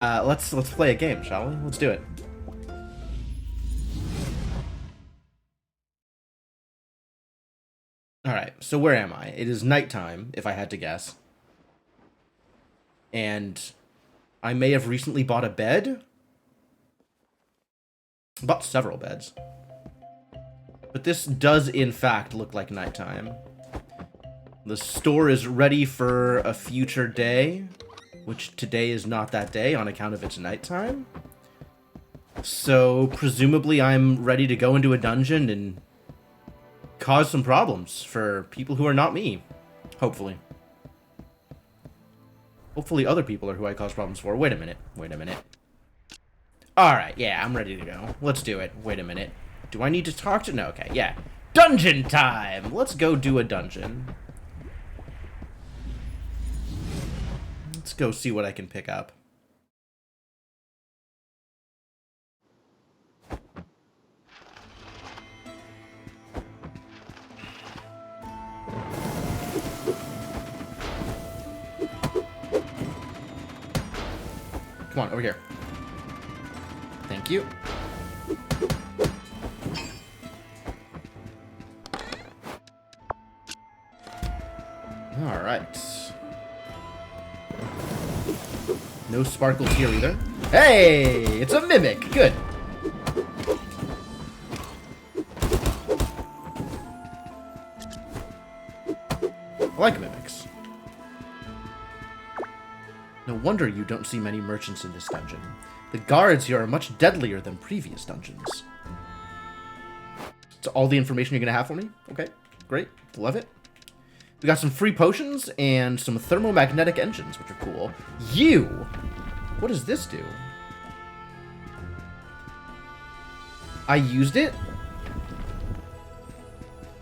Let's play a game, shall we? Let's do it. All right. So where am I? It is nighttime, if I had to guess. And I may have recently bought a bed. Bought several beds. But this does in fact look like nighttime. The store is ready for a future day, which today is not that day on account of its nighttime. So presumably I'm ready to go into a dungeon and cause some problems for people who are not me. Hopefully. Hopefully other people are who I cause problems for. Wait a minute. Wait a minute. Alright, yeah, I'm ready to go. Let's do it. Wait a minute. Do I need to talk to... No, okay, yeah. Dungeon time! Let's go do a dungeon. Let's go see what I can pick up. Come on, over here. Thank you. Alright. No sparkles here either. Hey! It's a mimic! Good. I like mimics. No wonder you don't see many merchants in this dungeon. The guards here are much deadlier than previous dungeons. That's all the information you're going to have for me? Okay, great. Love it. We got some free potions and some thermomagnetic engines, which are cool. You! What does this do? I used it?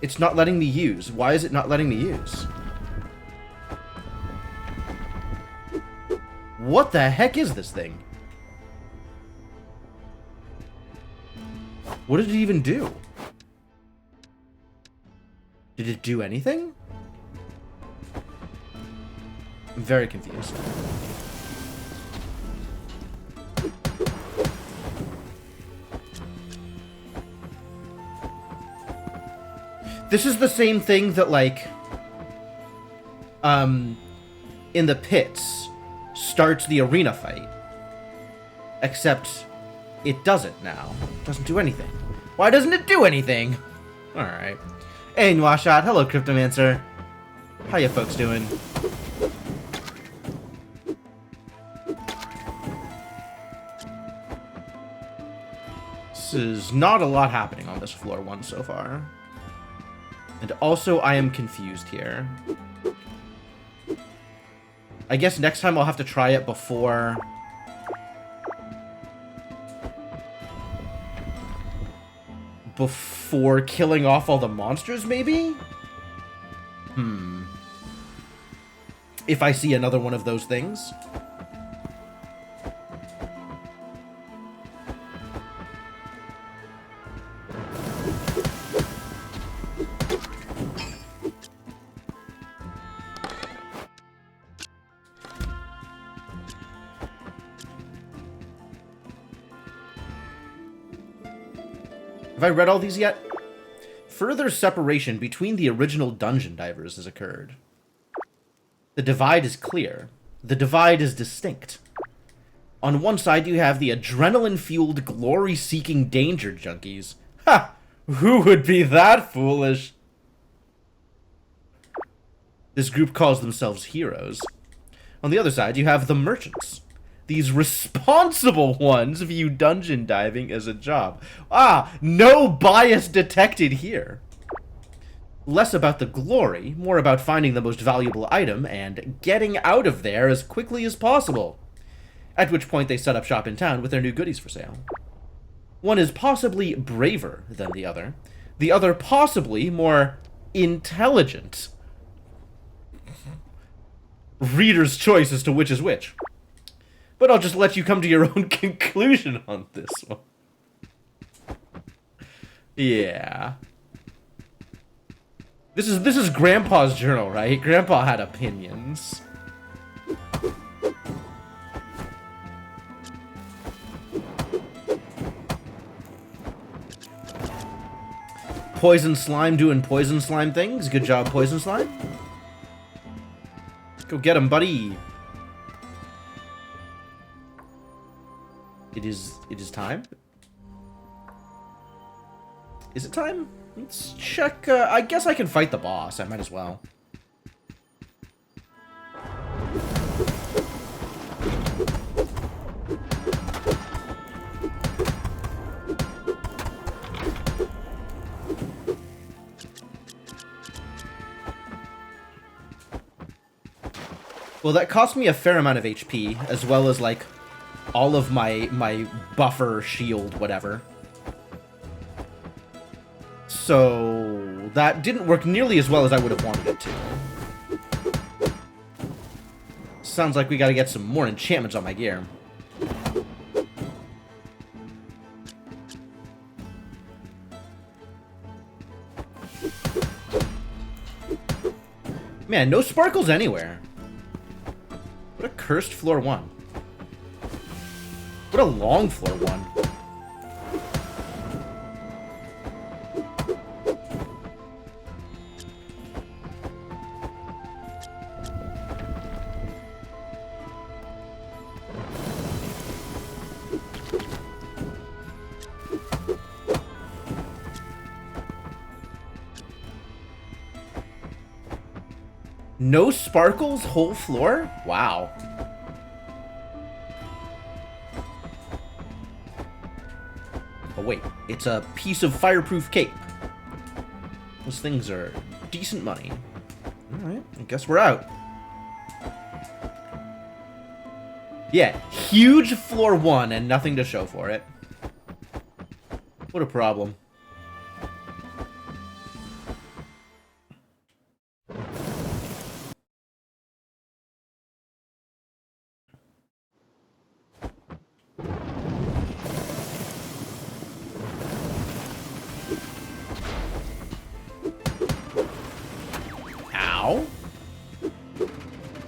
It's not letting me use. Why is it not letting me use? What the heck is this thing? What did it even do? Did it do anything? I'm very confused. This is the same thing that, like, in the pits, starts the arena fight. Except, it doesn't now. It doesn't do anything. Why doesn't it do anything? Alright. Hey, Nwashot. Hello, Cryptomancer. How you folks doing? This is not a lot happening on this floor 1 so far. And also, I am confused here. I guess next time I'll have to try it before... before killing off all the monsters, maybe? If I see another one of those things. Have I read all these yet? Further separation between the original dungeon divers has occurred. The divide is clear. The divide is distinct. On one side, you have the adrenaline-fueled, glory-seeking danger junkies. Ha! Who would be that foolish? This group calls themselves heroes. On the other side, you have the merchants. These responsible ones view dungeon diving as a job. Ah, no bias detected here. Less about the glory, more about finding the most valuable item and getting out of there as quickly as possible. At which point they set up shop in town with their new goodies for sale. One is possibly braver than the other possibly more intelligent. Reader's choice as to which is which. But I'll just let you come to your own conclusion on this one. Yeah. This is Grandpa's journal, right? Grandpa had opinions. poison slime doing poison slime things. Good job, poison slime. Go get him, buddy. It is time. Is it time? Let's check. I guess I can fight the boss. I might as well. Well, that cost me a fair amount of HP, as well as, like, all of my buffer, shield, whatever. So, that didn't work nearly as well as I would have wanted it to. Sounds like we gotta get some more enchantments on my gear. Man, no sparkles anywhere. What a cursed floor 1. What a long floor 1. No sparkles, whole floor? Wow. Oh wait, it's a piece of fireproof cape. Those things are decent money. Alright, I guess we're out. Yeah, huge floor 1 and nothing to show for it. What a problem.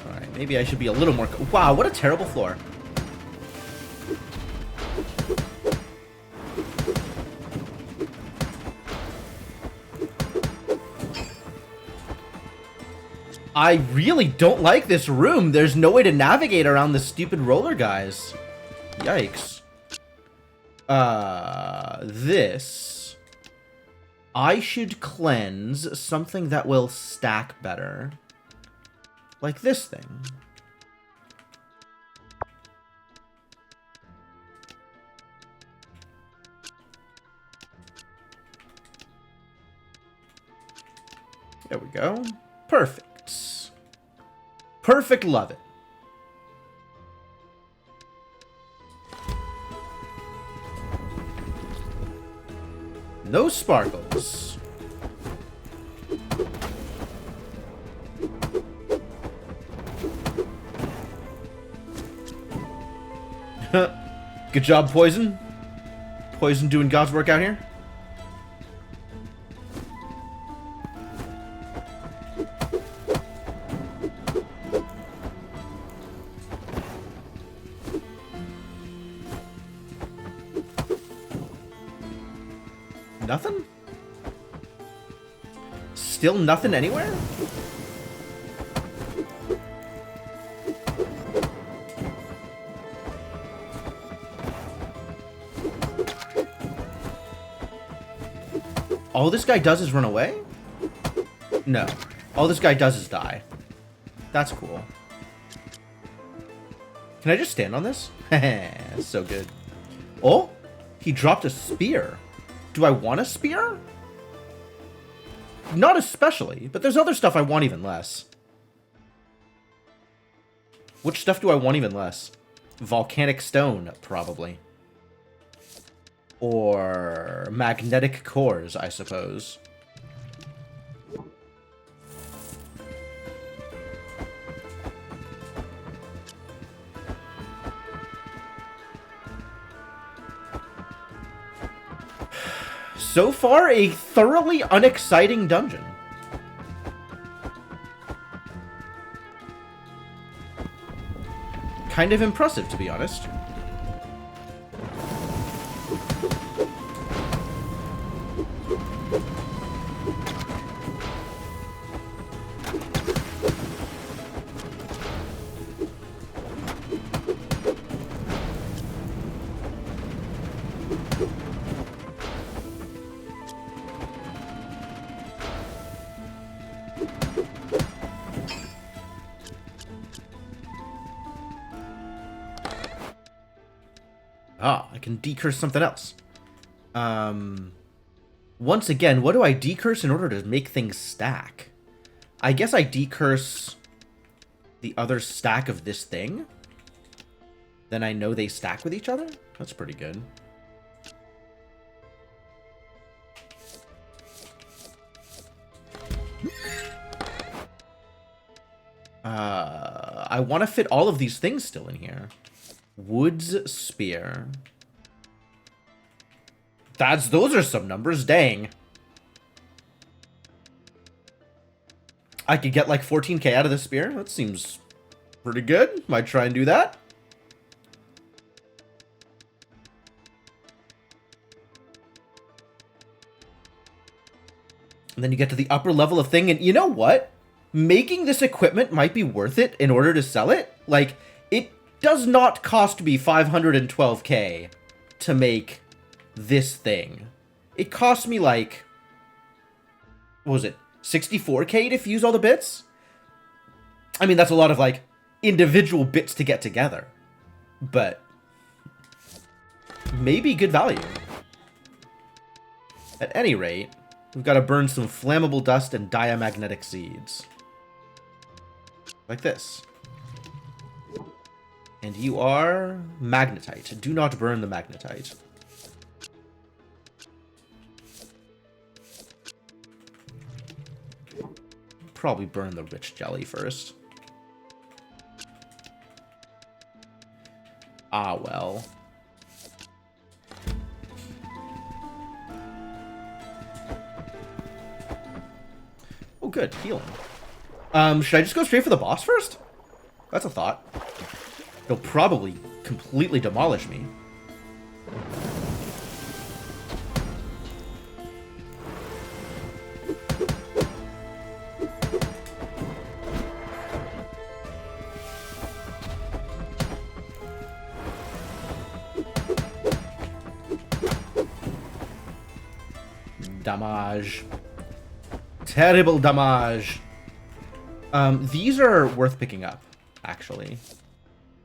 Alright, maybe I should be a little more... Wow, what a terrible floor. I really don't like this room. There's no way to navigate around the stupid roller guys. Yikes. This... I should cleanse something that will stack better. Like this thing. There we go. Perfect. Perfect, love it. No sparkles. Good job, Poison. Poison doing God's work out here. Nothing? Still nothing anywhere? All this guy does is run away? No. All this guy does is die. That's cool. Can I just stand on this? That's so good. Oh, he dropped a spear. Do I want a spear? Not especially, but there's other stuff I want even less. Which stuff do I want even less? Volcanic stone, probably. Or magnetic cores, I suppose. So far, a thoroughly unexciting dungeon. Kind of impressive, to be honest. Ah, I can decurse something else. Once again, what do I decurse in order to make things stack? I guess I decurse the other stack of this thing. Then I know they stack with each other? That's pretty good. I want to fit all of these things still in here. Wood's Spear. Those are some numbers, dang. I could get like 14k out of this spear. That seems pretty good. Might try and do that. And then you get to the upper level of thing, and you know what? Making this equipment might be worth it in order to sell it. Like, it does not cost me 512k to make this thing. It cost me like, what was it, 64k to fuse all the bits? I mean, that's a lot of like individual bits to get together, but maybe good value. At any rate, we've got to burn some flammable dust and diamagnetic seeds. Like this. And you are magnetite. Do not burn the magnetite. Probably burn the rich jelly first. Ah, well. Oh, good. Healing. Should I just go straight for the boss first? That's a thought. He'll probably completely demolish me. Damage. Terrible damage. These are worth picking up, actually.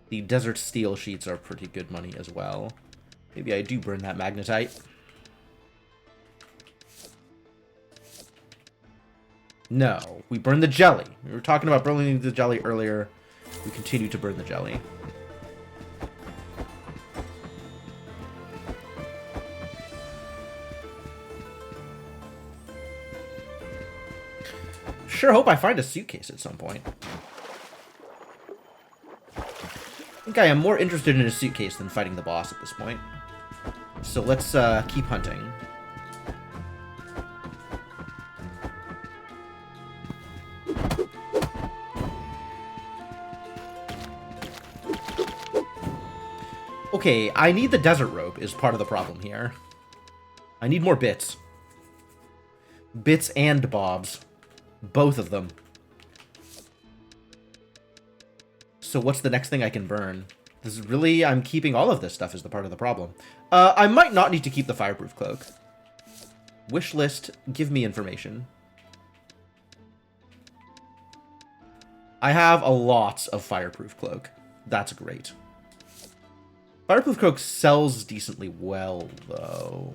The desert steel sheets are pretty good money as well. Maybe I do burn that magnetite. No, we burn the jelly. We were talking about burning the jelly earlier. We continue to burn the jelly. Sure hope I find a suitcase at some point. I think I am more interested in a suitcase than fighting the boss at this point. So let's keep hunting. Okay, I need the desert rope is part of the problem here. I need more bits. Bits and bobs. Both of them. So what's the next thing I can burn? This is really, I'm keeping all of this stuff is the part of the problem. I might not need to keep the fireproof cloak. Wish list, give me information. I have a lot of fireproof cloak. That's great. Fireproof cloak sells decently well, though.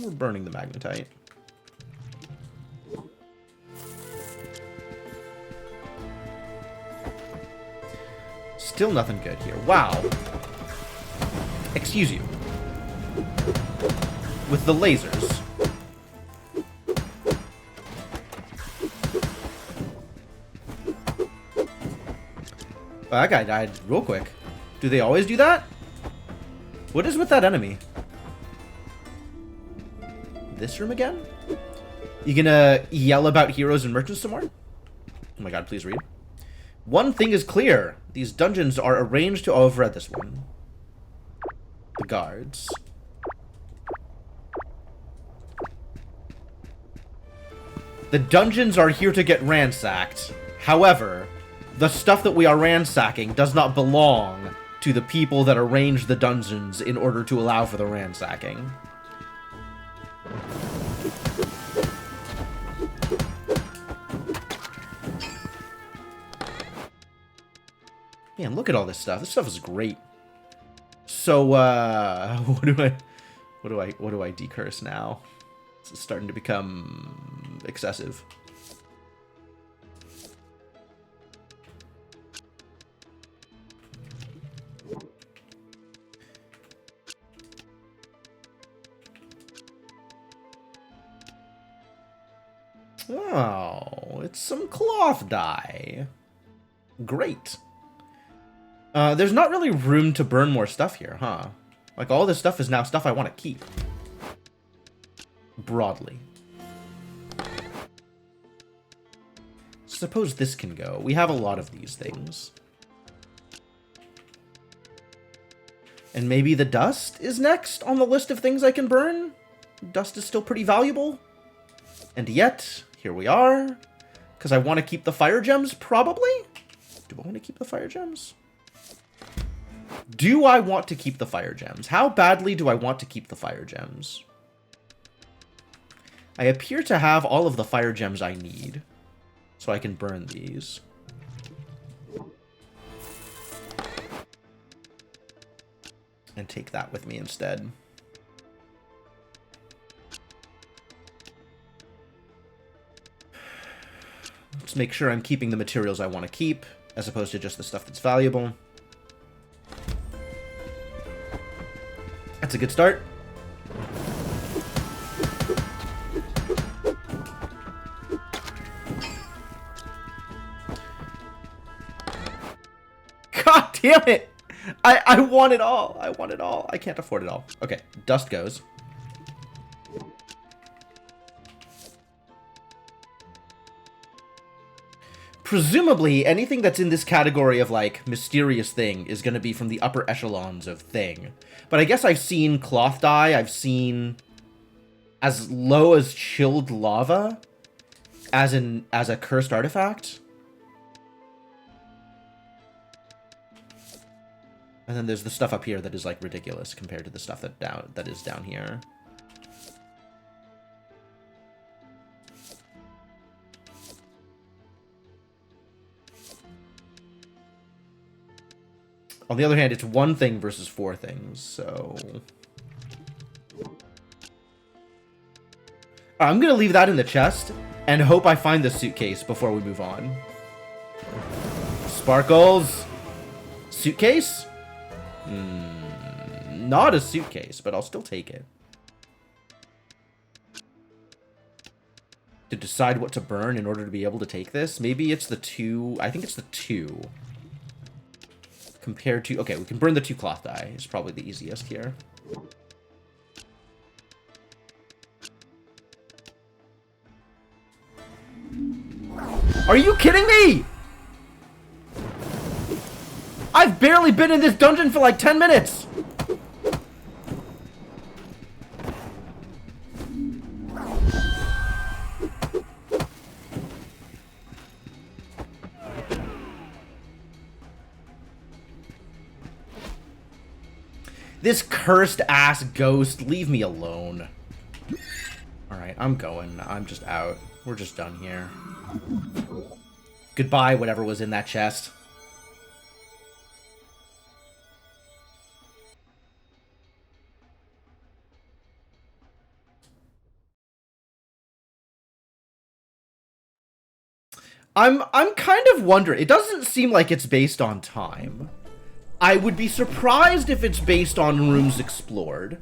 We're burning the magnetite. Still nothing good here. Wow. Excuse you. With the lasers. Oh, that guy died real quick. Do they always do that? What is with that enemy? This room again? You gonna yell about heroes and merchants some more? Oh my god, please read. One thing is clear. These dungeons are arranged to... Oh, I've read this one. The guards. The dungeons are here to get ransacked. However, the stuff that we are ransacking does not belong to the people that arrange the dungeons in order to allow for the ransacking. Man, look at all this stuff. This stuff is great. So, what do I decurse now? This is starting to become excessive. Oh, it's some cloth dye. Great. There's not really room to burn more stuff here, huh? Like, all this stuff is now stuff I want to keep. Broadly. Suppose this can go. We have a lot of these things. And maybe the dust is next on the list of things I can burn? Dust is still pretty valuable. And yet, here we are. Because I want to keep the fire gems, probably? Do I want to keep the fire gems? Do I want to keep the fire gems? How badly do I want to keep the fire gems? I appear to have all of the fire gems I need. So I can burn these. And take that with me instead. Let's make sure I'm keeping the materials I want to keep, as opposed to just the stuff that's valuable. That's a good start. God damn it! I want it all. I want it all. I can't afford it all. Okay, dust goes. Presumably, anything that's in this category of, like, mysterious thing is going to be from the upper echelons of thing. But I guess I've seen cloth dye. I've seen as low as chilled lava as a cursed artifact. And then there's the stuff up here that is, like, ridiculous compared to the stuff that is down here. On the other hand, it's one thing versus four things, so... I'm gonna leave that in the chest, and hope I find the suitcase before we move on. Sparkles! Suitcase? Not a suitcase, but I'll still take it. To decide what to burn in order to be able to take this? Maybe it's the 2... I think it's the 2. Compared to... Okay, we can burn the 2 cloth dye. It's probably the easiest here. Are you kidding me? I've barely been in this dungeon for like 10 minutes. This cursed ass ghost, leave me alone. Alright, I'm going. I'm just out. We're just done here. Goodbye, whatever was in that chest. I'm kind of wondering. It doesn't seem like it's based on time. I would be surprised if it's based on rooms explored.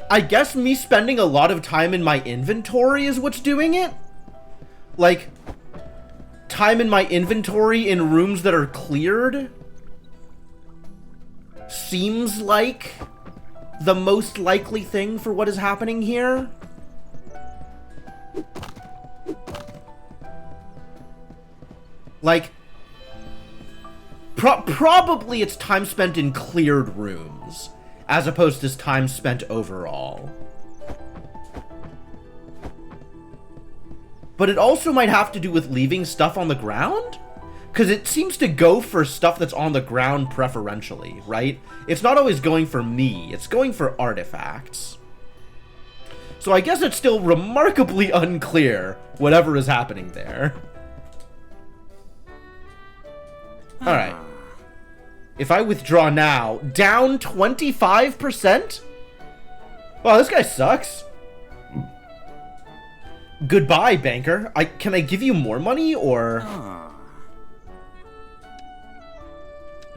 I guess me spending a lot of time in my inventory is what's doing it. Like, time in my inventory in rooms that are cleared seems like the most likely thing for what is happening here. Like, probably it's time spent in cleared rooms, as opposed to time spent overall. But it also might have to do with leaving stuff on the ground? Because it seems to go for stuff that's on the ground preferentially, right? It's not always going for me, it's going for artifacts. So I guess it's still remarkably unclear whatever is happening there. Alright. If I withdraw now, down 25%? Wow, this guy sucks. Goodbye, banker. Can I give you more money, or...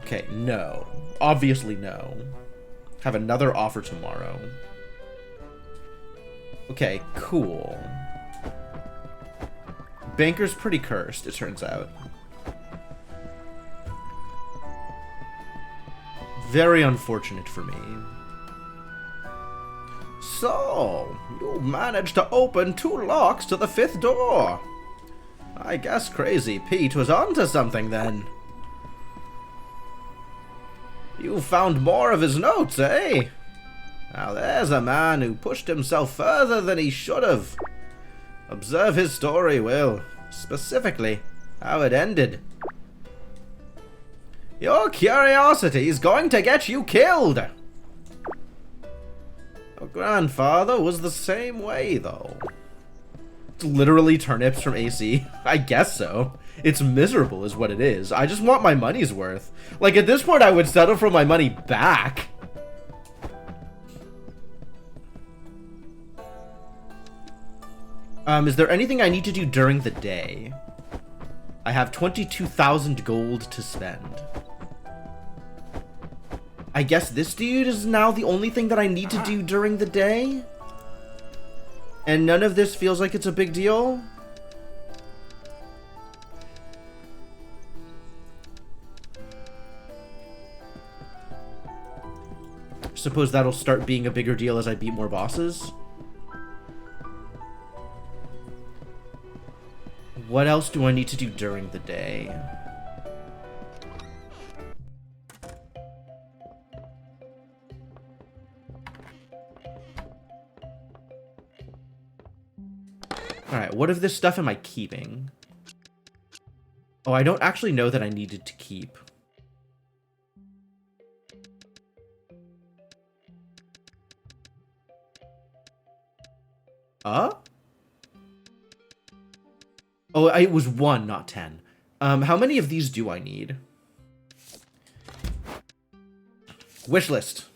Okay, no. Obviously no. Have another offer tomorrow. Okay, cool. Banker's pretty cursed, it turns out. Very unfortunate for me. So, you managed to open 2 locks to the 5th door. I guess Crazy Pete was onto something then. You found more of his notes, eh? Now there's a man who pushed himself further than he should have. Observe his story, Will. Specifically, how it ended. Your curiosity is going to get you killed. Your grandfather was the same way, though. It's literally turnips from AC. I guess so. It's miserable is what it is. I just want my money's worth. Like, at this point, I would settle for my money back. Is there anything I need to do during the day? I have 22,000 gold to spend. I guess this dude is now the only thing that I need to do during the day? And none of this feels like it's a big deal? Suppose that'll start being a bigger deal as I beat more bosses? What else do I need to do during the day? Alright, what of this stuff am I keeping? Oh, I don't actually know that I needed to keep. Oh, it was 1, not 10. How many of these do I need? Wish list.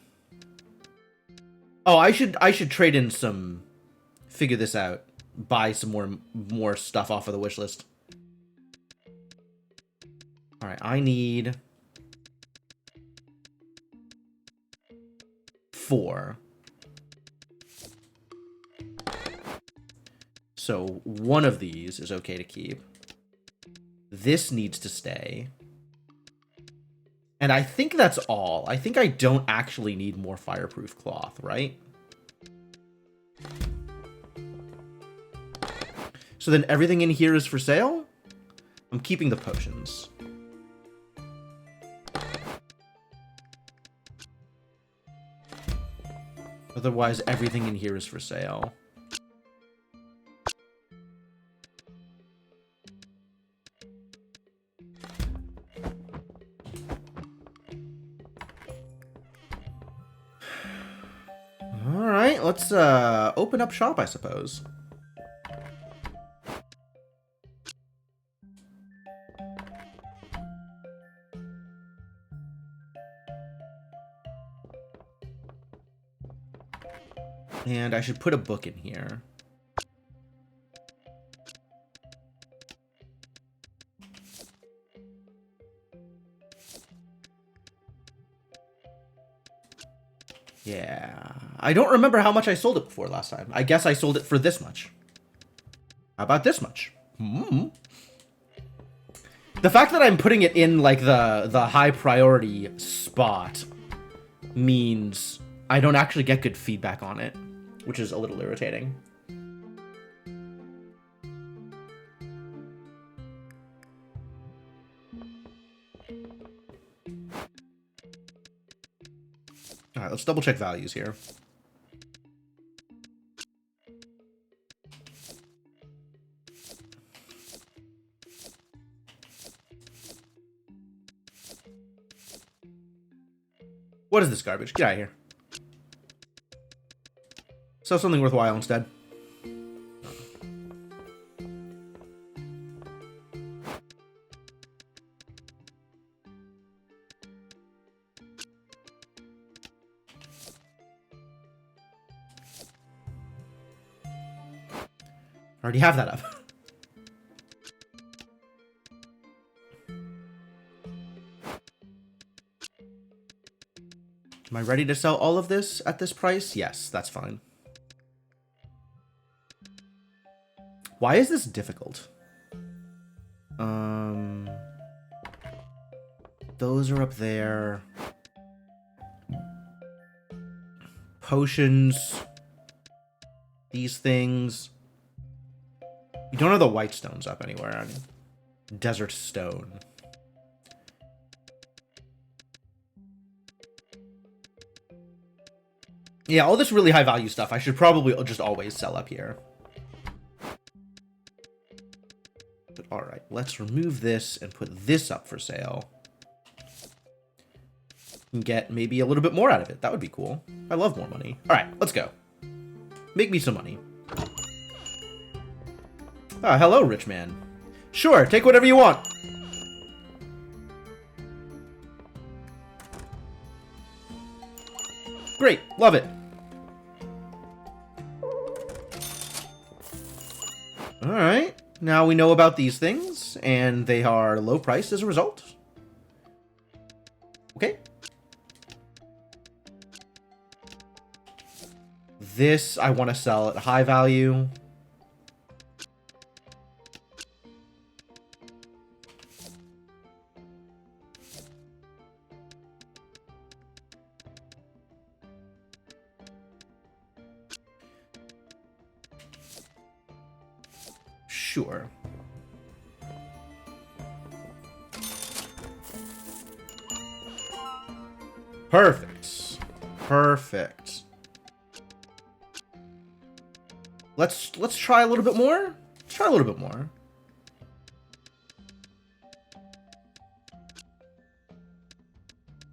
Oh, I should trade in some... Figure this out. Buy some more stuff off of the wish list. Alright, I need... 4. So, 1 of these is okay to keep. This needs to stay. And I think that's all. I think I don't actually need more fireproof cloth, right? So then everything in here is for sale? I'm keeping the potions. Otherwise, everything in here is for sale. Alright, let's open up shop, I suppose. And I should put a book in here. Yeah. I don't remember how much I sold it for last time. I guess I sold it for this much. How about this much? The fact that I'm putting it in, like, the high priority spot means I don't actually get good feedback on it, which is a little irritating. Alright, let's double check values here. What is this garbage? Get out of here. Sell something worthwhile instead. Already have that up. Am I ready to sell all of this at this price? Yes, that's fine. Why is this difficult? Those are up there. Potions. These things. You don't have the white stones up anywhere. Desert stone. Yeah, all this really high value stuff I should probably just always sell up here. But alright, let's remove this and put this up for sale. And get maybe a little bit more out of it. That would be cool. I love more money. Alright, let's go. Make me some money. Ah, hello, rich man. Sure, take whatever you want. Great, love it. Alright, now we know about these things, and they are low priced as a result. Okay. This I want to sell at high value. Sure. Perfect. Perfect. Let's try a little bit more. Let's try a little bit more.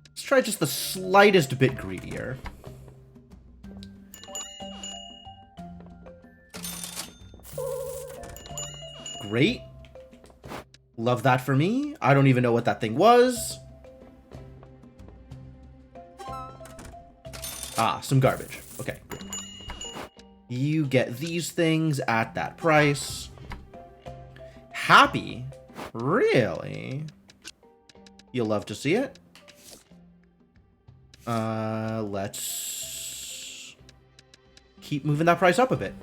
Let's try just the slightest bit greedier. Great. Love that for me. I don't even know what that thing was. Ah, some garbage. Okay, great. You get these things at that price. Happy? Really? You'll love to see it. Let's keep moving that price up a bit.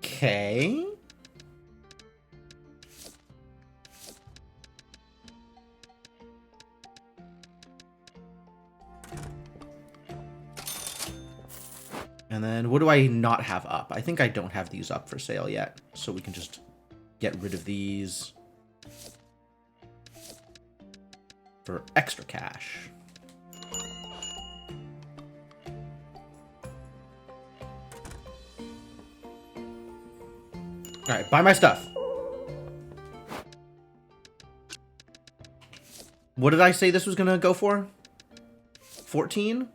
Okay. And then what do I not have up? I think I don't have these up for sale yet, so we can just get rid of these for extra cash. Alright, buy my stuff. What did I say this was gonna go for? 14?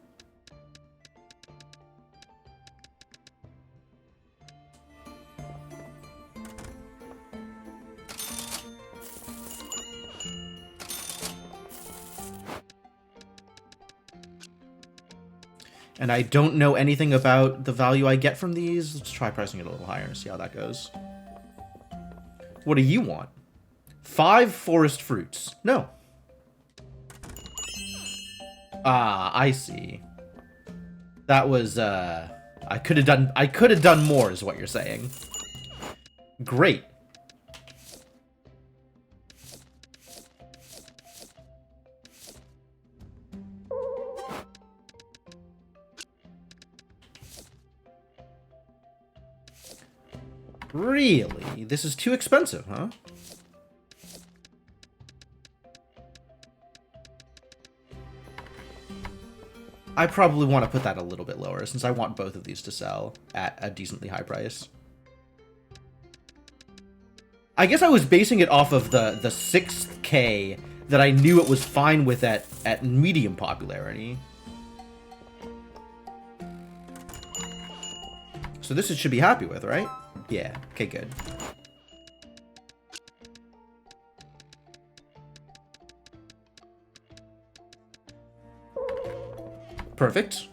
And I don't know anything about the value I get from these. Let's try pricing it a little higher and see how that goes. What do you want? 5 forest fruits. No. Ah, I see. That was, I could have done more is what you're saying. Great. Really? This is too expensive, huh? I probably want to put that a little bit lower, since I want both of these to sell at a decently high price. I guess I was basing it off of the 6th 5k that I knew it was fine with at medium popularity. So this it should be happy with, right? Yeah, okay, good. Perfect.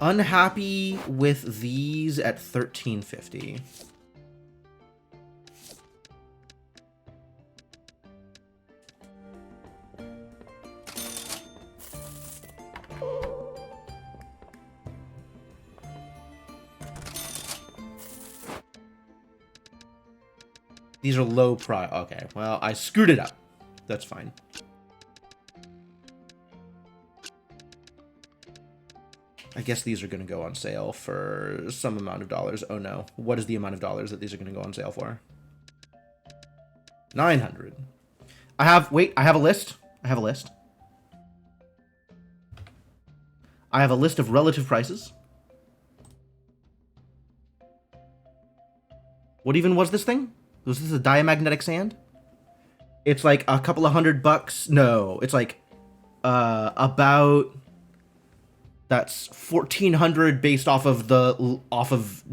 Unhappy with these at 1350. These are low price. Okay, well, I screwed it up. That's fine. I guess these are going to go on sale for some amount of dollars. Oh no. What is the amount of dollars that these are going to go on sale for? 900. Wait, I have a list. I have a list. I have a list of relative prices. What even was this thing? Was this a diamagnetic sand? It's like a couple of $100. No, it's like about, that's 1400 based off of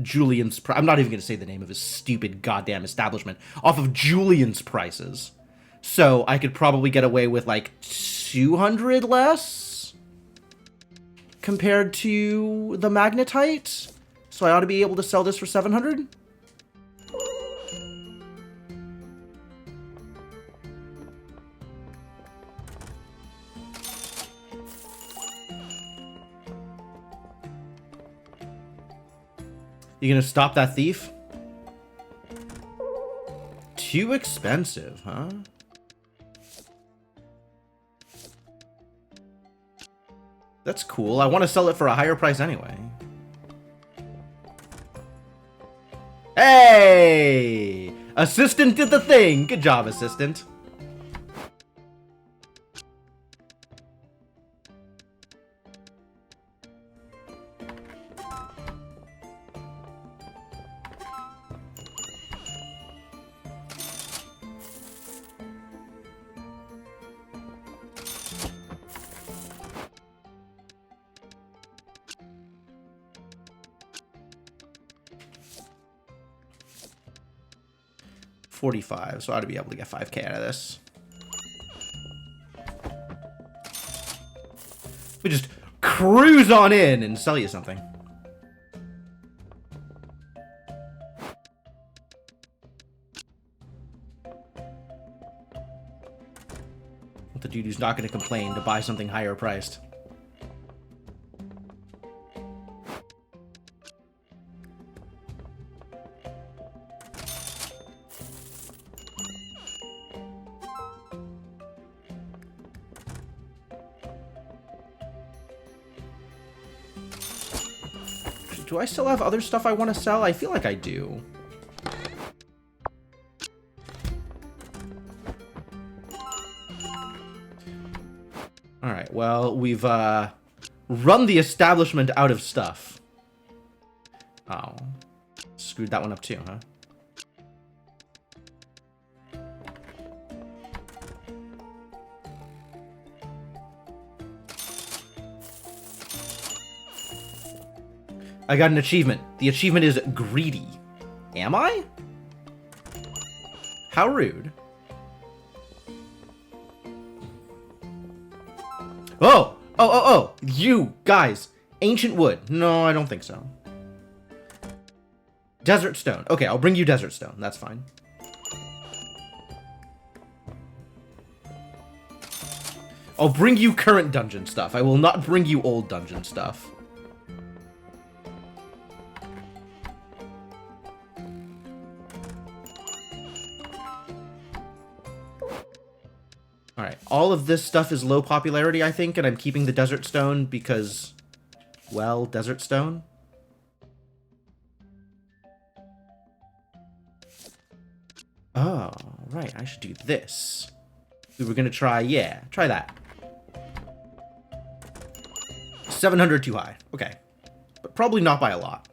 Julian's I'm not even going to say the name of his stupid goddamn establishment. Off of Julian's prices. So I could probably get away with like 200 less compared to the magnetite. So I ought to be able to sell this for 700. You gonna stop that thief? Too expensive, huh? That's cool. I want to sell it for a higher price anyway. Hey! Assistant did the thing! Good job, assistant. $45, so I ought to be able to get 5k out of this. We just cruise on in and sell you something. The dude who's not going to complain to buy something higher priced. Do I still have other stuff I want to sell? I feel like I do. Alright, well, we've run the establishment out of stuff. Oh. Screwed that one up too, huh? I got an achievement. The achievement is greedy. Am I? How rude. Oh! Oh! You guys! Ancient wood. No, I don't think so. Desert stone. Okay, I'll bring you desert stone. That's fine. I'll bring you current dungeon stuff. I will not bring you old dungeon stuff. Alright, all of this stuff is low popularity, I think, and I'm keeping the desert stone because, well, desert stone? Oh, right, I should do this. We were gonna try, yeah, try that. 700 too high, okay. But probably not by a lot.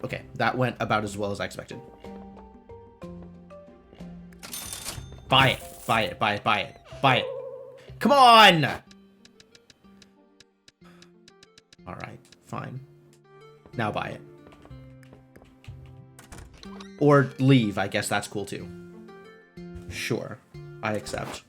Okay, that went about as well as I expected. Buy it. Buy it. Buy it. Buy it. Buy it. Come on! Alright, fine. Now buy it. Or leave, I guess that's cool too. Sure, I accept.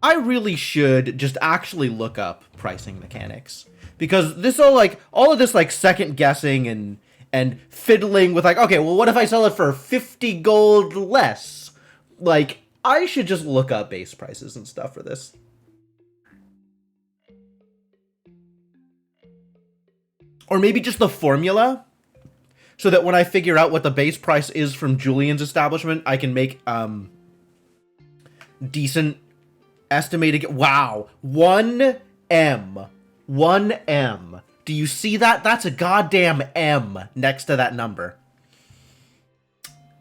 I really should just actually look up pricing mechanics. Because this all of this like second guessing and fiddling with like, okay, well what if I sell it for 50 gold less? Like, I should just look up base prices and stuff for this. Or maybe just the formula, so that when I figure out what the base price is from Julian's establishment, I can make decent estimated. Wow, 1M. 1M. Do you see that? That's a goddamn M next to that number.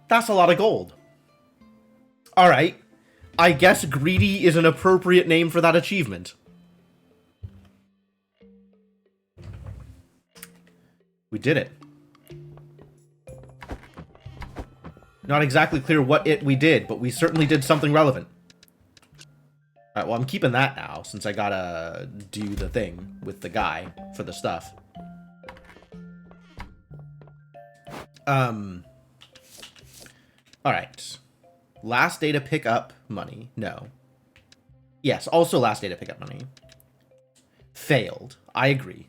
That's a lot of gold. Alright. I guess greedy is an appropriate name for that achievement. We did it. Not exactly clear what we did, but we certainly did something relevant. Alright, well, I'm keeping that now, since I gotta do the thing with the guy for the stuff. Alright. Last day to pick up money. No. Yes, also last day to pick up money. Failed. I agree.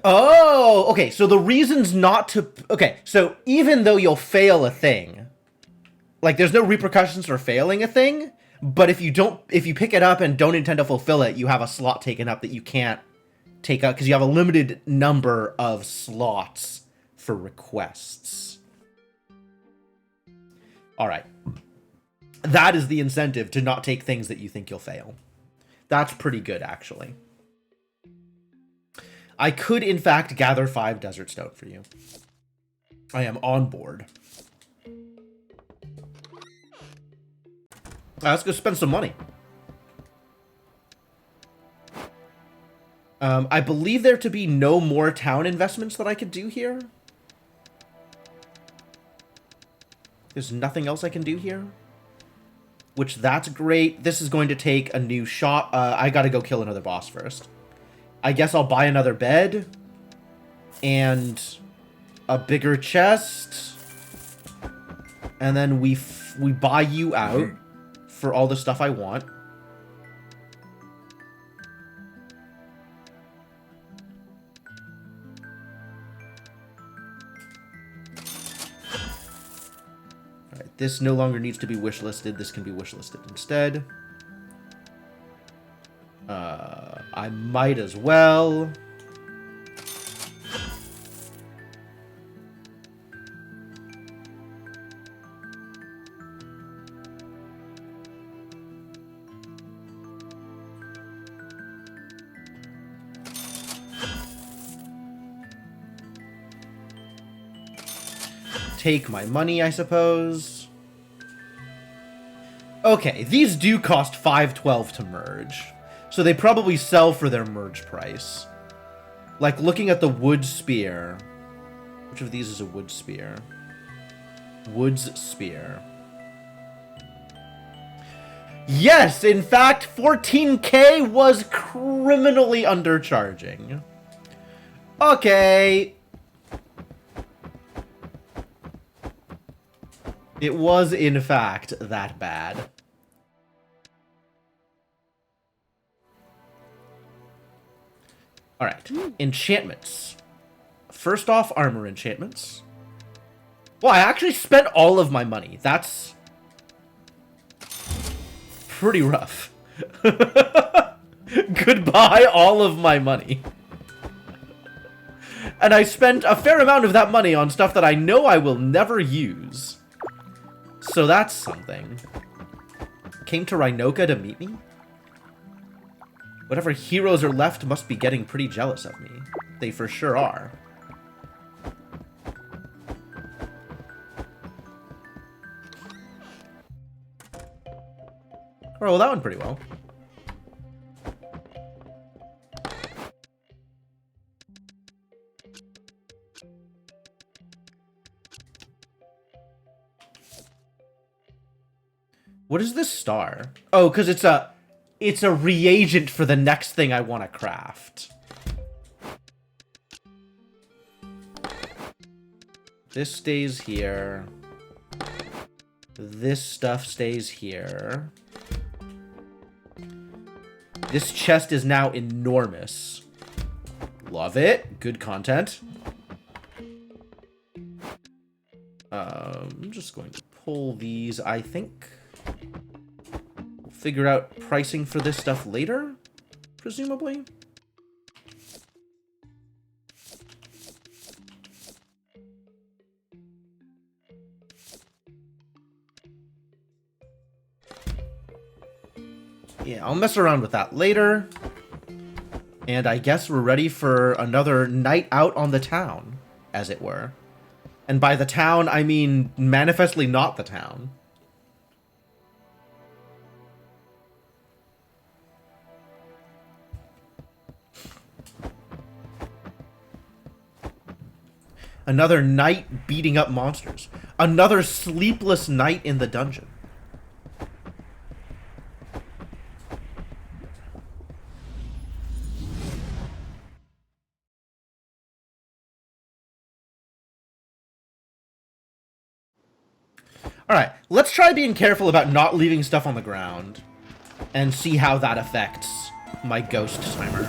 Oh, okay, so the reasons not to... Okay, so even though you'll fail a thing, like, there's no repercussions for failing a thing, but if you pick it up and don't intend to fulfill it, you have a slot taken up that you can't take up, because you have a limited number of slots for requests. Alright. That is the incentive to not take things that you think you'll fail. That's pretty good, actually. I could, in fact, gather 5 Desert Stone for you. I am on board. Let's go spend some money. I believe there to be no more town investments that I could do here. There's nothing else I can do here. Which, that's great. This is going to take a new shot. I gotta go kill another boss first. I guess I'll buy another bed. And a bigger chest. And then we buy you out for all the stuff I want. Alright, this no longer needs to be wishlisted. This can be wishlisted instead. I might as well. Take my money, I suppose. Okay, these do cost 512 to merge. So they probably sell for their merge price. Like, looking at the wood spear. Which of these is a wood spear? Wood's spear. Yes, in fact, 14k was criminally undercharging. Okay. It was, in fact, that bad. Alright, enchantments. First off, armor enchantments. Well, I actually spent all of my money. That's pretty rough. Goodbye, all of my money. And I spent a fair amount of that money on stuff that I know I will never use. So that's something. Came to Rhinoka to meet me? Whatever heroes are left must be getting pretty jealous of me. They for sure are. Oh, well, that went pretty well. What is this star? Oh, because it's a reagent for the next thing I want to craft. This stays here. This stuff stays here. This chest is now enormous. Love it. Good content. I'm just going to pull these, I think. We'll figure out pricing for this stuff later, presumably. Yeah, I'll mess around with that later. And I guess we're ready for another night out on the town, as it were. And by the town, I mean manifestly not the town. Another night beating up monsters. Another sleepless night in the dungeon. Alright, let's try being careful about not leaving stuff on the ground. And see how that affects my ghost timer.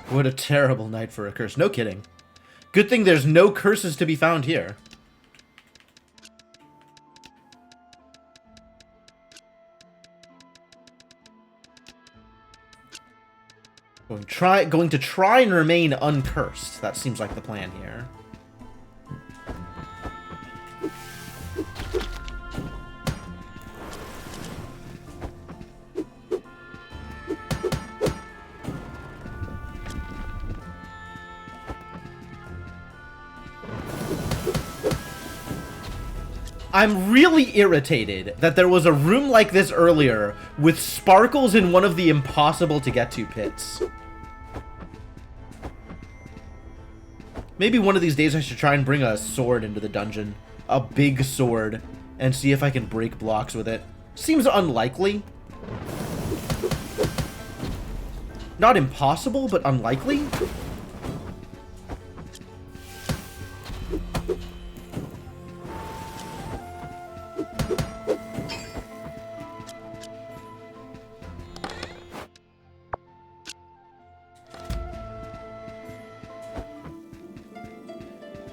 What a terrible night for a curse. No kidding. Good thing there's no curses to be found here. Going to try and remain uncursed. That seems like the plan here. I'm really irritated that there was a room like this earlier with sparkles in one of the impossible to get to pits. Maybe one of these days I should try and bring a sword into the dungeon. A big sword. And see if I can break blocks with it. Seems unlikely. Not impossible, but unlikely.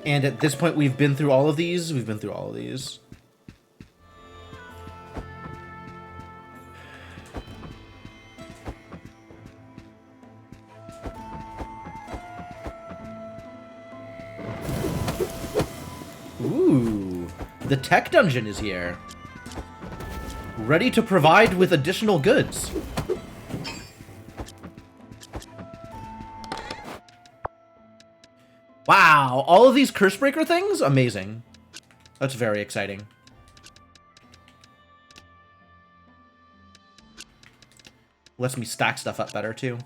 And at this point, we've been through all of these. We've been through all of these. Ooh, the tech dungeon is here. Ready to provide with additional goods. Wow, all of these curse breaker things? Amazing. That's very exciting. Lets me stack stuff up better, too.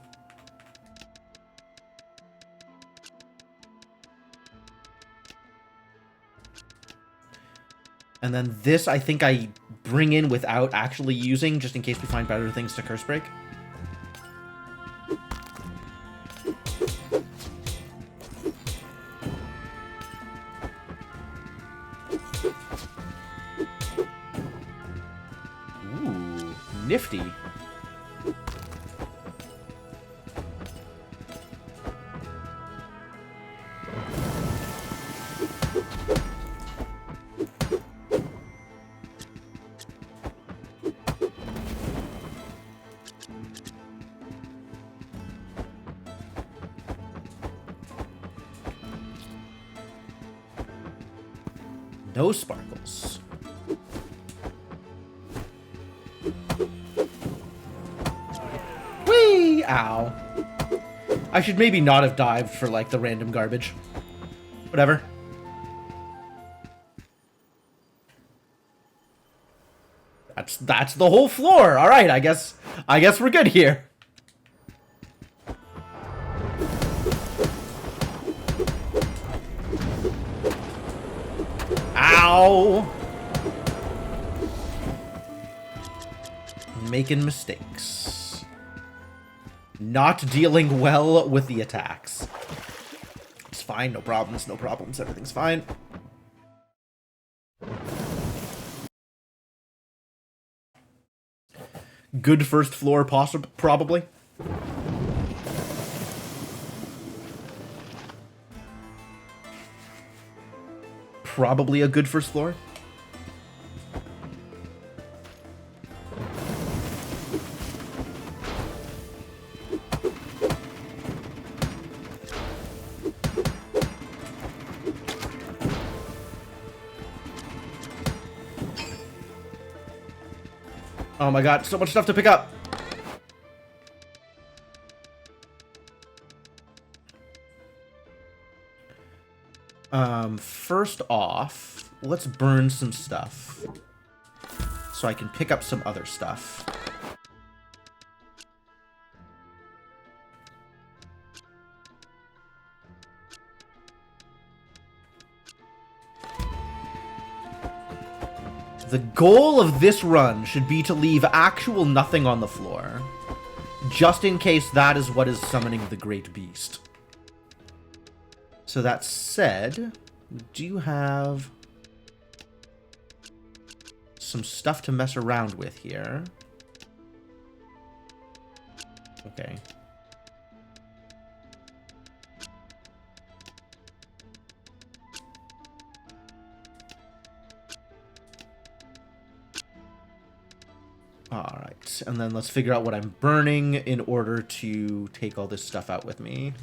And then this, I think I bring in without actually using, just in case we find better things to curse break. Ooh, nifty. No sparkles. Whee! Ow. I should maybe not have dived for, like, the random garbage. Whatever. That's the whole floor. All right, I guess we're good here. Ow! Making mistakes. Not dealing well with the attacks. It's fine, no problems, everything's fine. Good first floor, probably. Probably a good first floor. Oh my god, so much stuff to pick up. First off, let's burn some stuff so I can pick up some other stuff. The goal of this run should be to leave actual nothing on the floor, just in case that is what is summoning the Great Beast. So that said, we do have some stuff to mess around with here. Okay. Alright, and then let's figure out what I'm burning in order to take all this stuff out with me.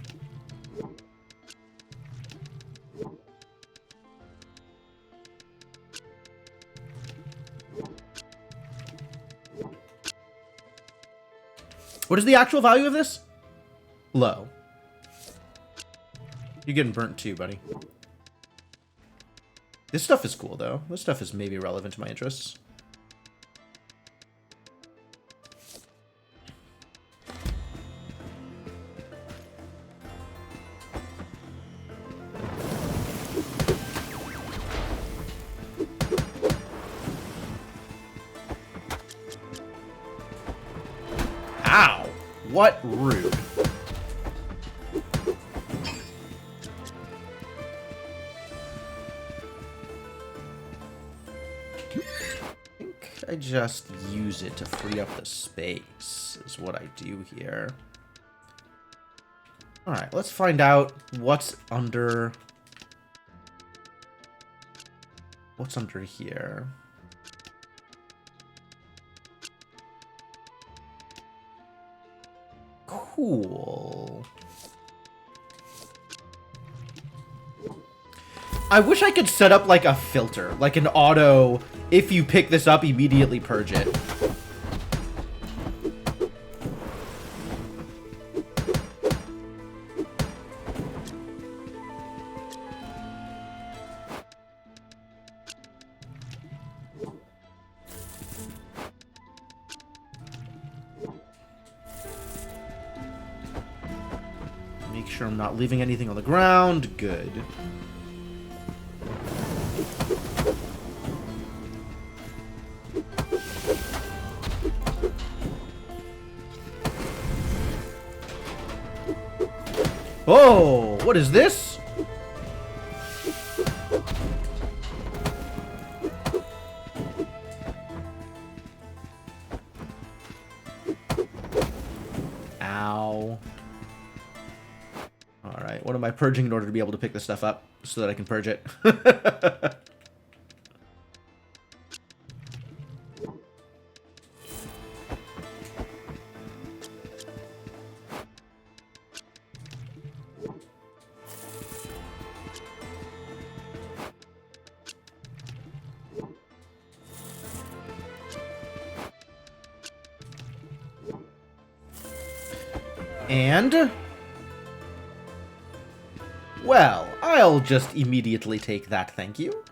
What is the actual value of this? Low. You're getting burnt too, buddy. This stuff is cool, though. This stuff is maybe relevant to my interests. Ow! What rude. I think I just use it to free up the space, is what I do here. Alright, let's find out what's under... What's under here? Cool. I wish I could set up like a filter, like an auto, if you pick this up, immediately purge it. Make sure I'm not leaving anything on the ground. Good. Oh, what is this? Ow. Alright, what am I purging in order to be able to pick this stuff up so that I can purge it? And... well, I'll just immediately take that, thank you.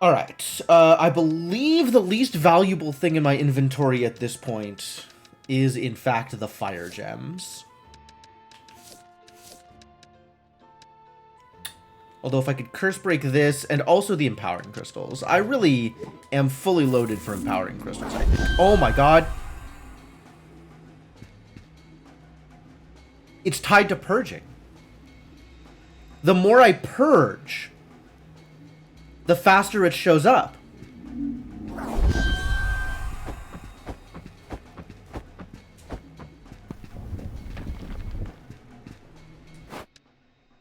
All right. I believe the least valuable thing in my inventory at this point is, in fact, the fire gems. Although if I could curse break this and also the empowering crystals, I really am fully loaded for empowering crystals, I think. Oh my god. It's tied to purging. The more I purge, the faster it shows up.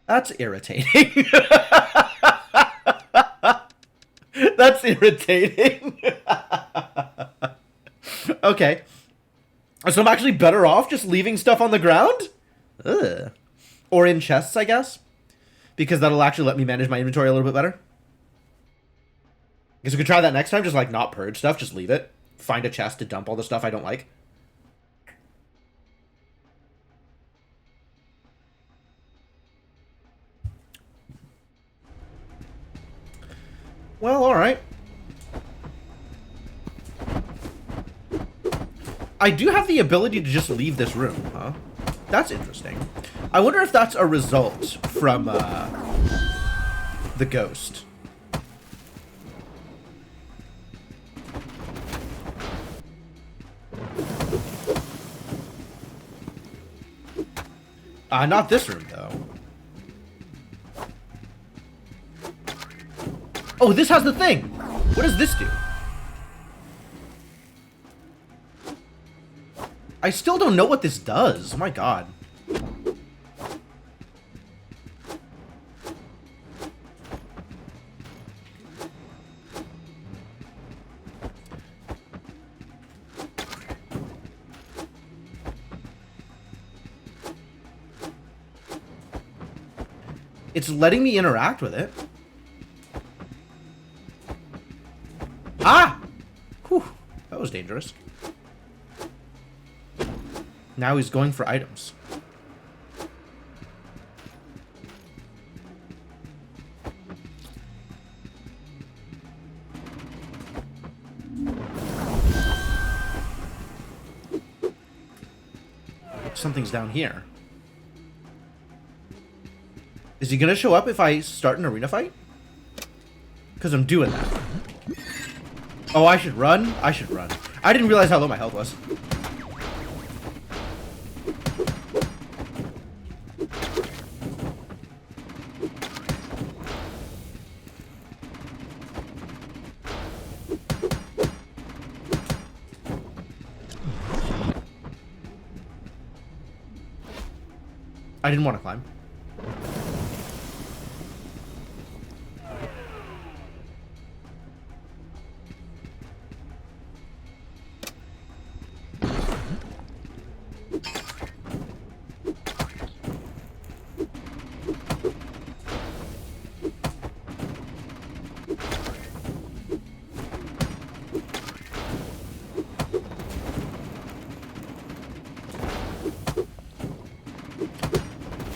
That's irritating. That's irritating. Okay. So I'm actually better off just leaving stuff on the ground? Ugh. Or in chests, I guess. Because that'll actually let me manage my inventory a little bit better. Guess we could try that next time. Just, like, not purge stuff. Just leave it. Find a chest to dump all the stuff I don't like. Well, alright. I do have the ability to just leave this room, huh? That's interesting. I wonder if that's a result from, the ghost. Not this room, though. Oh, this has the thing! What does this do? I still don't know what this does. Oh my god. It's letting me interact with it. Ah! Whew. That was dangerous. Now he's going for items. Something's down here. Is he gonna show up if I start an arena fight? Because I'm doing that. Oh, I should run? I should run. I didn't realize how low my health was. I didn't want to climb.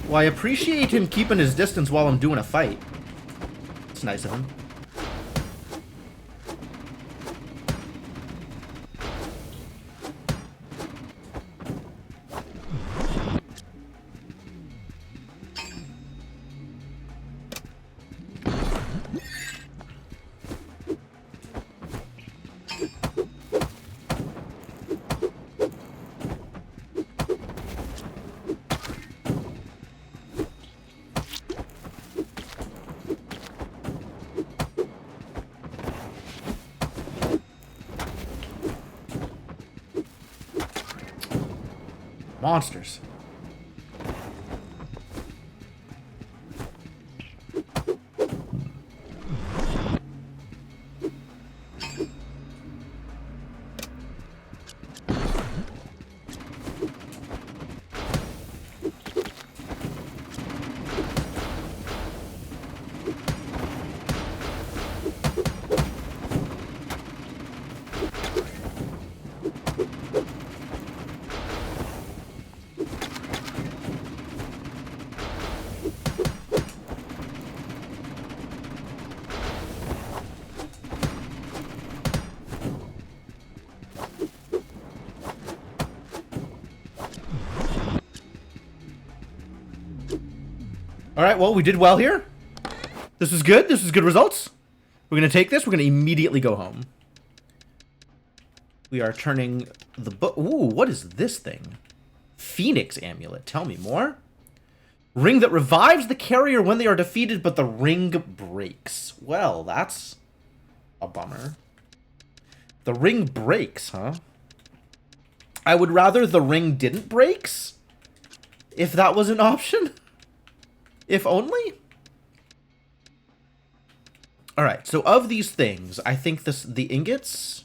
Well, I appreciate him keeping his distance while I'm doing a fight. It's nice of him. Monsters. Alright, well, we did well here. This is good. This is good results. We're going to take this. We're going to immediately go home. We are turning the book. Ooh, what is this thing? Phoenix Amulet. Tell me more. Ring that revives the carrier when they are defeated, but the ring breaks. Well, that's a bummer. The ring breaks, huh? I would rather the ring didn't breaks, if that was an option. If only. Alright, so of these things, I think the ingots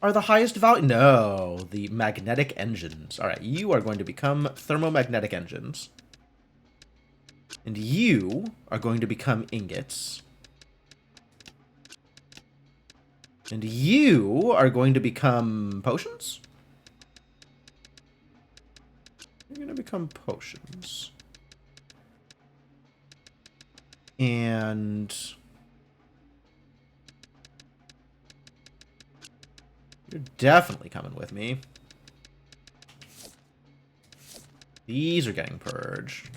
are the highest value. No, the magnetic engines. Alright, you are going to become thermomagnetic engines. And you are going to become ingots. And you are going to become potions? You're going to become potions. And you're definitely coming with me. These are getting purged.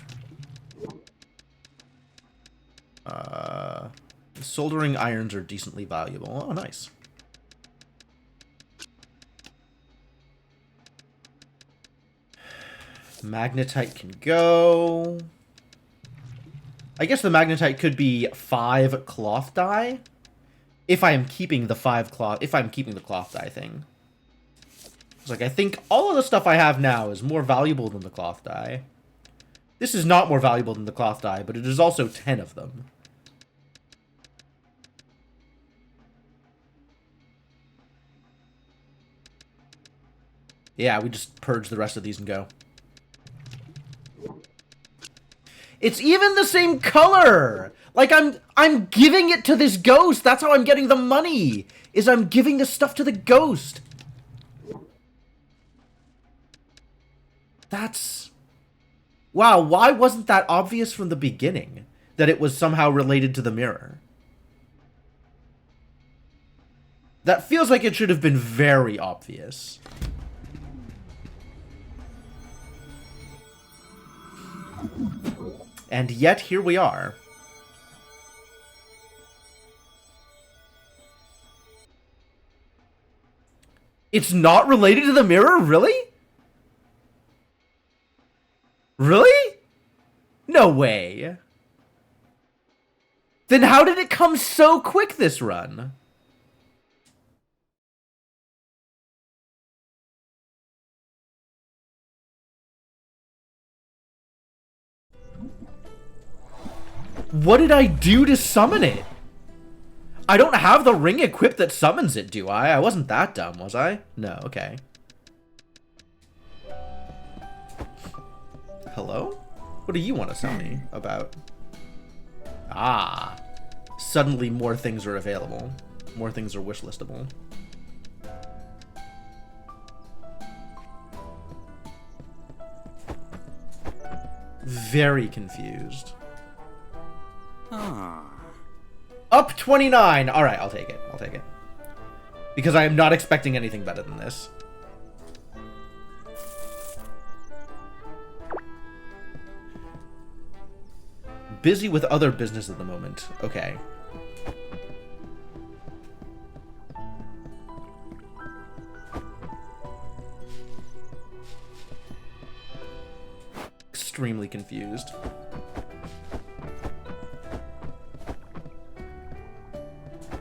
Soldering irons are decently valuable. Oh, nice. Magnetite can go. I guess the magnetite could be 5 cloth dye. If I am keeping the 5 cloth, if I'm keeping the cloth dye thing. It's like, I think all of the stuff I have now is more valuable than the cloth dye. This is not more valuable than the cloth dye, but it is also 10 of them. Yeah, we just purge the rest of these and go. It's even the same color! Like, I'm giving it to this ghost! That's how I'm getting the money! Is I'm giving this stuff to the ghost! That's... Wow, why wasn't that obvious from the beginning? That it was somehow related to the mirror? That feels like it should have been very obvious. And yet, here we are. It's not related to the mirror? Really? Really? No way. Then how did it come so quick this run? What did I do to summon it? I don't have the ring equipped that summons it, do I? I wasn't that dumb, was I? No, okay. Hello? What do you want to tell me about? Ah. Suddenly more things are available. More things are wishlistable. Very confused. Up 29. All right, I'll take it. I'll take it. Because I am not expecting anything better than this. Busy with other business at the moment. Okay. Extremely confused.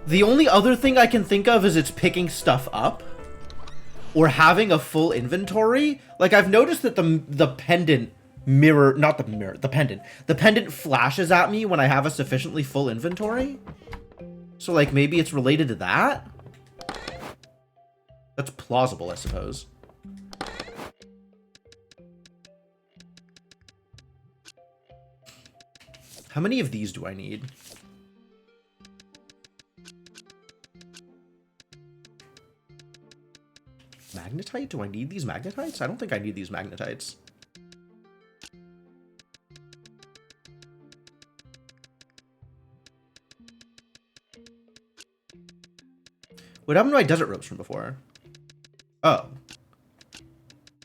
The only other thing I can think of is it's picking stuff up. Or having a full inventory. Like, I've noticed that the pendant mirror... Not the mirror, the pendant. The pendant flashes at me when I have a sufficiently full inventory. So, like, maybe it's related to that? That's plausible, I suppose. How many of these do I need? Magnetite? Do I need these magnetites? I don't think I need these magnetites. What happened to my desert ropes from before? Oh.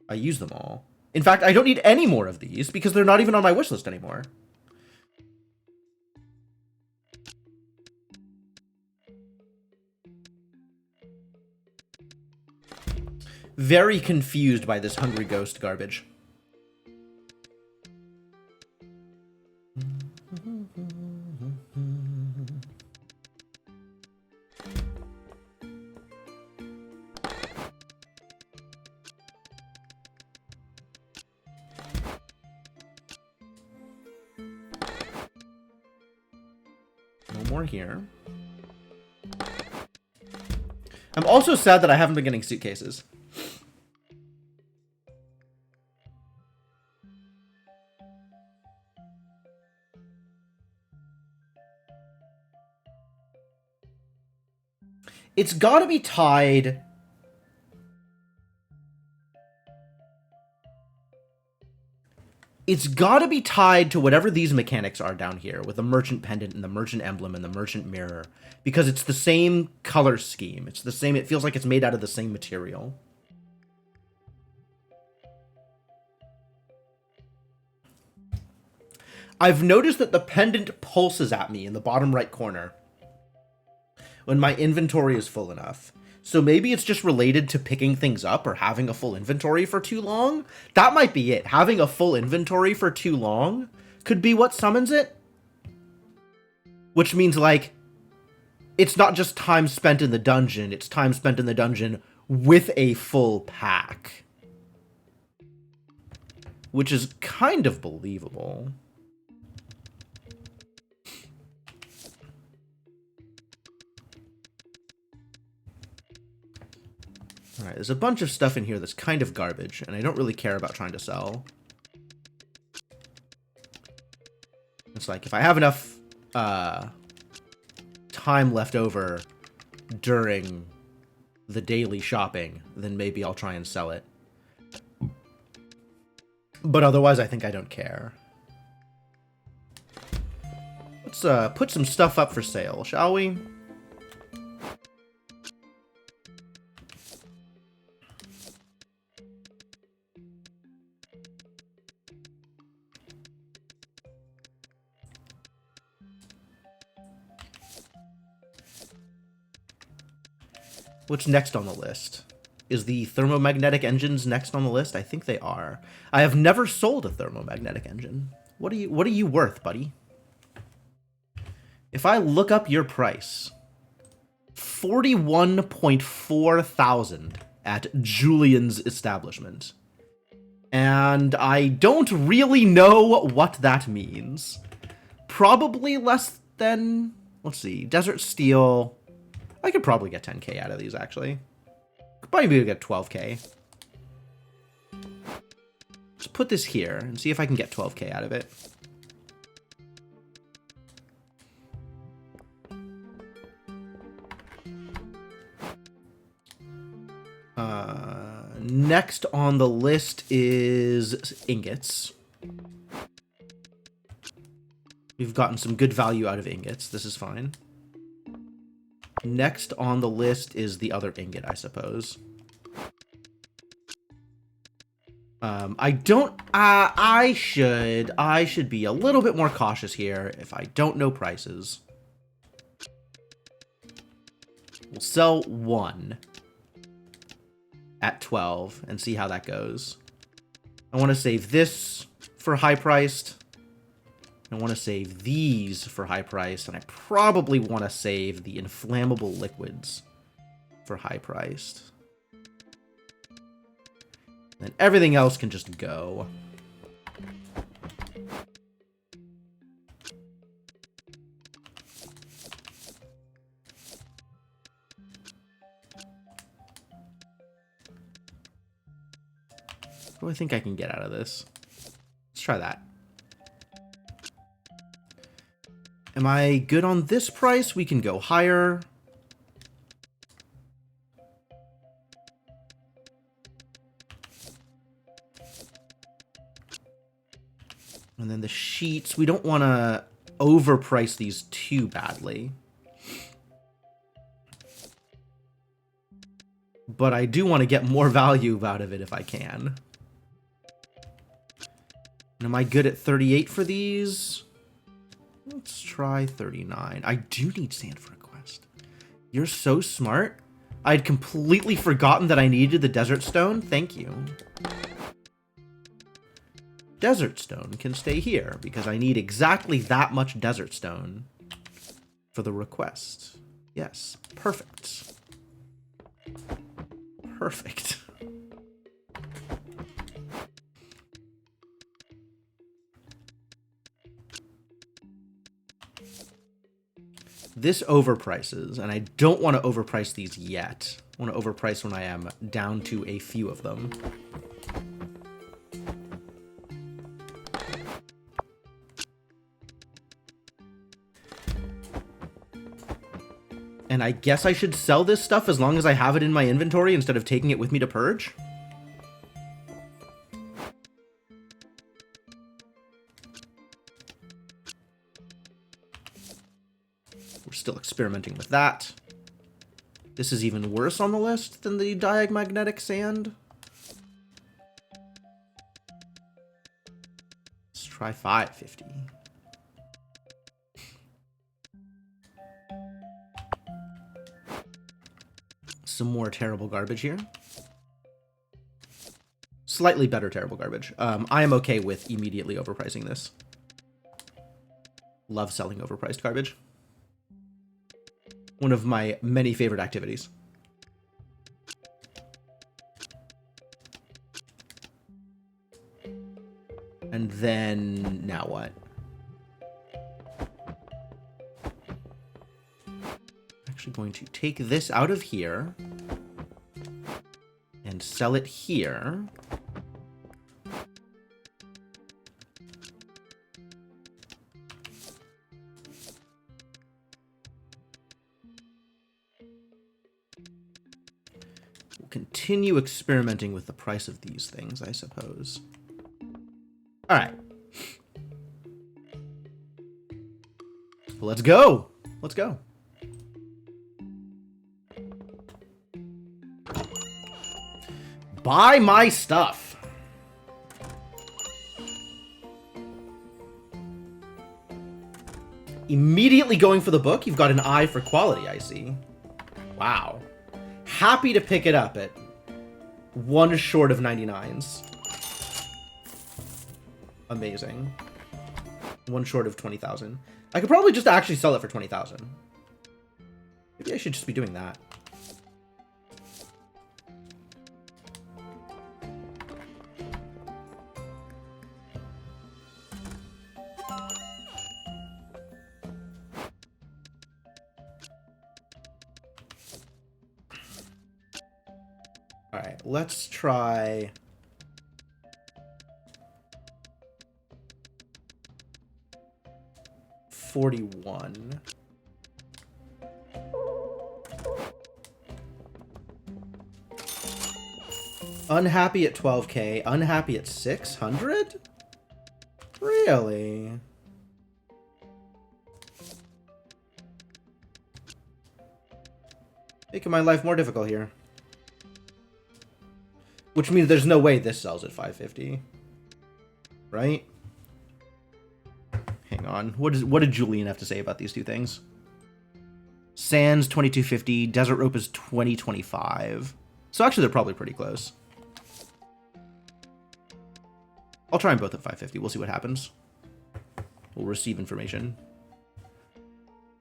I used them all. In fact, I don't need any more of these because they're not even on my wish list anymore. Very confused by this Hungry Ghost garbage. No more here. I'm also sad that I haven't been getting suitcases. It's gotta be tied... It's gotta be tied to whatever these mechanics are down here, with the merchant pendant and the merchant emblem and the merchant mirror. Because it's the same color scheme. It's the same, it feels like it's made out of the same material. I've noticed that the pendant pulses at me in the bottom right corner when my inventory is full enough. So maybe it's just related to picking things up or having a full inventory for too long. That might be it. Having a full inventory for too long could be what summons it. Which means, like, it's not just time spent in the dungeon, it's time spent in the dungeon with a full pack. Which is kind of believable. Alright, there's a bunch of stuff in here that's kind of garbage, and I don't really care about trying to sell. It's like, if I have enough time left over during the daily shopping, then maybe I'll try and sell it. But otherwise, I think I don't care. Let's put some stuff up for sale, shall we? What's next on the list? Is the thermomagnetic engines next on the list? I think they are. I have never sold a thermomagnetic engine. What are you worth, buddy? If I look up your price, 41.4 thousand at Julian's establishment. And I don't really know what that means. Probably less than, let's see, Desert Steel. I could probably get 10k out of these, actually. Could probably get 12k. Let's put this here and see if I can get 12k out of it. Next on the list is ingots. We've gotten some good value out of ingots. This is fine. Next on the list is the other ingot, I suppose. I should be a little bit more cautious here if I don't know prices. We'll sell one at 12 and see how that goes. I want to save this for high priced. I want to save these for high priced, and I probably want to save the inflammable liquids for high priced. Then everything else can just go. What do I think I can get out of this? Let's try that. Am I good on this price? We can go higher. And then the sheets, we don't want to overprice these too badly. But I do want to get more value out of it if I can. And am I good at 38 for these? Let's try 39. I do need sand for a quest. You're so smart. I'd completely forgotten that I needed the desert stone. Thank you. Desert stone can stay here because I need exactly that much desert stone for the request. Yes, perfect. Perfect. This overprices, and I don't want to overprice these yet. I want to overprice when I am down to a few of them. And I guess I should sell this stuff as long as I have it in my inventory instead of taking it with me to purge. We're still experimenting with that. This is even worse on the list than the diamagnetic sand. Let's try 550. Some more terrible garbage here. Slightly better terrible garbage. I am okay with immediately overpricing this. Love selling overpriced garbage. One of my many favorite activities. And then, now what? Actually going to take this out of here and sell it here. We'll continue experimenting with the price of these things, I suppose. All right. Let's go. Let's go. Buy my stuff. Immediately going for the book. You've got an eye for quality, I see. Wow. Happy to pick it up at one short of 99s. Amazing. One short of 20,000. I could probably just actually sell it for 20,000. Maybe I should just be doing that. All right, let's try... $41. Unhappy at 12K, unhappy at 600? Really? Making my life more difficult here. Which means there's no way this sells at 550. Right? Hang on. What did Julian have to say about these two things? Sands 2250, Desert Rope is 2025. So actually they're probably pretty close. I'll try them both at 550. We'll see what happens. We'll receive information.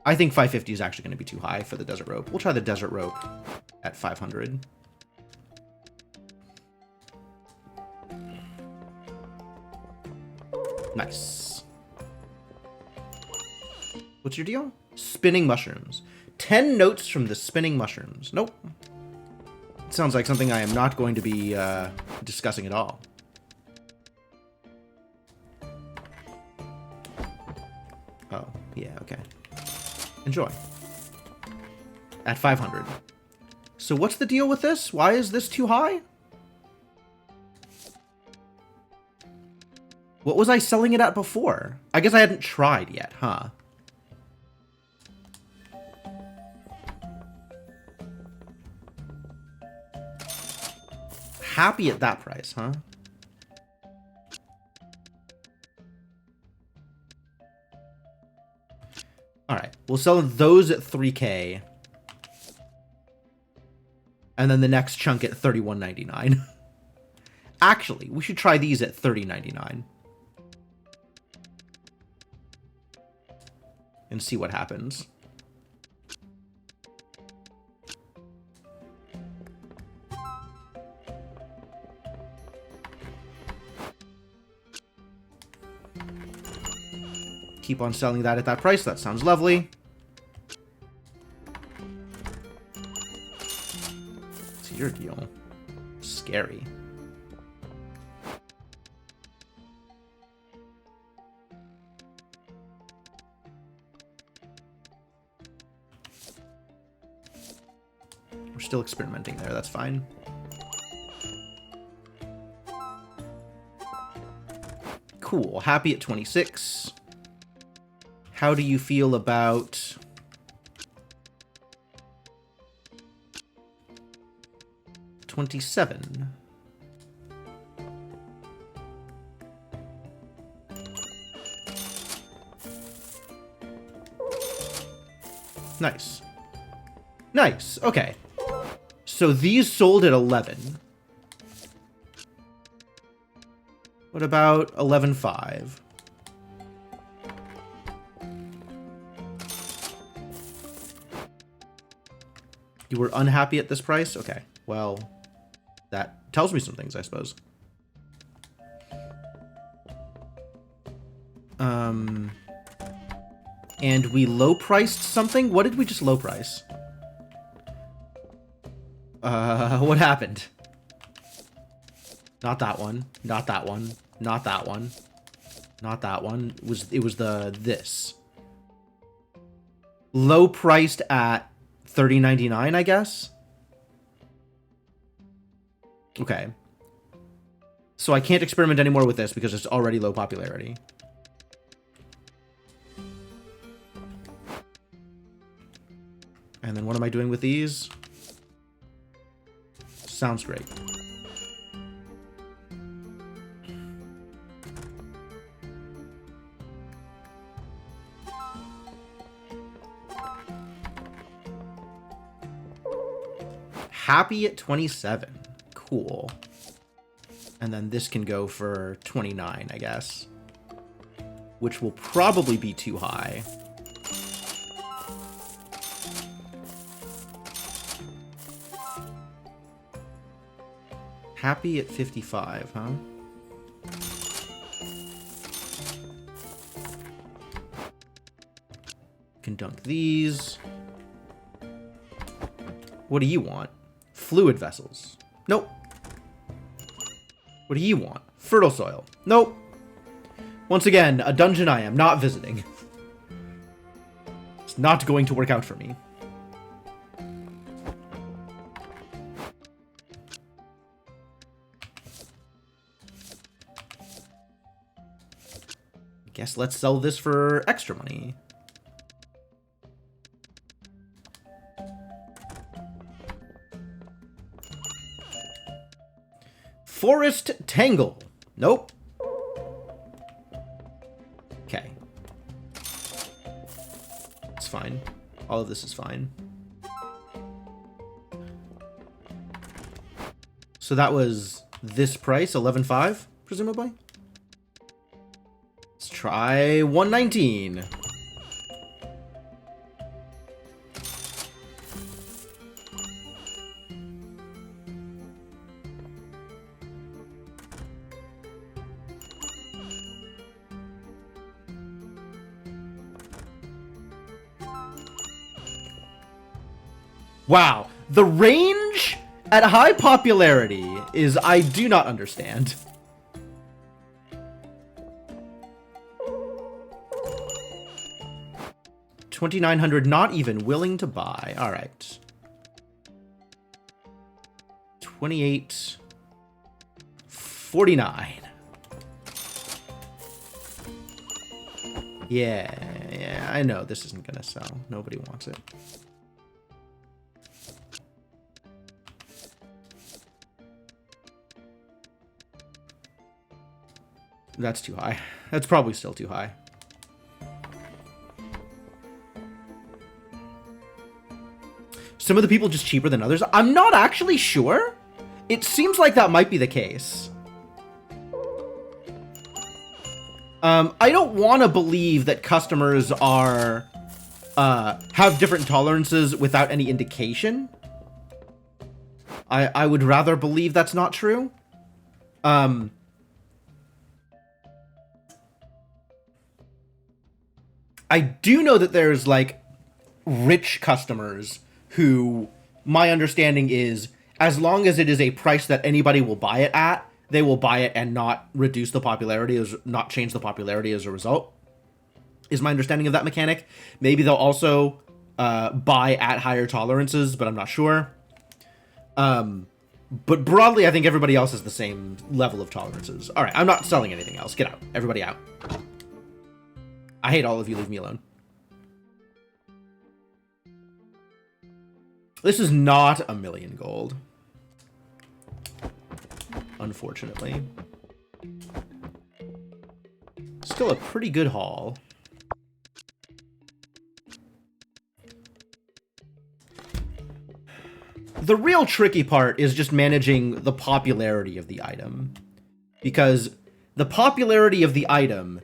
I think 550 is actually going to be too high for the Desert Rope. We'll try the Desert Rope at 500. Nice. What's your deal? Spinning mushrooms. 10 notes from the spinning mushrooms. Nope. It sounds like something I am not going to be discussing at all. Oh, yeah, okay. Enjoy. At 500. So what's the deal with this? Why is this too high? What was I selling it at before? I guess I hadn't tried yet, huh? Happy at that price, huh? Alright, we'll sell those at 3K. And then the next chunk at $31.99. Actually, we should try these at $30.99. And see what happens. Keep on selling that at that price. That sounds lovely. What's your deal? Scary. We're still experimenting there. That's fine. Cool. Happy at 26. How do you feel about... $27? Nice. Nice. Okay. So these sold at 11. What about 11.5? You were unhappy at this price? Okay. Well, that tells me some things, I suppose. And we low-priced something? What did we just low-price? What happened? Not that one. Not that one. Not that one. Not that one. It was this. Low-priced at $30.99, I guess? Okay. So I can't experiment anymore with this because it's already low popularity. And then what am I doing with these? Sounds great. Happy at 27. Cool. And then this can go for 29, I guess. Which will probably be too high. Happy at 55, huh? Can dunk these. What do you want? Fluid vessels. Nope. What do you want? Fertile soil. Nope. Once again, a dungeon I am not visiting. It's not going to work out for me. Guess let's sell this for extra money. Forest Tangle. Nope. Okay. It's fine. All of this is fine. So that was this price, 11.5, presumably? Let's try 119. Wow, the range at high popularity is I do not understand. $2,900, not even willing to buy. All right. 28.49. Yeah, I know this isn't gonna sell. Nobody wants it. That's too high. That's probably still too high. some of the people just cheaper than others? I'm not actually sure. It seems like that might be the case. I don't want to believe that customers are have different tolerances without any indication. I would rather believe that's not true. I do know that there's like rich customers who, my understanding is, as long as it is a price that anybody will buy it at, they will buy it and not reduce the popularity, not change the popularity as a result, is my understanding of that mechanic. Maybe they'll also buy at higher tolerances, but I'm not sure. But broadly, I think everybody else has the same level of tolerances. All right, I'm not selling anything else. Get out. Everybody out. I hate all of you. Leave me alone. This is not 1,000,000 gold. Unfortunately. Still a pretty good haul. The real tricky part is just managing the popularity of the item. Because the popularity of the item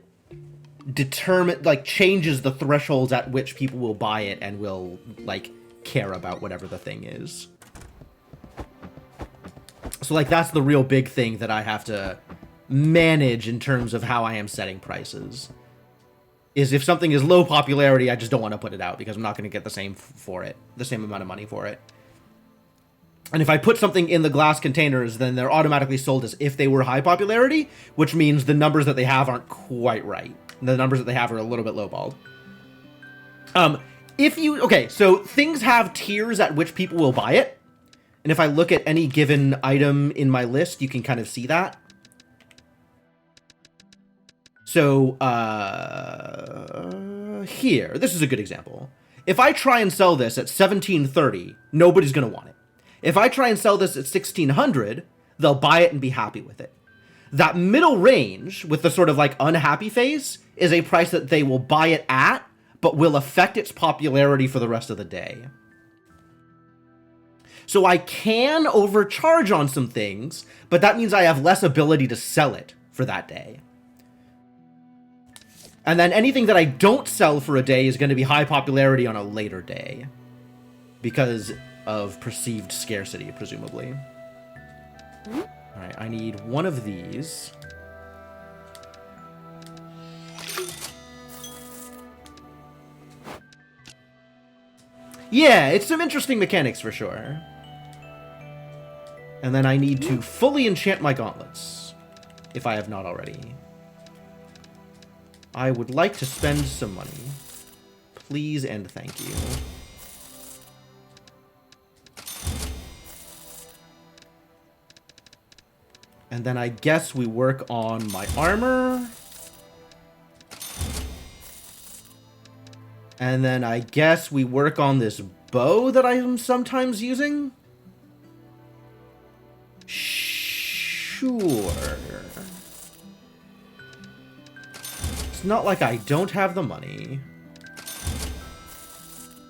changes the thresholds at which people will buy it and will, like, care about whatever the thing is. So, like, that's the real big thing that I have to manage in terms of how I am setting prices. Is if something is low popularity, I just don't want to put it out because I'm not going to get the same for it, the same amount of money for it. And if I put something in the glass containers, then they're automatically sold as if they were high popularity, which means the numbers that they have aren't quite right. The numbers that they have are a little bit lowballed. Okay, so things have tiers at which people will buy it. And if I look at any given item in my list, you can kind of see that. So, here, this is a good example. If I try and sell this at 1730, nobody's going to want it. If I try and sell this at 1600, they'll buy it and be happy with it. That middle range, with the sort of like unhappy face, is a price that they will buy it at, but will affect its popularity for the rest of the day. So I can overcharge on some things, but that means I have less ability to sell it for that day. And then anything that I don't sell for a day is going to be high popularity on a later day. Because of perceived scarcity, presumably. Alright, I need one of these. Yeah, it's some interesting mechanics for sure. And then I need to fully enchant my gauntlets, if I have not already. I would like to spend some money. Please and thank you. And then I guess we work on my armor. And then I guess we work on this bow that I am sometimes using. Sure. It's not like I don't have the money.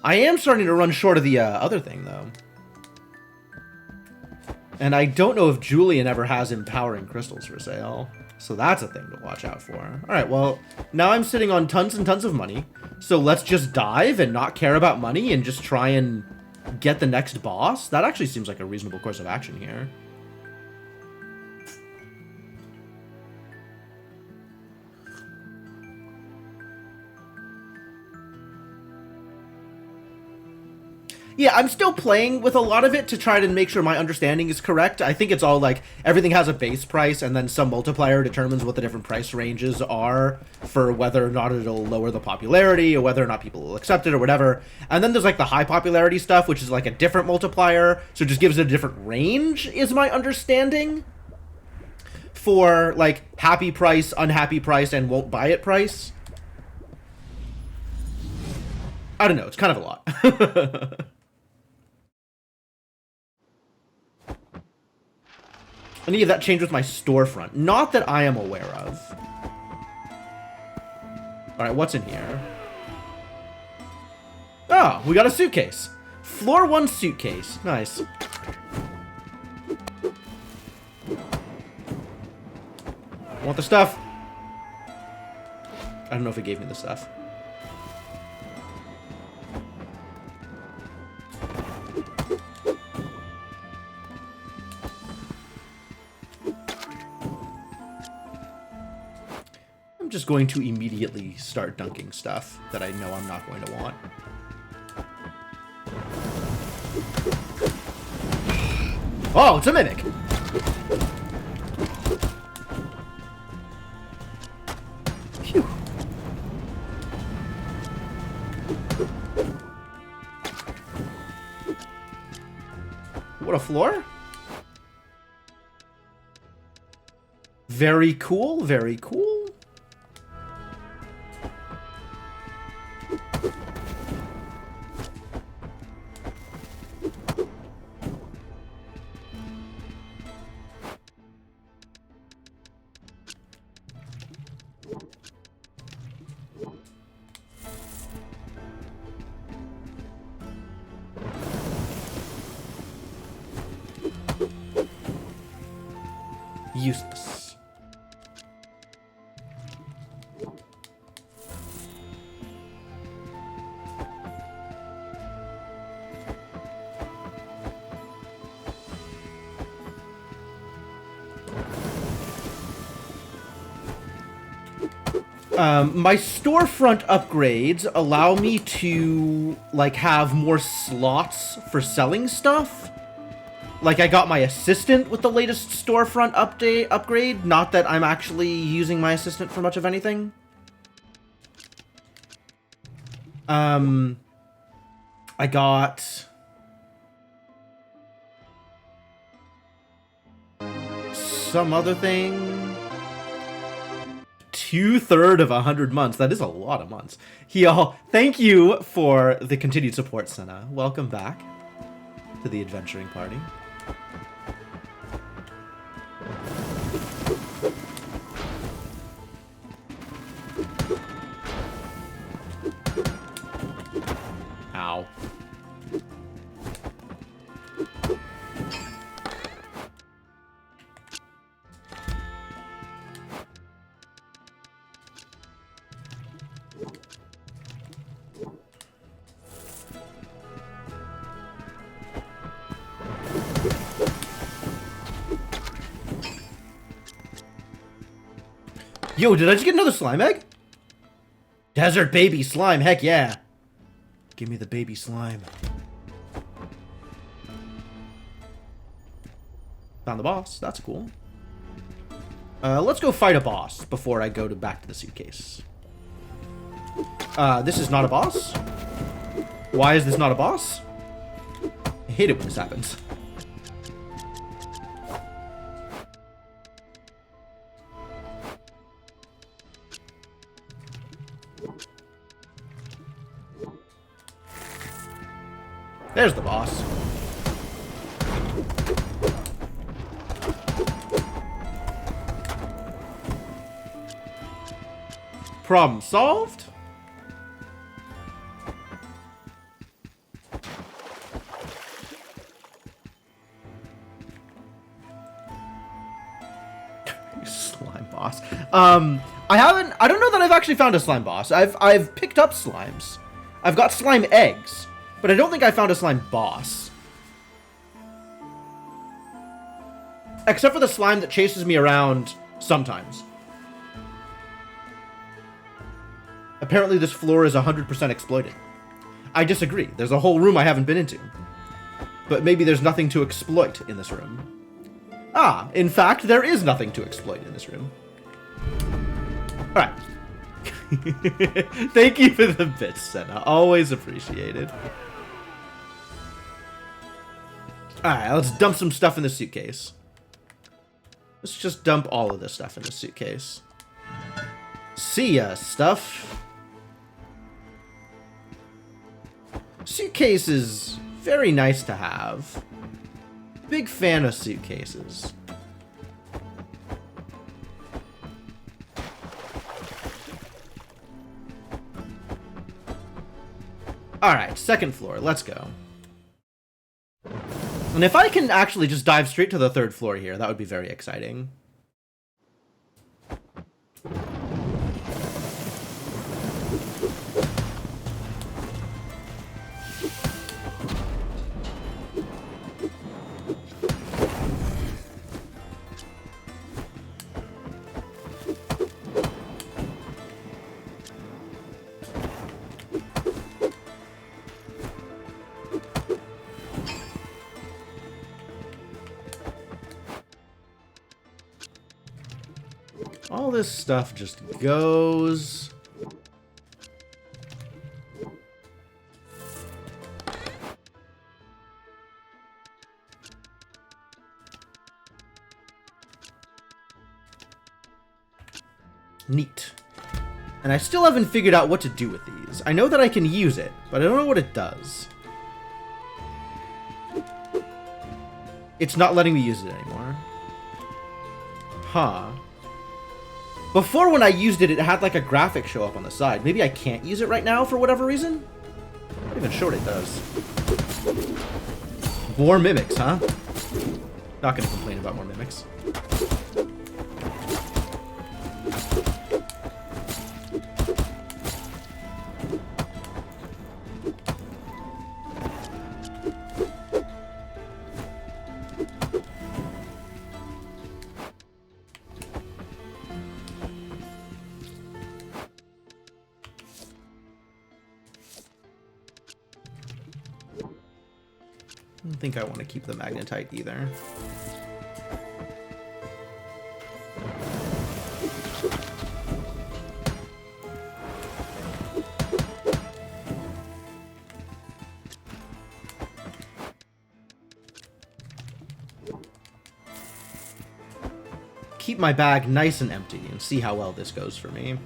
I am starting to run short of the other thing, though. And I don't know if Julian ever has empowering crystals for sale. So that's a thing to watch out for. Alright, well, now I'm sitting on tons and tons of money. So let's just dive and not care about money and just try and get the next boss. That actually seems like a reasonable course of action here. Yeah, I'm still playing with a lot of it to try to make sure my understanding is correct. I think it's all like, everything has a base price, and then some multiplier determines what the different price ranges are for whether or not it'll lower the popularity, or whether or not people will accept it, or whatever. And then there's like the high popularity stuff, which is like a different multiplier, so it just gives it a different range, is my understanding. For like, happy price, unhappy price, and won't buy it price. I don't know, it's kind of a lot. Any of that changed with my storefront. Not that I am aware of. Alright, what's in here? Oh, we got a suitcase. Floor 1 suitcase. Nice. Want the stuff? I don't know if it gave me the stuff. I'm just going to immediately start dunking stuff that I know I'm not going to want. Oh, it's a mimic! Phew. What a floor? Very cool, very cool. Useless. My storefront upgrades allow me to, like, have more slots for selling stuff. Like, I got my assistant with the latest storefront upgrade. Not that I'm actually using my assistant for much of anything. I got some other thing. 2/3 of 100 months. That is a lot of months. Thank you for the continued support, Senna. Welcome back to the adventuring party. Ow. Yo, did I just get another slime egg? Desert baby slime, heck yeah. Give me the baby slime. Found the boss, that's cool. Let's go fight a boss before I go back to the suitcase. This is not a boss? Why is this not a boss? I hate it when this happens. There's the boss. Problem solved. Slime boss. I don't know that I've actually found a slime boss. I've picked up slimes. I've got slime eggs. But I don't think I found a slime boss. Except for the slime that chases me around sometimes. Apparently this floor is 100% exploited. I disagree. There's a whole room I haven't been into. But maybe there's nothing to exploit in this room. Ah, in fact, there is nothing to exploit in this room. Alright. Thank you for the bits, Senna. Always appreciated. Alright, let's dump some stuff in the suitcase. Let's just dump all of this stuff in the suitcase. See ya, stuff. Suitcase is very nice to have. Big fan of suitcases. Alright, second floor, let's go. And if I can actually just dive straight to the 3rd floor here, that would be very exciting. All this stuff just goes. Neat. And I still haven't figured out what to do with these. I know that I can use it, but I don't know what it does. It's not letting me use it anymore. Huh. Before, when I used it, it had like a graphic show up on the side. Maybe I can't use it right now for whatever reason? I'm not even sure what it does. More mimics, huh? Not gonna complain about more mimics. I don't think I want to keep the magnetite either. Keep my bag nice and empty and see how well this goes for me.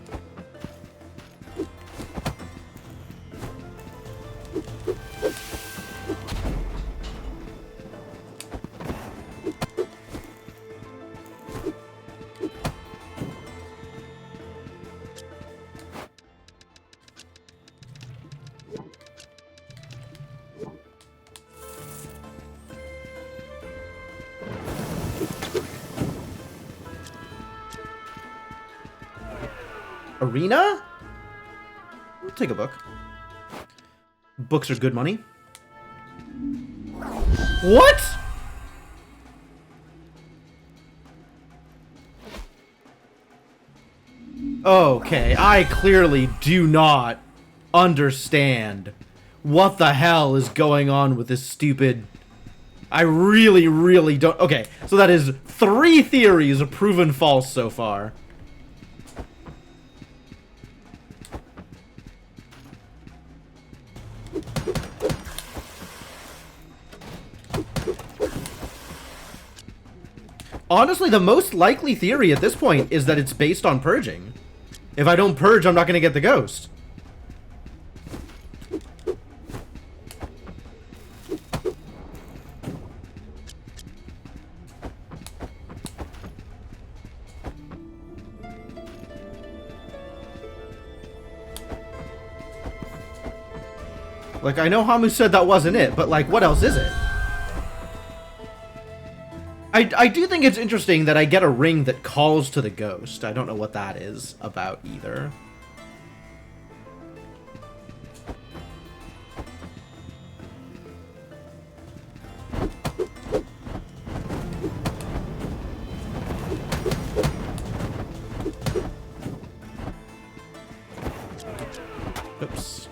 Arena? We'll take a book. Books are good money. What? Okay, I clearly do not understand what the hell is going on with this stupid... I really, really don't... Okay, so that is 3 theories proven false so far. Honestly, the most likely theory at this point is that it's based on purging. If I don't purge, I'm not going to get the ghost. Like, I know Hamu said that wasn't it, but, like, what else is it? I do think it's interesting that I get a ring that calls to the ghost. I don't know what that is about either. Oops.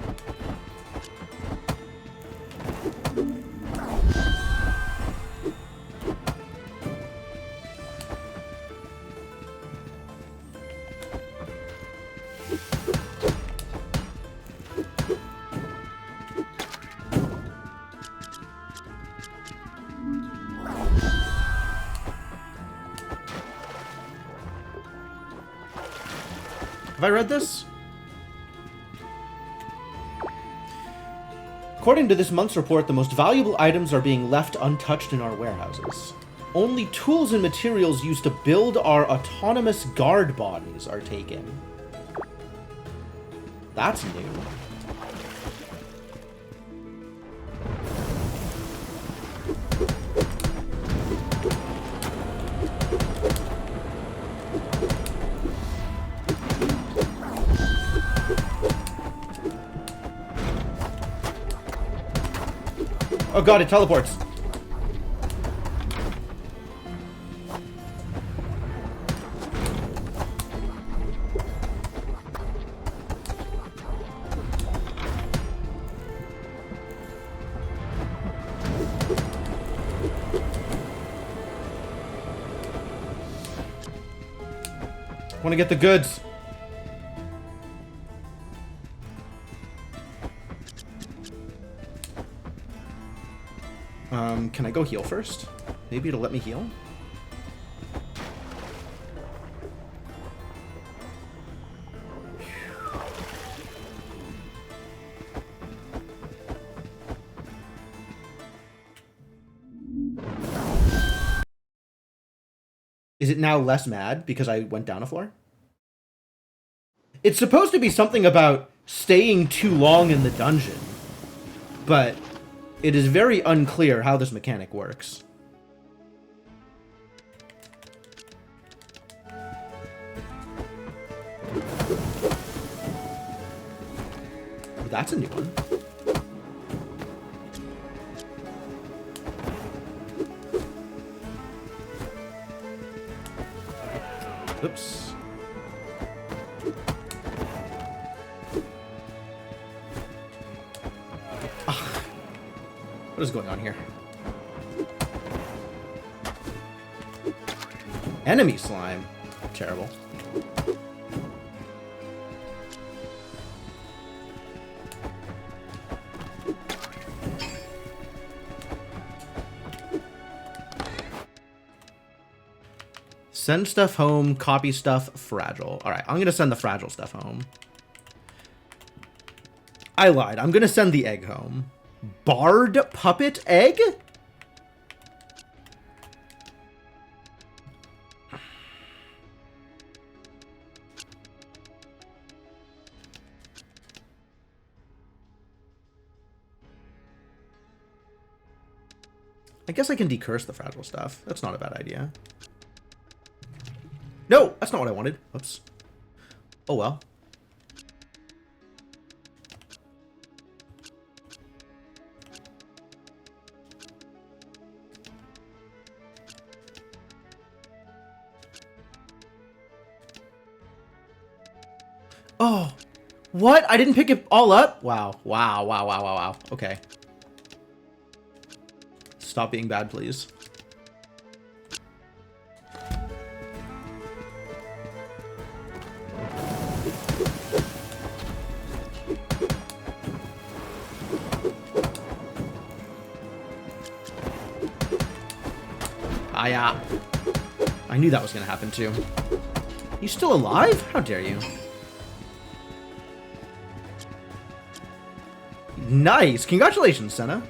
Have I read this? According to this month's report, the most valuable items are being left untouched in our warehouses. Only tools and materials used to build our autonomous guard bodies are taken. That's new. Oh god, it teleports. Want to get the goods. Can I go heal first? Maybe it'll let me heal? Is it now less mad because I went down a floor? It's supposed to be something about staying too long in the dungeon, but it is very unclear how this mechanic works. That's a new one. Oops. What is going on here? Enemy slime. Terrible. Send stuff home, copy stuff, fragile. Alright, I'm gonna send the fragile stuff home. I lied. I'm gonna send the egg home. Bard puppet egg? I guess I can decurse the fragile stuff. That's not a bad idea. No, that's not what I wanted. Oops. Oh well. Oh, what? I didn't pick it all up? Wow. Wow, wow, wow, wow, wow. Okay. Stop being bad, please. I knew that was going to happen too. You still alive? How dare you? Nice! Congratulations, Senna.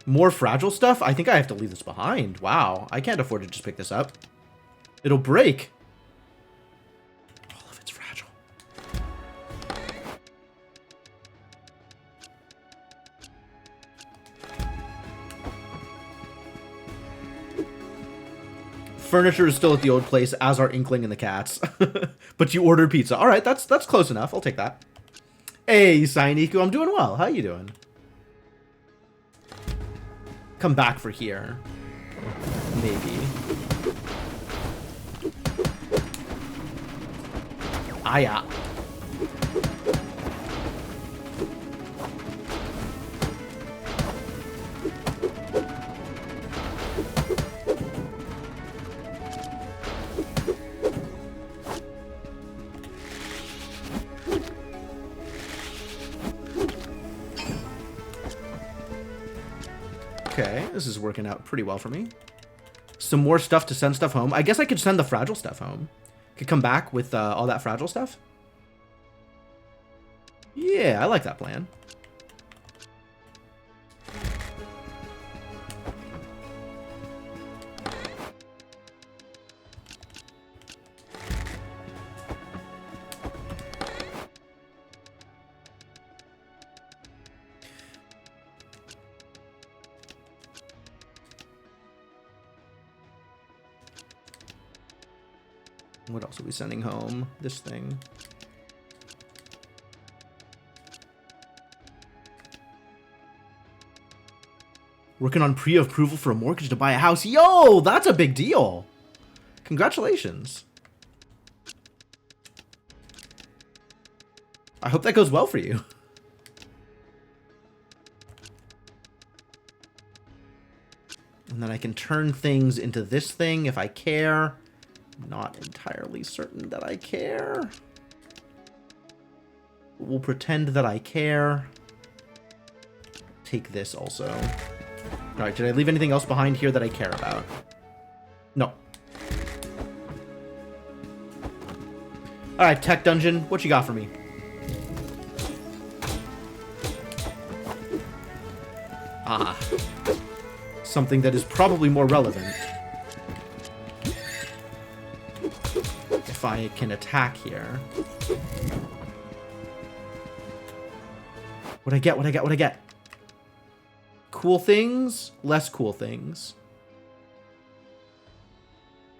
More fragile stuff? I think I have to leave this behind. Wow, I can't afford to just pick this up. It'll break. All of it's fragile. Furniture is still at the old place, as are Inkling and the cats. But you ordered pizza. All right, that's close enough. I'll take that. Hey, Sainiku, I'm doing well. How you doing? Come back for here. Maybe. Yeah. Okay, this is working out pretty well for me. Some more stuff to send stuff home. I guess I could send the fragile stuff home. Could come back with all that fragile stuff. Yeah, I like that plan. What else are we sending home? This thing. Working on pre-approval for a mortgage to buy a house. Yo, that's a big deal. Congratulations. I hope that goes well for you. And then I can turn things into this thing if I care. Not entirely certain that I care. We'll pretend that I care. Take this also. Alright, did I leave anything else behind here that I care about? No. Alright, tech dungeon, what you got for me? Ah. Something that is probably more relevant. If I can attack here. What'd I get? What'd I get? What'd I get? Cool things, less cool things.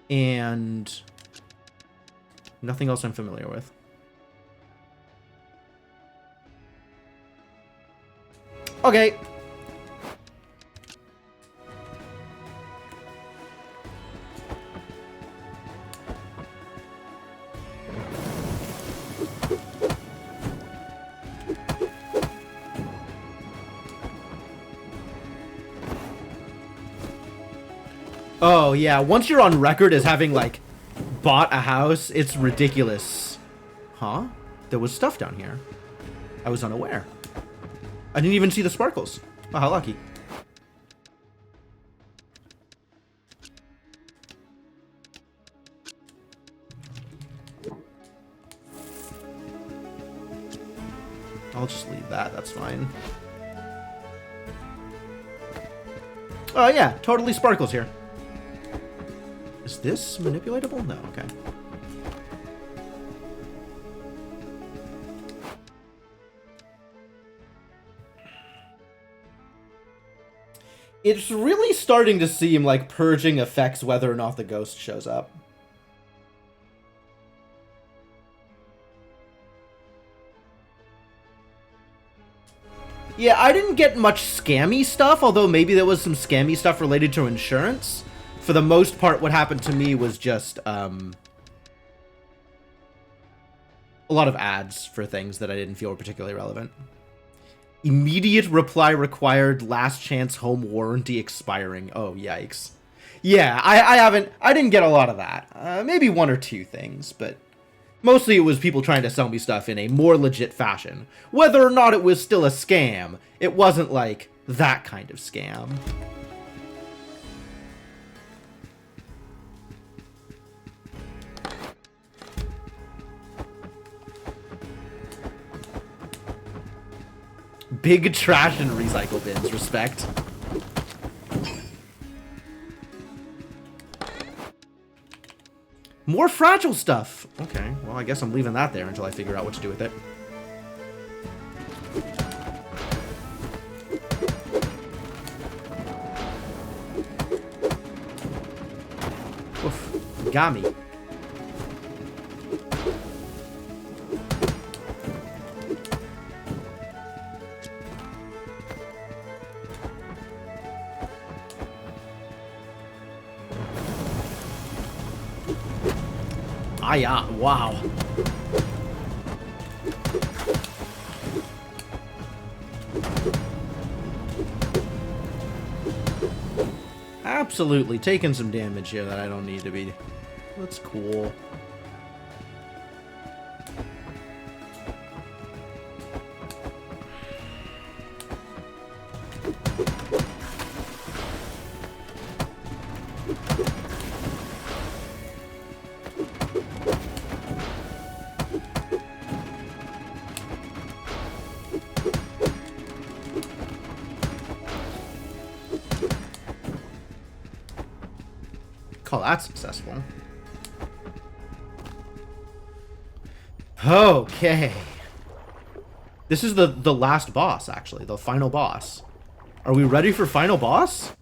And nothing else I'm familiar with. Okay. Oh, yeah. Once you're on record as having, like, bought a house, it's ridiculous. Huh? There was stuff down here. I was unaware. I didn't even see the sparkles. Oh, how lucky. I'll just leave that. That's fine. Oh, yeah. Totally sparkles here. Is this manipulatable? No, okay. It's really starting to seem like purging affects whether or not the ghost shows up. Yeah, I didn't get much scammy stuff, although maybe there was some scammy stuff related to insurance. For the most part, what happened to me was just, a lot of ads for things that I didn't feel were particularly relevant. Immediate reply required, last chance home warranty expiring. Oh, yikes. Yeah, I didn't get a lot of that. Maybe one or two things, but mostly it was people trying to sell me stuff in a more legit fashion. Whether or not it was still a scam, it wasn't like that kind of scam. Big trash and recycle bins, respect. More fragile stuff. Okay, well, I guess I'm leaving that there until I figure out what to do with it. Oof, got me. Ah, yeah, wow. Absolutely taking some damage here that I don't need to be. That's cool. Call that successful. Okay. This is the last boss, actually. The final boss. Are we ready for final boss?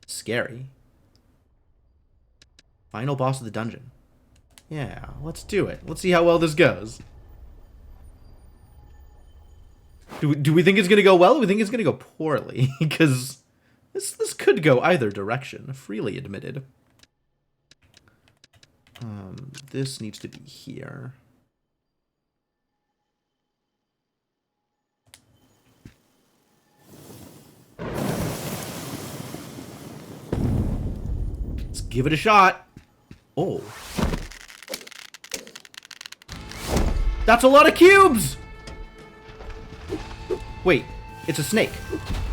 Scary. Final boss of the dungeon. Yeah, let's do it. Let's see how well this goes. Do we think it's going to go well, or do we think it's going to go poorly? Because This could go either direction, freely admitted. This needs to be here. Let's give it a shot. Oh. That's a lot of cubes! Wait, it's a snake.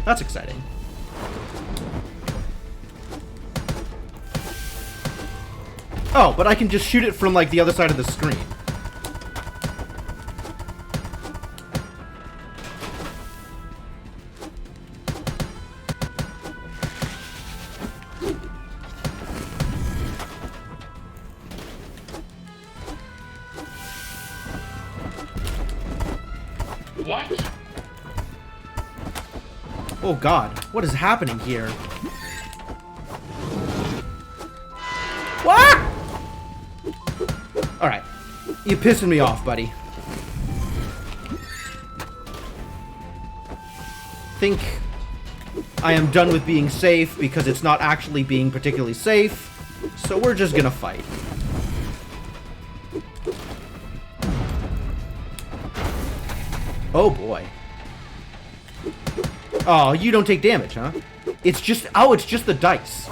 That's exciting. Oh, but I can just shoot it from, like, the other side of the screen. What? Oh god, what is happening here? What? Alright. You're pissing me off, buddy. Think I am done with being safe because it's not actually being particularly safe, so we're just gonna fight. Oh boy. Oh, you don't take damage, huh? It's just, oh, it's just the dice.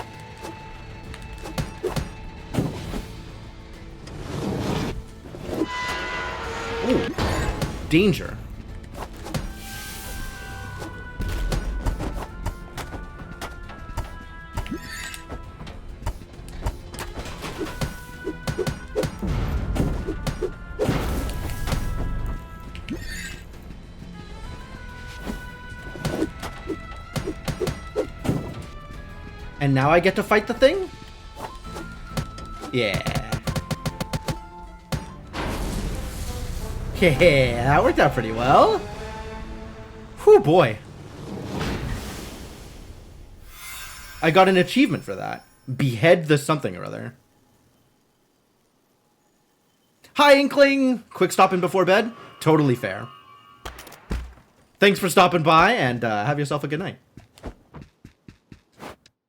Ooh, danger. And now I get to fight the thing? Yeah. Yeah, that worked out pretty well. Whew, boy. I got an achievement for that. Behead the something or other. Hi, Inkling! Quick stopping before bed? Totally fair. Thanks for stopping by, and have yourself a good night.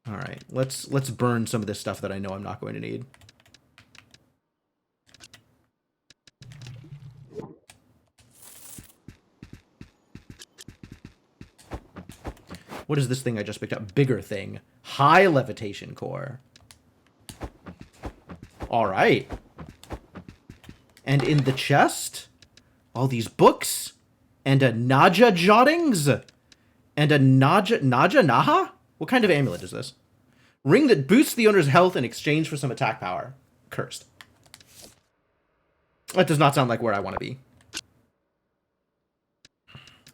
Alright, let's burn some of this stuff that I know I'm not going to need. What is this thing I just picked up? Bigger thing. High levitation core. Alright. And in the chest, all these books, and a Naja jottings, and a Naha? What kind of amulet is this? Ring that boosts the owner's health in exchange for some attack power. Cursed. That does not sound like where I want to be.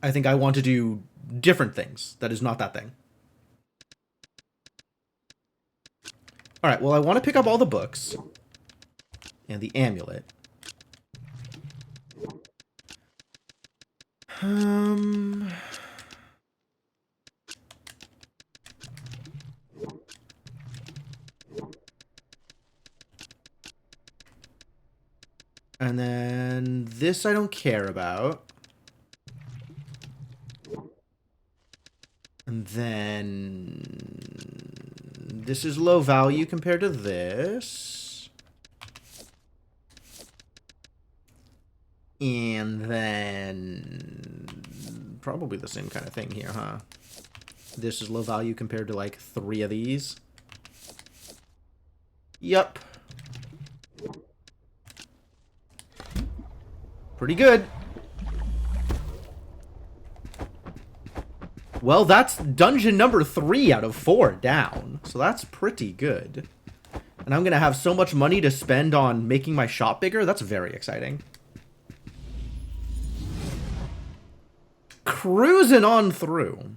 I think I want to do different things. That is not that thing. Alright, well, I want to pick up all the books. And the amulet. And then this I don't care about. And then this is low value compared to this. And then probably the same kind of thing here, huh? This is low value compared to like 3 of these. Yup. Pretty good. Well, that's dungeon number 3 out of 4 down. So that's pretty good. And I'm going to have so much money to spend on making my shop bigger. That's very exciting. Cruising on through.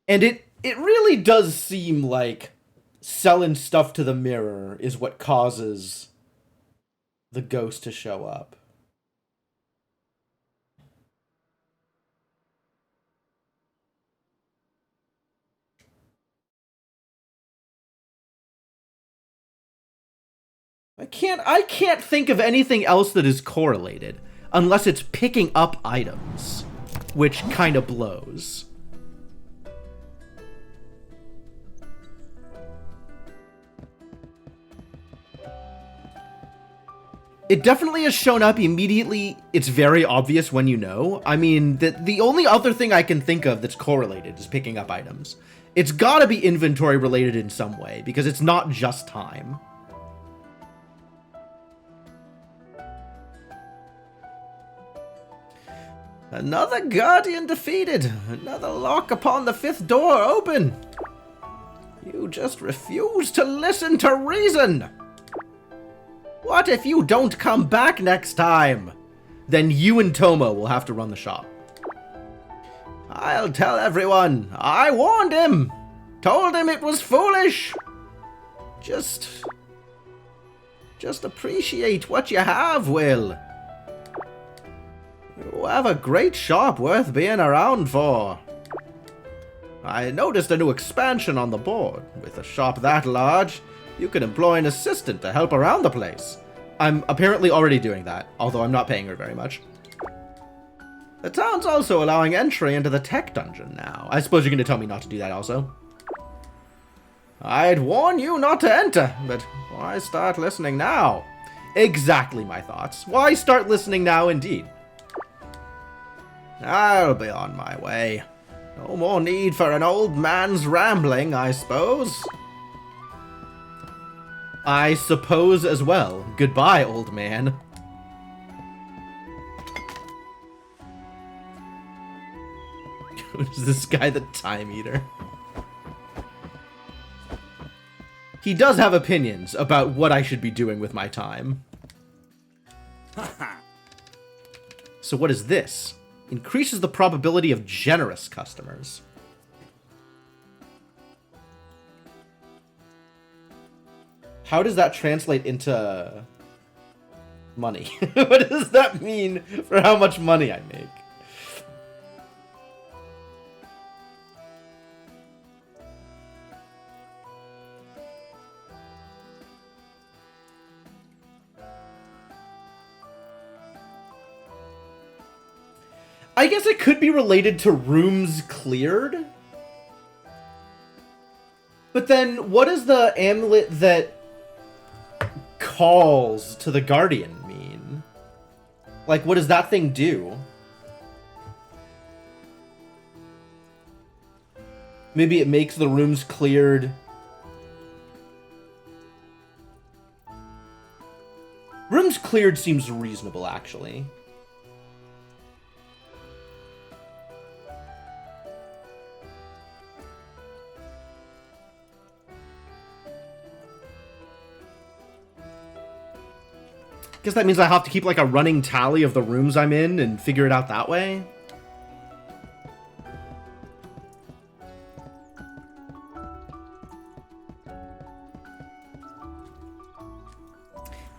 And it really does seem like selling stuff to the mirror is what causes the ghost to show up. I can't think of anything else that is correlated unless it's picking up items, which kind of blows. It definitely has shown up immediately. It's very obvious when you know. I mean, the only other thing I can think of that's correlated is picking up items. It's gotta be inventory related in some way, because it's not just time. Another guardian defeated. Another lock upon the 5th door open. You just refuse to listen to reason. What if you don't come back next time? Then you and Tomo will have to run the shop. I'll tell everyone. I warned him. Told him it was foolish. Just appreciate what you have, Will. You have a great shop worth being around for. I noticed a new expansion on the board. With a shop that large, you can employ an assistant to help around the place. I'm apparently already doing that, although I'm not paying her very much. The town's also allowing entry into the tech dungeon now. I suppose you're going to tell me not to do that also. I'd warn you not to enter, but why start listening now? Exactly my thoughts. Why start listening now indeed? I'll be on my way. No more need for an old man's rambling, I suppose. I suppose as well. Goodbye, old man. Is this guy the time eater? He does have opinions about what I should be doing with my time. So what is this? Increases the probability of generous customers. How does that translate into money? What does that mean for how much money I make? I guess it could be related to rooms cleared. But then, what does the amulet that calls to the guardian mean? Like, what does that thing do? Maybe it makes the rooms cleared. Rooms cleared seems reasonable, actually. Guess that means I have to keep like a running tally of the rooms I'm in and figure it out that way.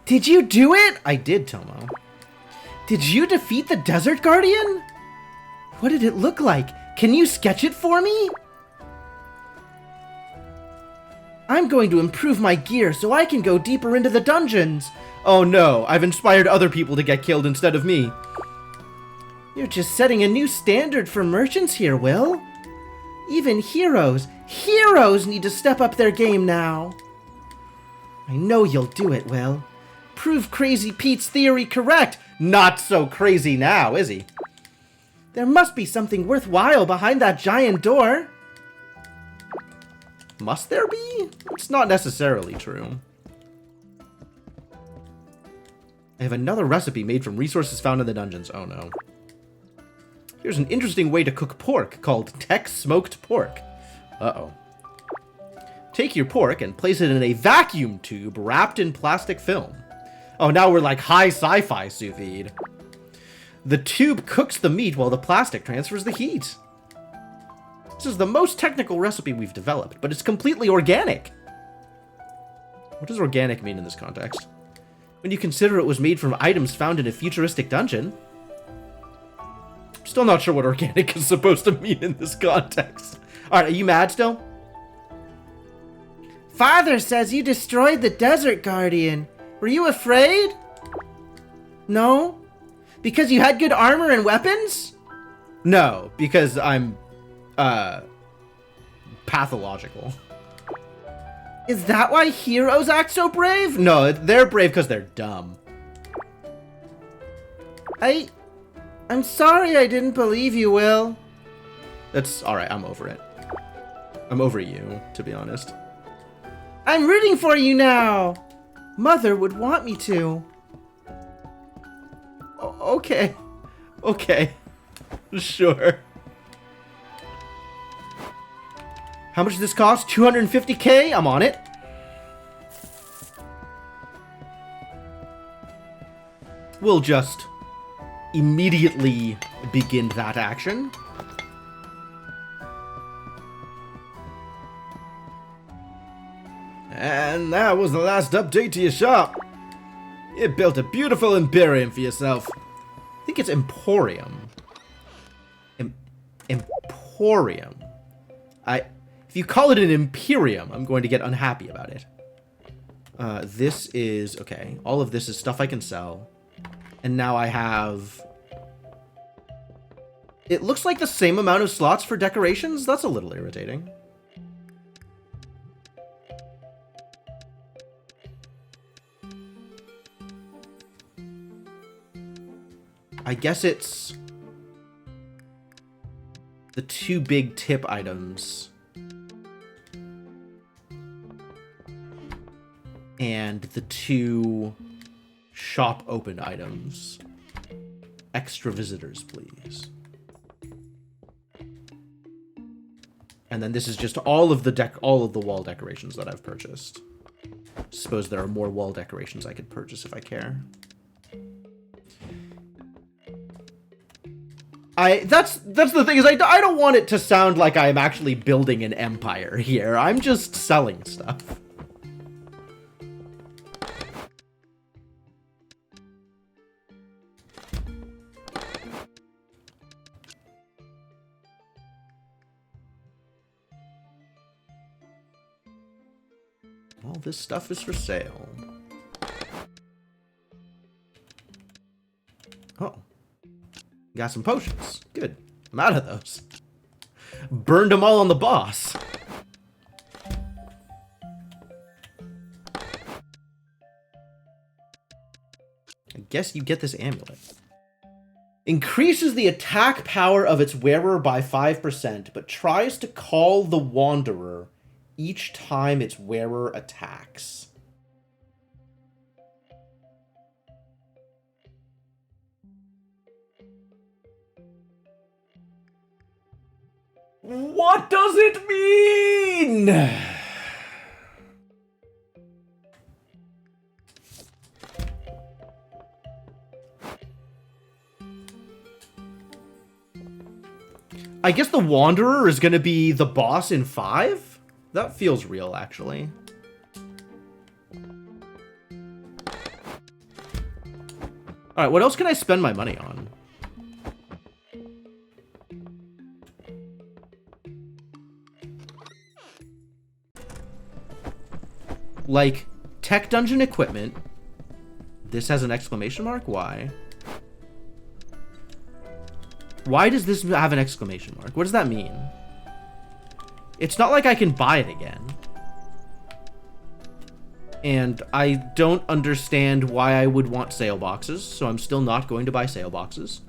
Did you do it? I did, Tomo. Did you defeat the Desert Guardian? What did it look like? Can you sketch it for me? I'm going to improve my gear so I can go deeper into the dungeons. Oh no, I've inspired other people to get killed instead of me. You're just setting a new standard for merchants here, Will. Even heroes need to step up their game now. I know you'll do it, Will. Prove Crazy Pete's theory correct. Not so crazy now, is he? There must be something worthwhile behind that giant door. Must there be? It's not necessarily true. I have another recipe made from resources found in the dungeons. Oh no. Here's an interesting way to cook pork called Tex Smoked Pork. Uh-oh. Take your pork and place it in a vacuum tube wrapped in plastic film. Oh, now we're like high sci-fi sous vide. The tube cooks the meat while the plastic transfers the heat. This is the most technical recipe we've developed, but it's completely organic. What does organic mean in this context? When you consider it was made from items found in a futuristic dungeon. I'm still not sure what organic is supposed to mean in this context. Alright, are you mad still? Father says you destroyed the Desert Guardian. Were you afraid? No? Because you had good armor and weapons? No, because I'm, pathological. Is that why heroes act so brave? No, they're brave because they're dumb. I'm sorry I didn't believe you, Will. That's alright, I'm over it. I'm over you, to be honest. I'm rooting for you now! Mother would want me to. Okay. Okay. Sure. How much does this cost? 250k? I'm on it. We'll just immediately begin that action. And that was the last update to your shop. You built a beautiful Emporium for yourself. I think it's Emporium. Emporium. If you call it an Imperium, I'm going to get unhappy about it. This is... Okay, all of this is stuff I can sell. And now I have... It looks like the same amount of slots for decorations? That's a little irritating. I guess it's... the two big tip items. And the two shop open items. Extra visitors, please. And then this is just all of the wall decorations that I've purchased. Suppose there are more wall decorations I could purchase if I care. That's the thing, is I don't want it to sound like I'm actually building an empire here. I'm just selling stuff. All this stuff is for sale. Oh. Got some potions. Good. I'm out of those. Burned them all on the boss. I guess you get this amulet. Increases the attack power of its wearer by 5%, but tries to call the Wanderer each time its wearer attacks. What does it mean? I guess the Wanderer is going to be the boss in 5? That feels real, actually. Alright, what else can I spend my money on? Like, tech dungeon equipment. This has an exclamation mark? Why? Why does this have an exclamation mark? What does that mean? It's not like I can buy it again. And I don't understand why I would want sale boxes, so I'm still not going to buy sale boxes.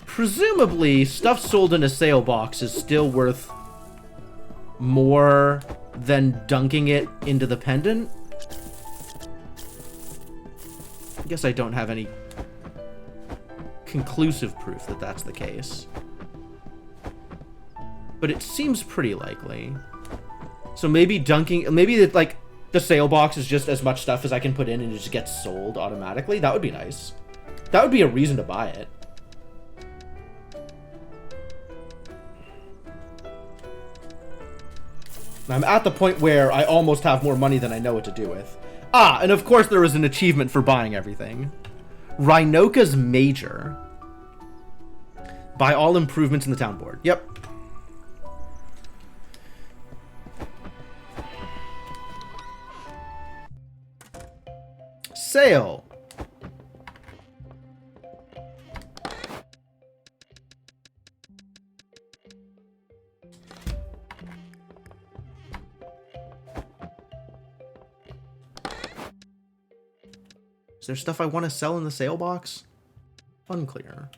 Presumably, stuff sold in a sale box is still worth more than dunking it into the pendant. I guess I don't have any conclusive proof that that's the case. But it seems pretty likely. So maybe like the sale box is just as much stuff as I can put in and it just gets sold automatically. That would be nice. That would be a reason to buy it. I'm at the point where I almost have more money than I know what to do with. Ah, and of course there is an achievement for buying everything. Rhinoka's Major. Buy all improvements in the town board. Yep. Sale. Is there stuff I want to sell in the sale box? Unclear.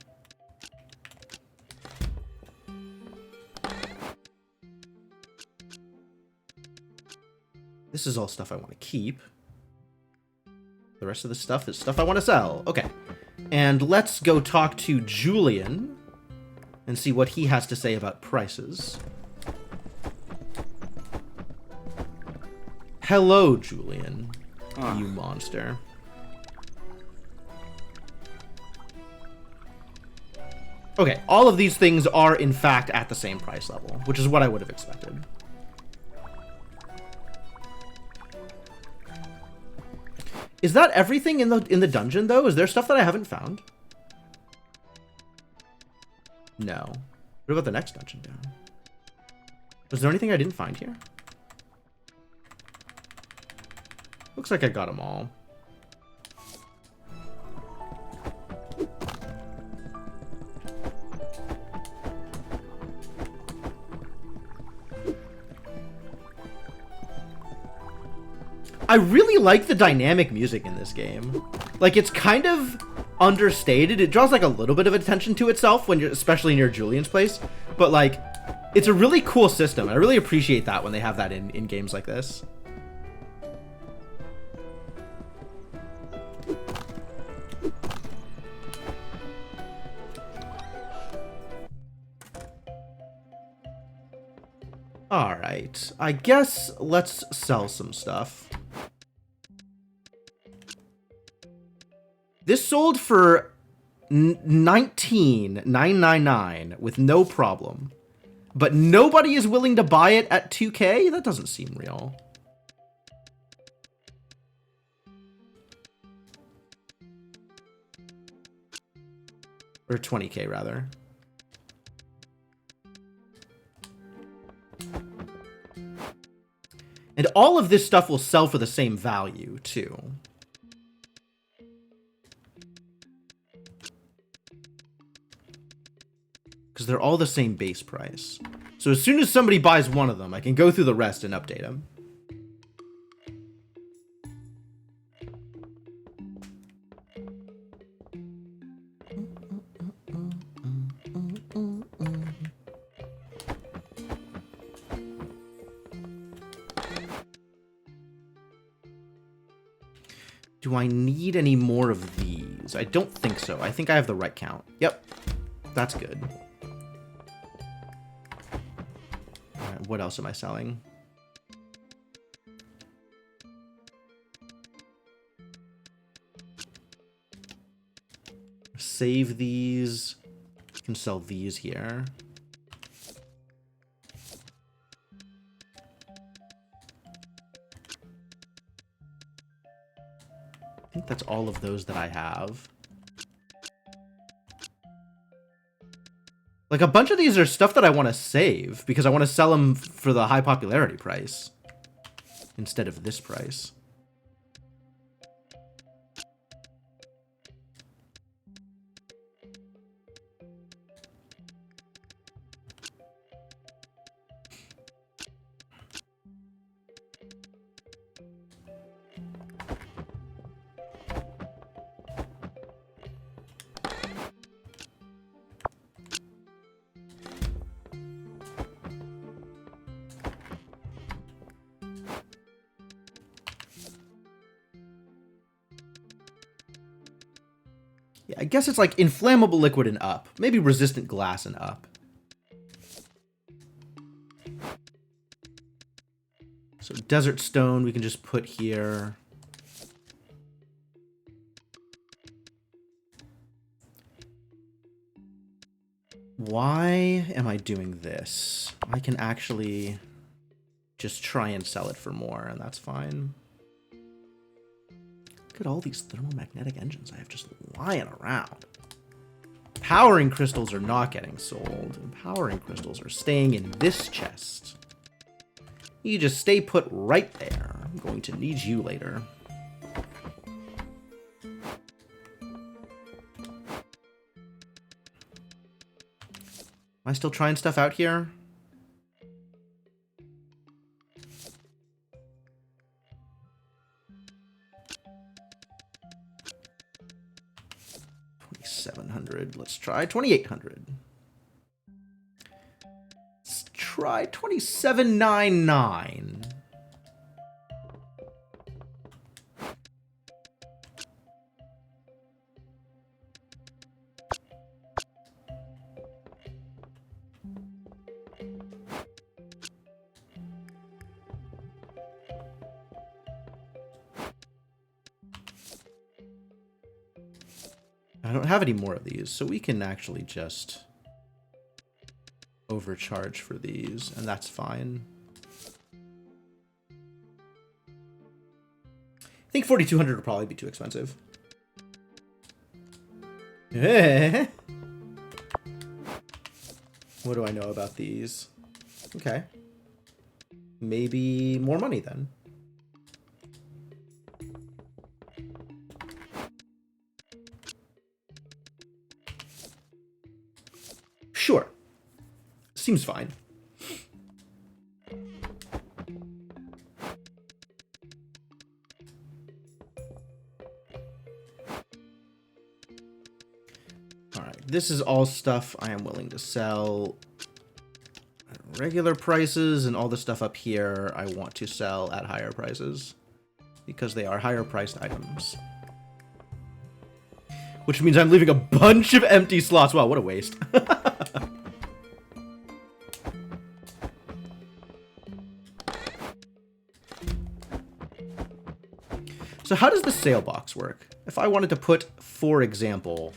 This is all stuff I want to keep. The rest of the stuff is stuff I want to sell. Okay. And let's go talk to Julian and see what he has to say about prices. Hello, Julian. You monster. Okay, all of these things are, in fact, at the same price level, which is what I would have expected. Is that everything in the dungeon, though? Is there stuff that I haven't found? No. What about the next dungeon down? Was there anything I didn't find here? Looks like I got them all. I really like the dynamic music in this game. Like, it's kind of understated. It draws like a little bit of attention to itself when you're, especially near Julian's place. But like, it's a really cool system. I really appreciate that when they have that in games like this. Alright, I guess let's sell some stuff. This sold for $19,999 with no problem. But nobody is willing to buy it at 2K? That doesn't seem real. Or 20K, rather. And all of this stuff will sell for the same value, too. Because they're all the same base price. So as soon as somebody buys one of them, I can go through the rest and update them. Do I need any more of these? I don't think so. I think I have the right count. Yep. That's good. Alright, what else am I selling? Save these. You can sell these here. I think that's all of those that I have. Like, a bunch of these are stuff that I want to save because I want to sell them for the high popularity price instead of this price. Yeah, I guess it's like inflammable liquid and up. Maybe resistant glass and up. So desert stone we can just put here. Why am I doing this? I can actually just try and sell it for more, and that's fine. Look at all these thermomagnetic engines I have just lying around. Powering crystals are not getting sold, and powering crystals are staying in this chest. You just stay put right there. I'm going to need you later. Am I still trying stuff out here? 2,700. Let's try 2,800. Let's try 2,799. I don't have any more of these, so we can actually just overcharge for these, and that's fine. I think 4,200 would probably be too expensive. What do I know about these? Okay. Maybe more money then. Sure. Seems fine. Alright, this is all stuff I am willing to sell at regular prices, and all the stuff up here I want to sell at higher prices because they are higher priced items. Which means I'm leaving a bunch of empty slots. Wow, what a waste. So how does the sale box work? If I wanted to put, for example,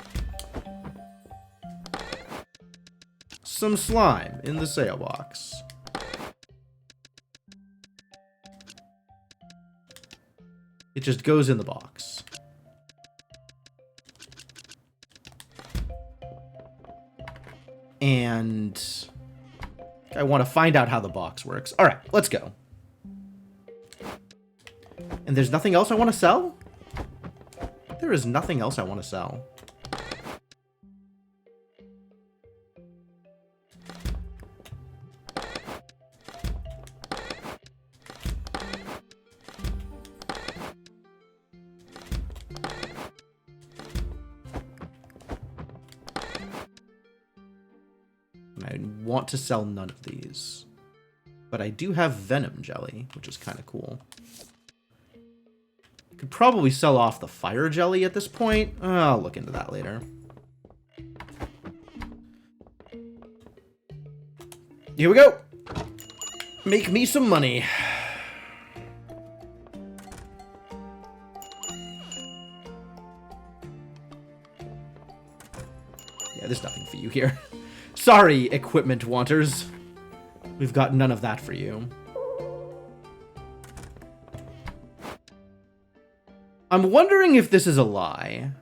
some slime in the sale box. It just goes in the box. And I want to find out how the box works. All right, let's go. And there's nothing else I want to sell? There is nothing else I want to sell. I want to sell none of these. But I do have venom jelly, which is kind of cool. Could probably sell off the fire jelly at this point. I'll look into that later. Here we go. Make me some money. Yeah, there's nothing for you here. Sorry, equipment wanters. We've got none of that for you. I'm wondering if this is a lie.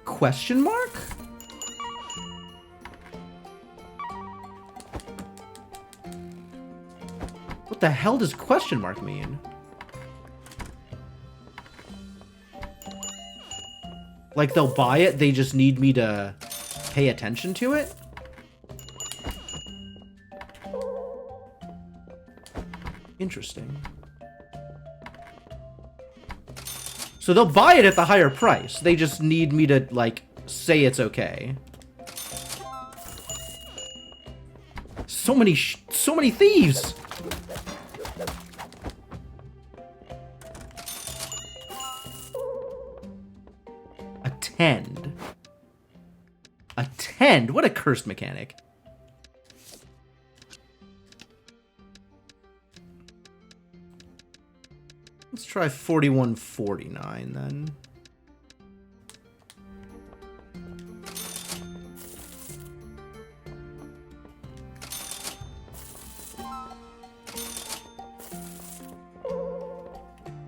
Question mark? What the hell does question mark mean? Like they'll buy it, they just need me to pay attention to it? Interesting. So they'll buy it at the higher price. They just need me to, like, say it's okay. So many thieves! Attend. Attend? What a cursed mechanic. Let's try 41.49 then.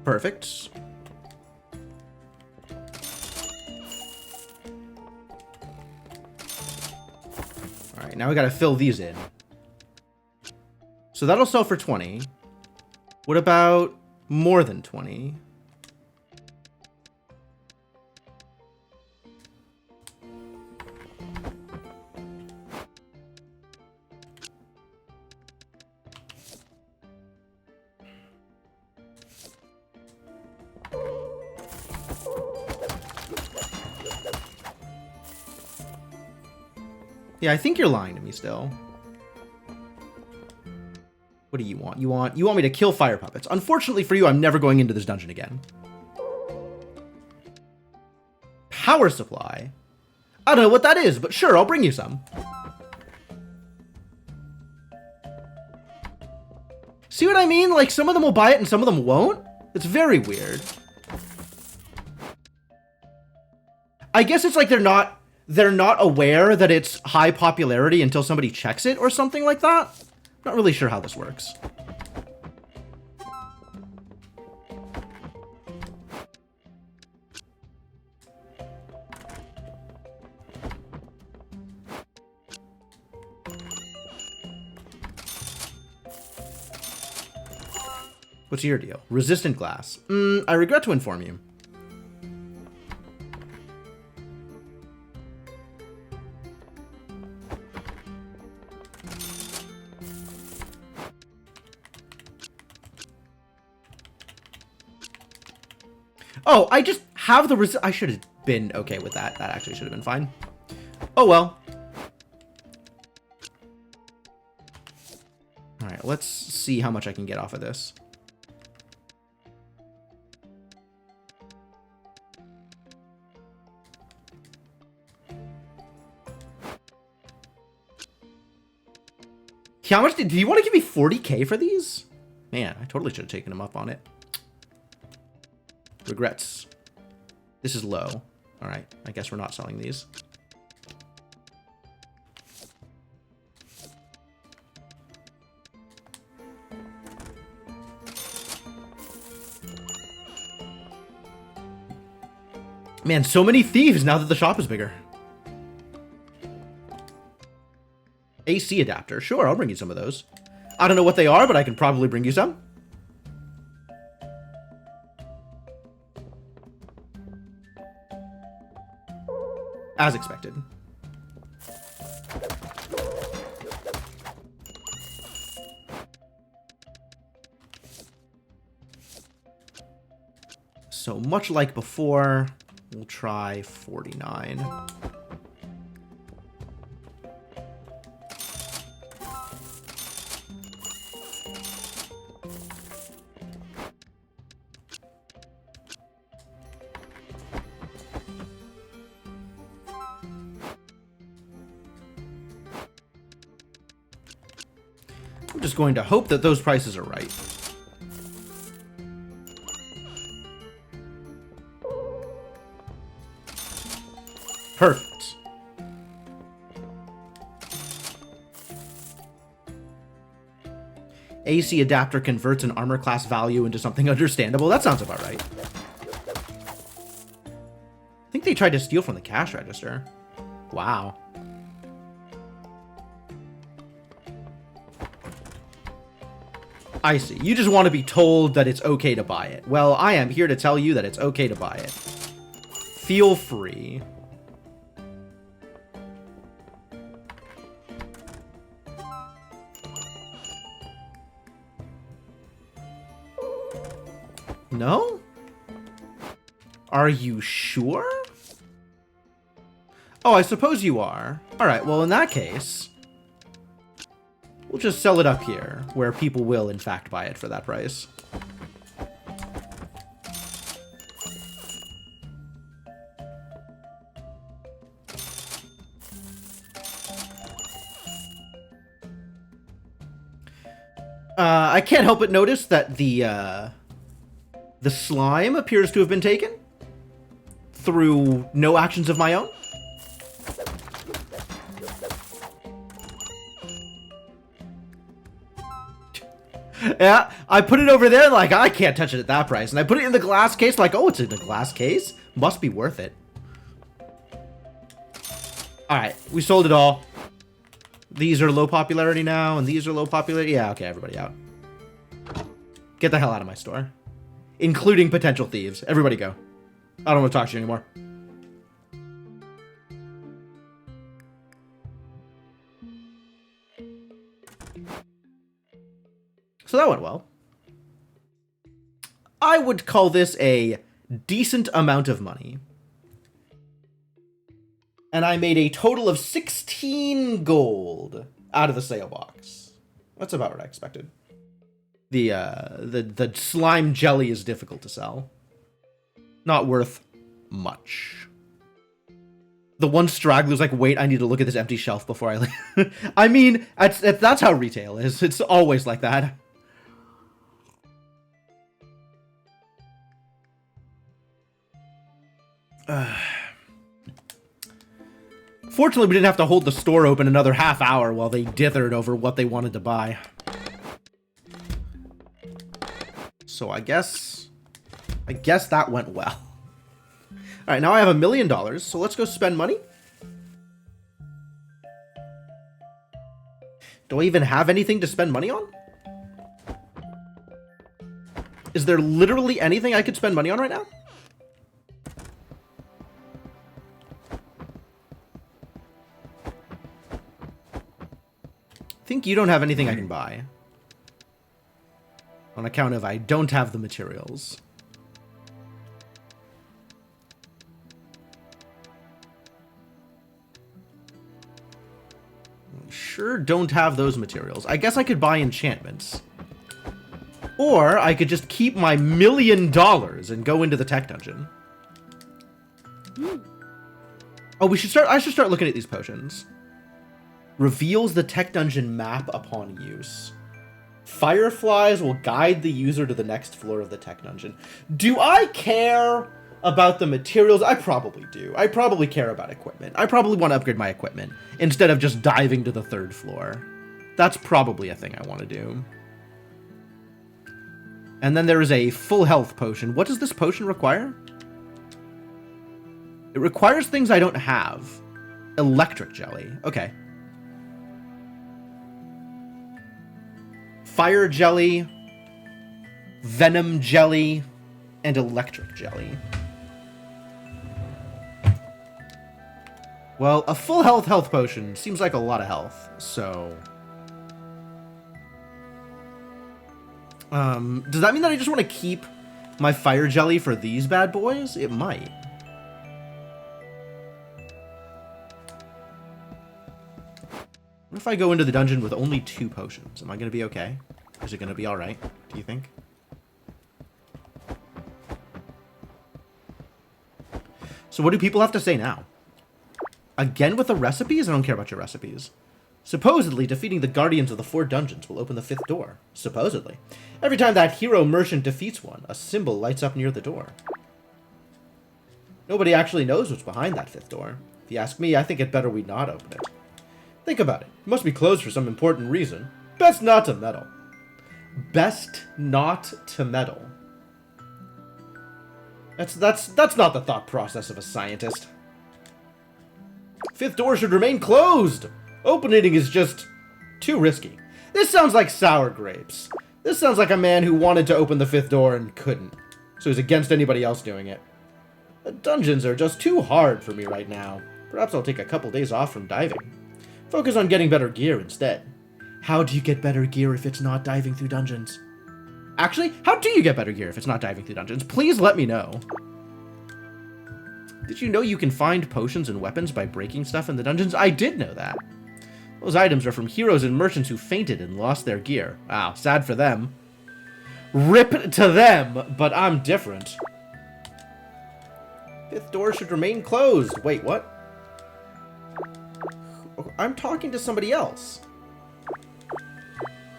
Perfect. Alright, now we gotta fill these in. So that'll sell for 20. What about more than 20? Yeah, I think you're lying to me still. What do you want? You want me to kill fire puppets. Unfortunately for you, I'm never going into this dungeon again. Power supply? I don't know what that is, but sure, I'll bring you some. See what I mean? Like, some of them will buy it and some of them won't? It's very weird. I guess it's like they're not aware that it's high popularity until somebody checks it or something like that. Not really sure how this works. What's your deal? Resistant glass. I regret to inform you. Oh, I just have the I should have been okay with that. That actually should have been fine. Oh, well. All right, let's see how much I can get off of this. How much did you want to give me 40K for these? Man, I totally should have taken him up on it. Regrets. This is low. All right, I guess we're not selling these. Man, so many thieves now that the shop is bigger. AC adapter. Sure, I'll bring you some of those. I don't know what they are, but I can probably bring you some. As expected. So much like before, we'll try 49. I'm just going to hope that those prices are right. Perfect. AC adapter converts an armor class value into something understandable. That sounds about right. I think they tried to steal from the cash register. Wow. I see. You just want to be told that it's okay to buy it. Well, I am here to tell you that it's okay to buy it. Feel free. No? Are you sure? Oh, I suppose you are. All right, well, in that case, we'll just sell it up here, where people will, in fact, buy it for that price. I can't help but notice that the slime appears to have been taken through no actions of my own. Yeah, I put it over there like, I can't touch it at that price. And I put it in the glass case like, oh, it's in the glass case? Must be worth it. Alright, we sold it all. These are low popularity now, and these are low popularity. Yeah, okay, everybody out. Get the hell out of my store. Including potential thieves. Everybody go. I don't want to talk to you anymore. So that went well. I would call this a decent amount of money. And I made a total of 16 gold out of the sale box. That's about what I expected. The slime jelly is difficult to sell. Not worth much. The one straggler's like, wait, I need to look at this empty shelf before I leave. I mean, that's how retail is. It's always like that. Fortunately, we didn't have to hold the store open another half hour while they dithered over what they wanted to buy. So I guess that went well. All right, now I have $1 million, so let's go spend money. Do I even have anything to spend money on? Is there literally anything I could spend money on right now? I think you don't have anything I can buy. On account of I don't have the materials. Sure don't have those materials. I guess I could buy enchantments. Or I could just keep my $1 million and go into the tech dungeon. Oh, I should start looking at these potions. Reveals the tech dungeon map upon use. Fireflies will guide the user to the next floor of the tech dungeon. Do I care about the materials? I probably do. I probably care about equipment. I probably want to upgrade my equipment instead of just diving to the 3rd floor. That's probably a thing I want to do. And then there is a full health potion. What does this potion require? It requires things I don't have. Electric jelly. Okay. Fire jelly, venom jelly, and electric jelly. Well, a full health potion seems like a lot of health, so... does that mean that I just want to keep my fire jelly for these bad boys? It might. What if I go into the dungeon with only 2 potions? Am I going to be okay? Is it going to be alright, do you think? So what do people have to say now? Again with the recipes? I don't care about your recipes. Supposedly, defeating the guardians of the 4 dungeons will open the 5th door. Supposedly. Every time that hero merchant defeats one, a symbol lights up near the door. Nobody actually knows what's behind that 5th door. If you ask me, I think it better we not open it. Think about it. It must be closed for some important reason. Best not to meddle. Best not to meddle. That's not the thought process of a scientist. 5th door should remain closed. Opening is just too risky. This sounds like sour grapes. This sounds like a man who wanted to open the 5th door and couldn't. So he's against anybody else doing it. The dungeons are just too hard for me right now. Perhaps I'll take a couple days off from diving. Focus on getting better gear instead. How do you get better gear if it's not diving through dungeons? Actually, how do you get better gear if it's not diving through dungeons? Please let me know. Did you know you can find potions and weapons by breaking stuff in the dungeons? I did know that. Those items are from heroes and merchants who fainted and lost their gear. Wow, sad for them. Rip to them, but I'm different. 5th door should remain closed. Wait, what? I'm talking to somebody else.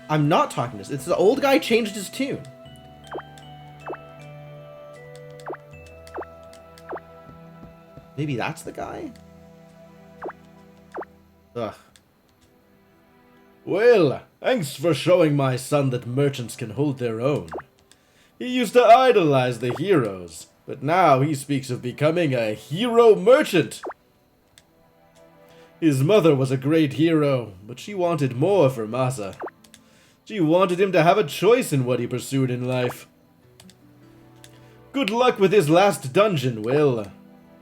I'm not talking to... It's the old guy changed his tune. Maybe that's the guy? Ugh. Well, thanks for showing my son that merchants can hold their own. He used to idolize the heroes, but now he speaks of becoming a hero merchant. His mother was a great hero, but she wanted more for Masa. She wanted him to have a choice in what he pursued in life. Good luck with his last dungeon, Will.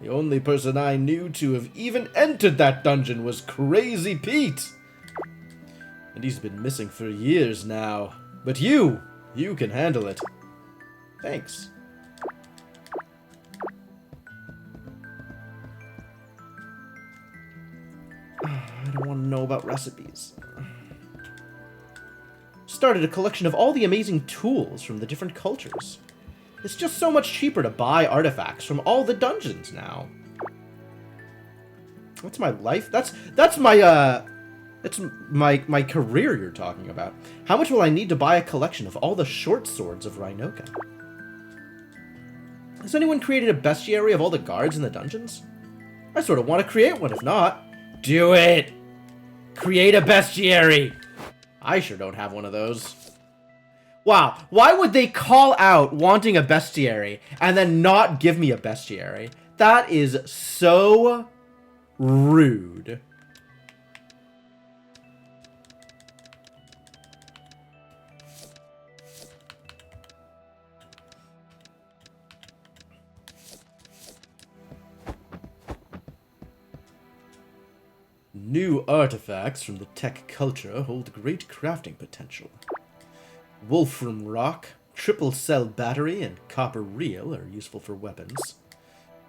The only person I knew to have even entered that dungeon was Crazy Pete. And he's been missing for years now. But you can handle it. Thanks. I don't want to know about recipes. Started a collection of all the amazing tools from the different cultures. It's just so much cheaper to buy artifacts from all the dungeons now. That's my life. That's my career you're talking about. How much will I need to buy a collection of all the short swords of Rhinoka? Has anyone created a bestiary of all the guards in the dungeons? I sort of want to create one, if not. Do it! Create a bestiary! I sure don't have one of those. Wow, why would they call out wanting a bestiary and then not give me a bestiary? That is so rude. New artifacts from the tech culture hold great crafting potential. Wolfram rock, triple cell battery, and copper reel are useful for weapons.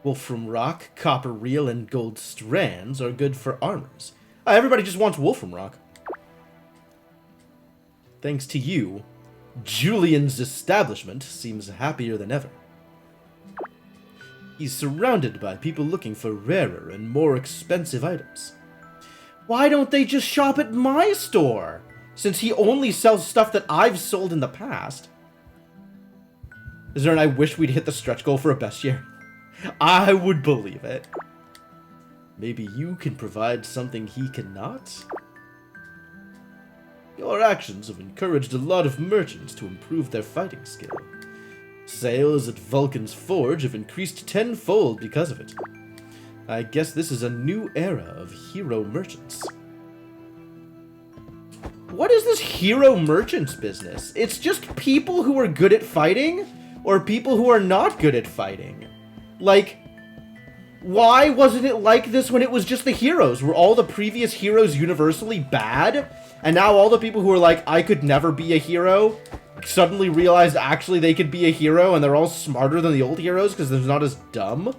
Wolfram rock, copper reel, and gold strands are good for armors. Everybody just wants Wolfram rock. Thanks to you, Julian's establishment seems happier than ever. He's surrounded by people looking for rarer and more expensive items. Why don't they just shop at my store? Since he only sells stuff that I've sold in the past. Is there an I wish we'd hit the stretch goal for a bestiary? I would believe it. Maybe you can provide something he cannot? Your actions have encouraged a lot of merchants to improve their fighting skill. Sales at Vulcan's Forge have increased tenfold because of it. I guess this is a new era of hero merchants. What is this hero merchants business? It's just people who are good at fighting or people who are not good at fighting. Like, why wasn't it like this when it was just the heroes? Were all the previous heroes universally bad? And now all the people who are like, I could never be a hero, suddenly realized actually they could be a hero and they're all smarter than the old heroes because they're not as dumb?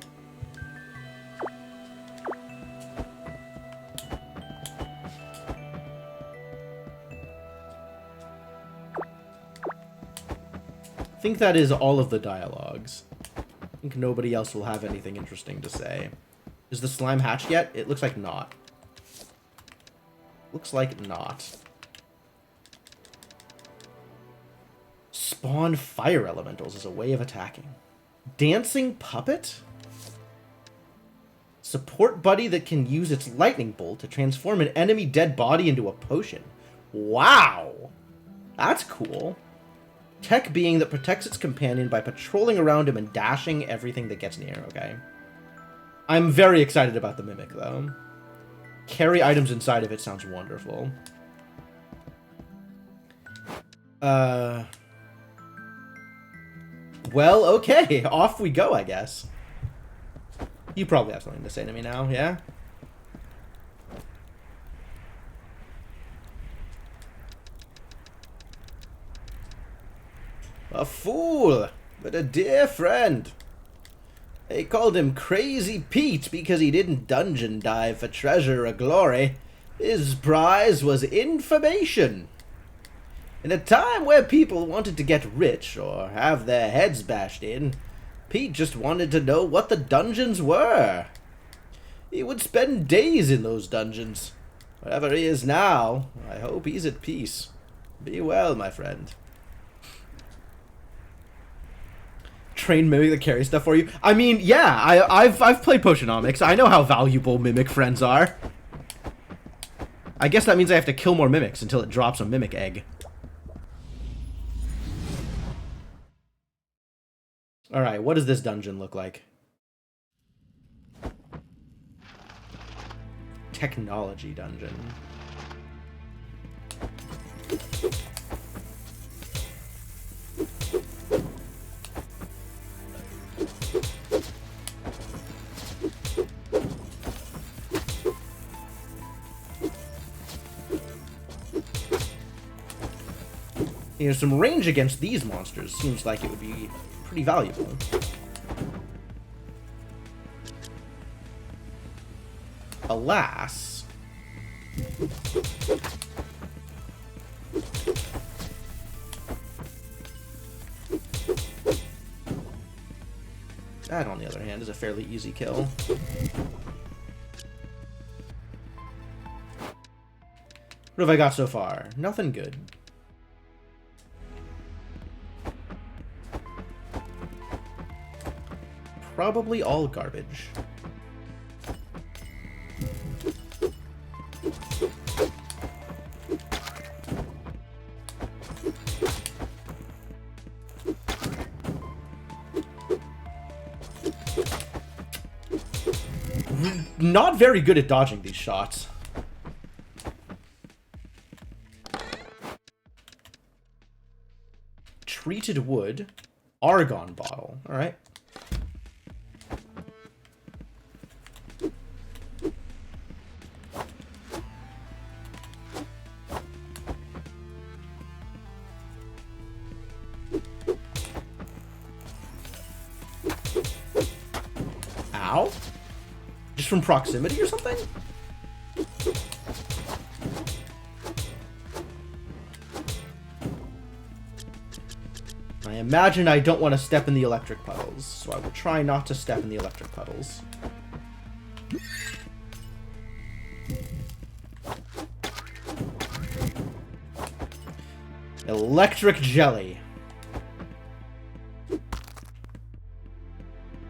I think that is all of the dialogues. I think nobody else will have anything interesting to say. Is the slime hatched yet? It looks like not. Looks like not. Spawn fire elementals as a way of attacking. Dancing puppet? Support buddy that can use its lightning bolt to transform an enemy dead body into a potion. Wow! That's cool. Tech being that protects its companion by patrolling around him and dashing everything that gets near, okay? I'm very excited about the Mimic, though. Carry items inside of it sounds wonderful. Well, okay. Off we go, I guess. You probably have something to say to me now, yeah? A fool, but a dear friend. They called him Crazy Pete because he didn't dungeon dive for treasure or glory. His prize was information. In a time where people wanted to get rich or have their heads bashed in, Pete just wanted to know what the dungeons were. He would spend days in those dungeons. Wherever he is now, I hope he's at peace. Be well, my friend. Train Mimic that carry stuff for you. I mean, yeah, I've played Potionomics. I know how valuable Mimic friends are. I guess that means I have to kill more Mimics until it drops a Mimic egg. Alright, what does this dungeon look like? Technology dungeon. You know, some range against these monsters seems like it would be pretty valuable. Alas, That, on the other hand, is a fairly easy kill. What have I got so far? Nothing good. Probably all garbage. Not very good at dodging these shots. Treated wood. Argon bottle. Alright. Ow? Just from proximity or something? I imagine I don't want to step in the electric puddles, so I will try not to step in the electric puddles. Electric jelly.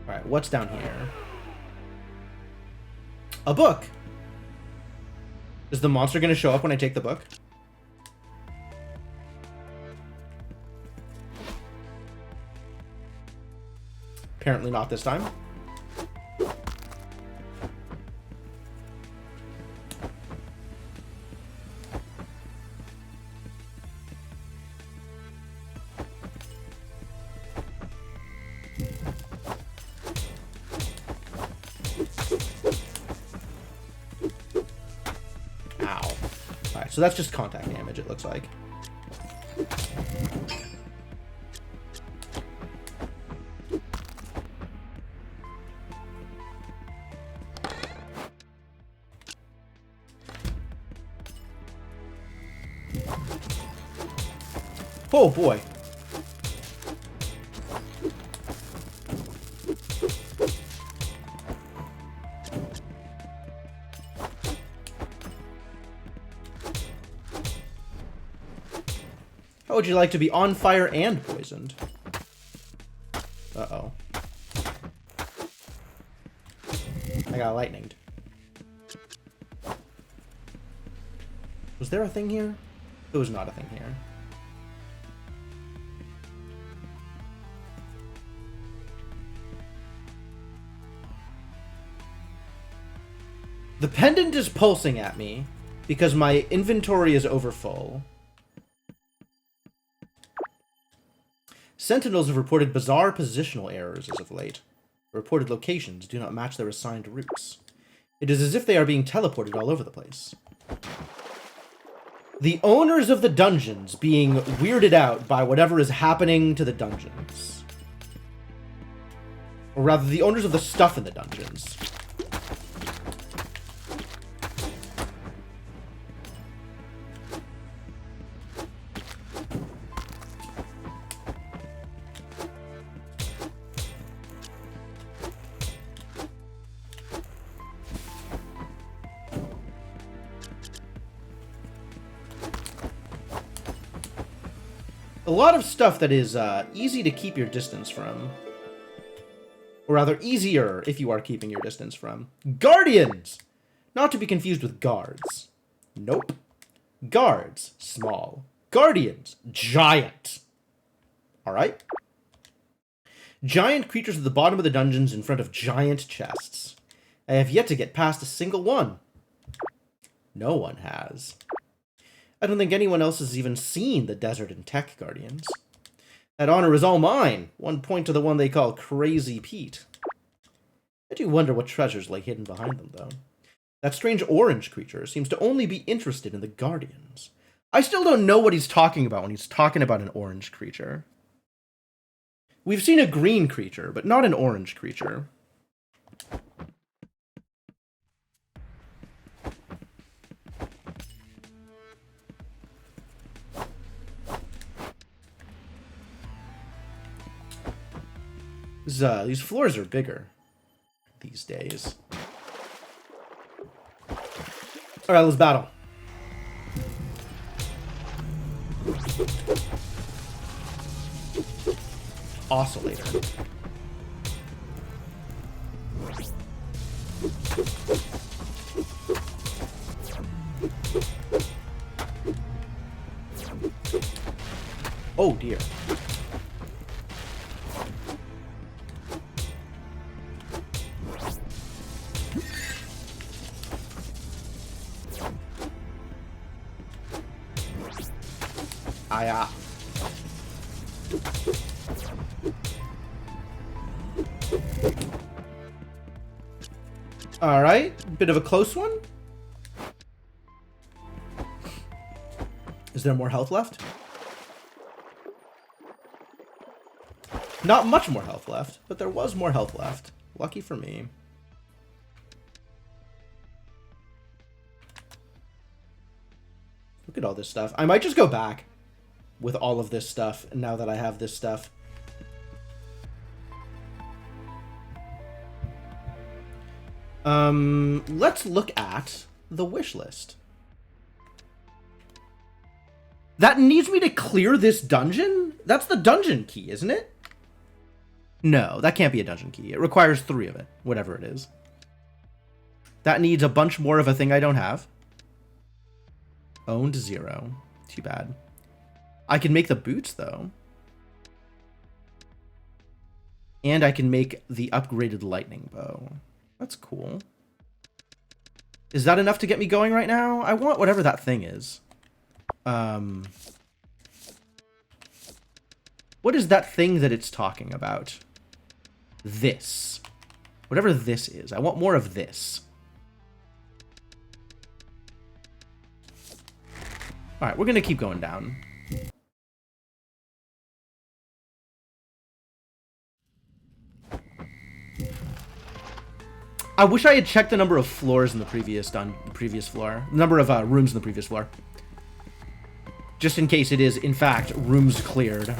Alright, what's down here? A book! Is the monster going to show up when I take the book? Apparently not this time. Ow. Alright, so that's just contact damage, it looks like. Oh boy. How would you like to be on fire and poisoned? Uh-oh. I got lightninged. Was there a thing here? There was not a thing here. The pendant is pulsing at me because my inventory is overfull. Sentinels have reported bizarre positional errors as of late. Reported locations do not match their assigned routes. It is as if they are being teleported all over the place. The owners of the dungeons being weirded out by whatever is happening to the dungeons. Or rather, the owners of the stuff in the dungeons. A lot of stuff that is easy to keep your distance from. Or rather, easier if you are keeping your distance from. Guardians! Not to be confused with guards. Nope. Guards, small. Guardians, giant. Alright? Giant creatures at the bottom of the dungeons in front of giant chests. I have yet to get past a single one. No one has. I don't think anyone else has even seen the Desert and Tech Guardians. That honor is all mine. 1 point to the one they call Crazy Pete. I do wonder what treasures lay hidden behind them, though. That strange orange creature seems to only be interested in the Guardians. I still don't know what he's talking about when he's talking about an orange creature. We've seen a green creature, but not an orange creature. These floors are bigger these days. Alright, let's battle. Oscillator. Oh dear. Aya. Alright, bit of a close one. Is there more health left? Not much more health left, but there was more health left. Lucky for me. Look at all this stuff. I might just go back with all of this stuff now that I have this stuff. Let's look at the wish list. That needs me to clear this dungeon? That's the dungeon key, isn't it? No, that can't be a dungeon key. It requires 3 of it, whatever it is. That needs a bunch more of a thing I don't have. Owned 0. Too bad. I can make the boots, though. And I can make the upgraded lightning bow. That's cool. Is that enough to get me going right now? I want whatever that thing is. What is that thing that it's talking about? This. Whatever this is. I want more of this. Alright, we're gonna keep going down. I wish I had checked the number of floors in the previous floor. Number of rooms in the previous floor. Just in case it is, in fact, rooms cleared.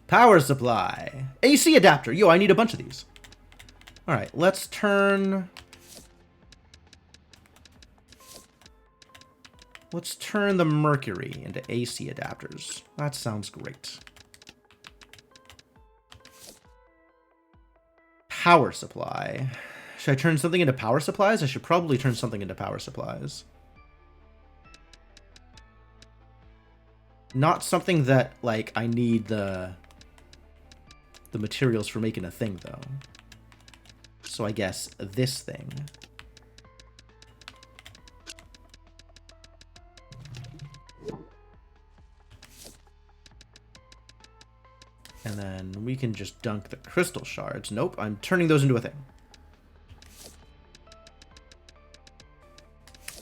Power supply. AC adapter. Yo, I need a bunch of these. Alright, let's turn... Let's turn the mercury into AC adapters. That sounds great. Power supply. Should I turn something into power supplies? I should probably turn something into power supplies. Not something that, like, I need the materials for making a thing, though. So I guess this thing. And then we can just dunk the crystal shards. Nope, I'm turning those into a thing.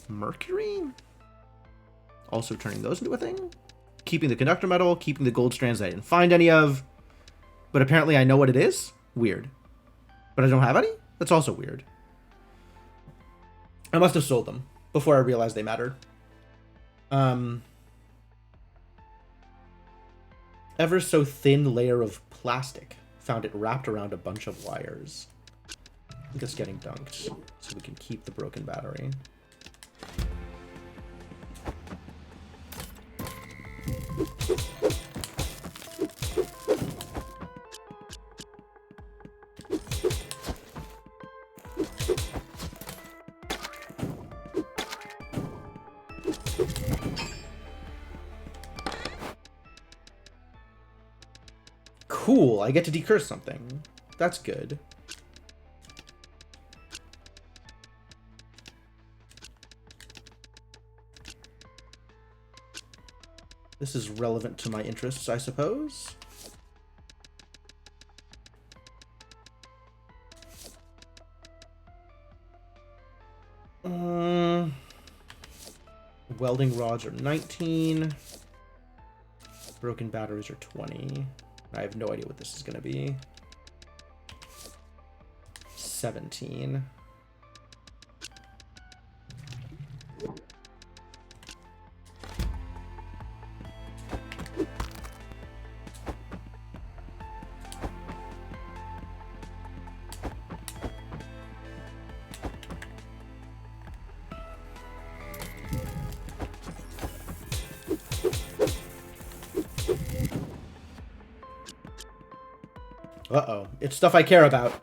Mercury? Also turning those into a thing. Keeping the conductor metal, keeping the gold strands I didn't find any of. But apparently I know what it is? Weird. But I don't have any? That's also weird. I must have sold them before I realized they mattered. Ever so thin layer of plastic. Found it wrapped around a bunch of wires. I think it's getting dunked, so we can keep the broken battery. Cool, I get to decurse something. That's good. This is relevant to my interests, I suppose. Welding rods are 19. Broken batteries are 20. I have no idea what this is going to be. 17. Uh-oh. It's stuff I care about.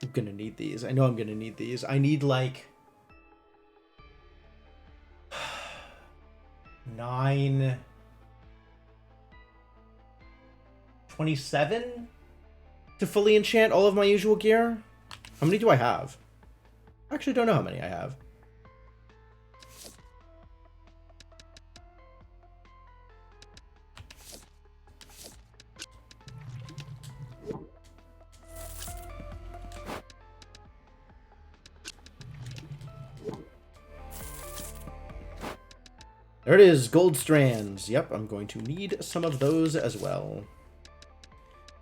I'm gonna need these. I know I'm gonna need these. I need, like... 9... 27? To fully enchant all of my usual gear? How many do I have? I actually don't know how many I have. There it is, gold strands. Yep, I'm going to need some of those as well.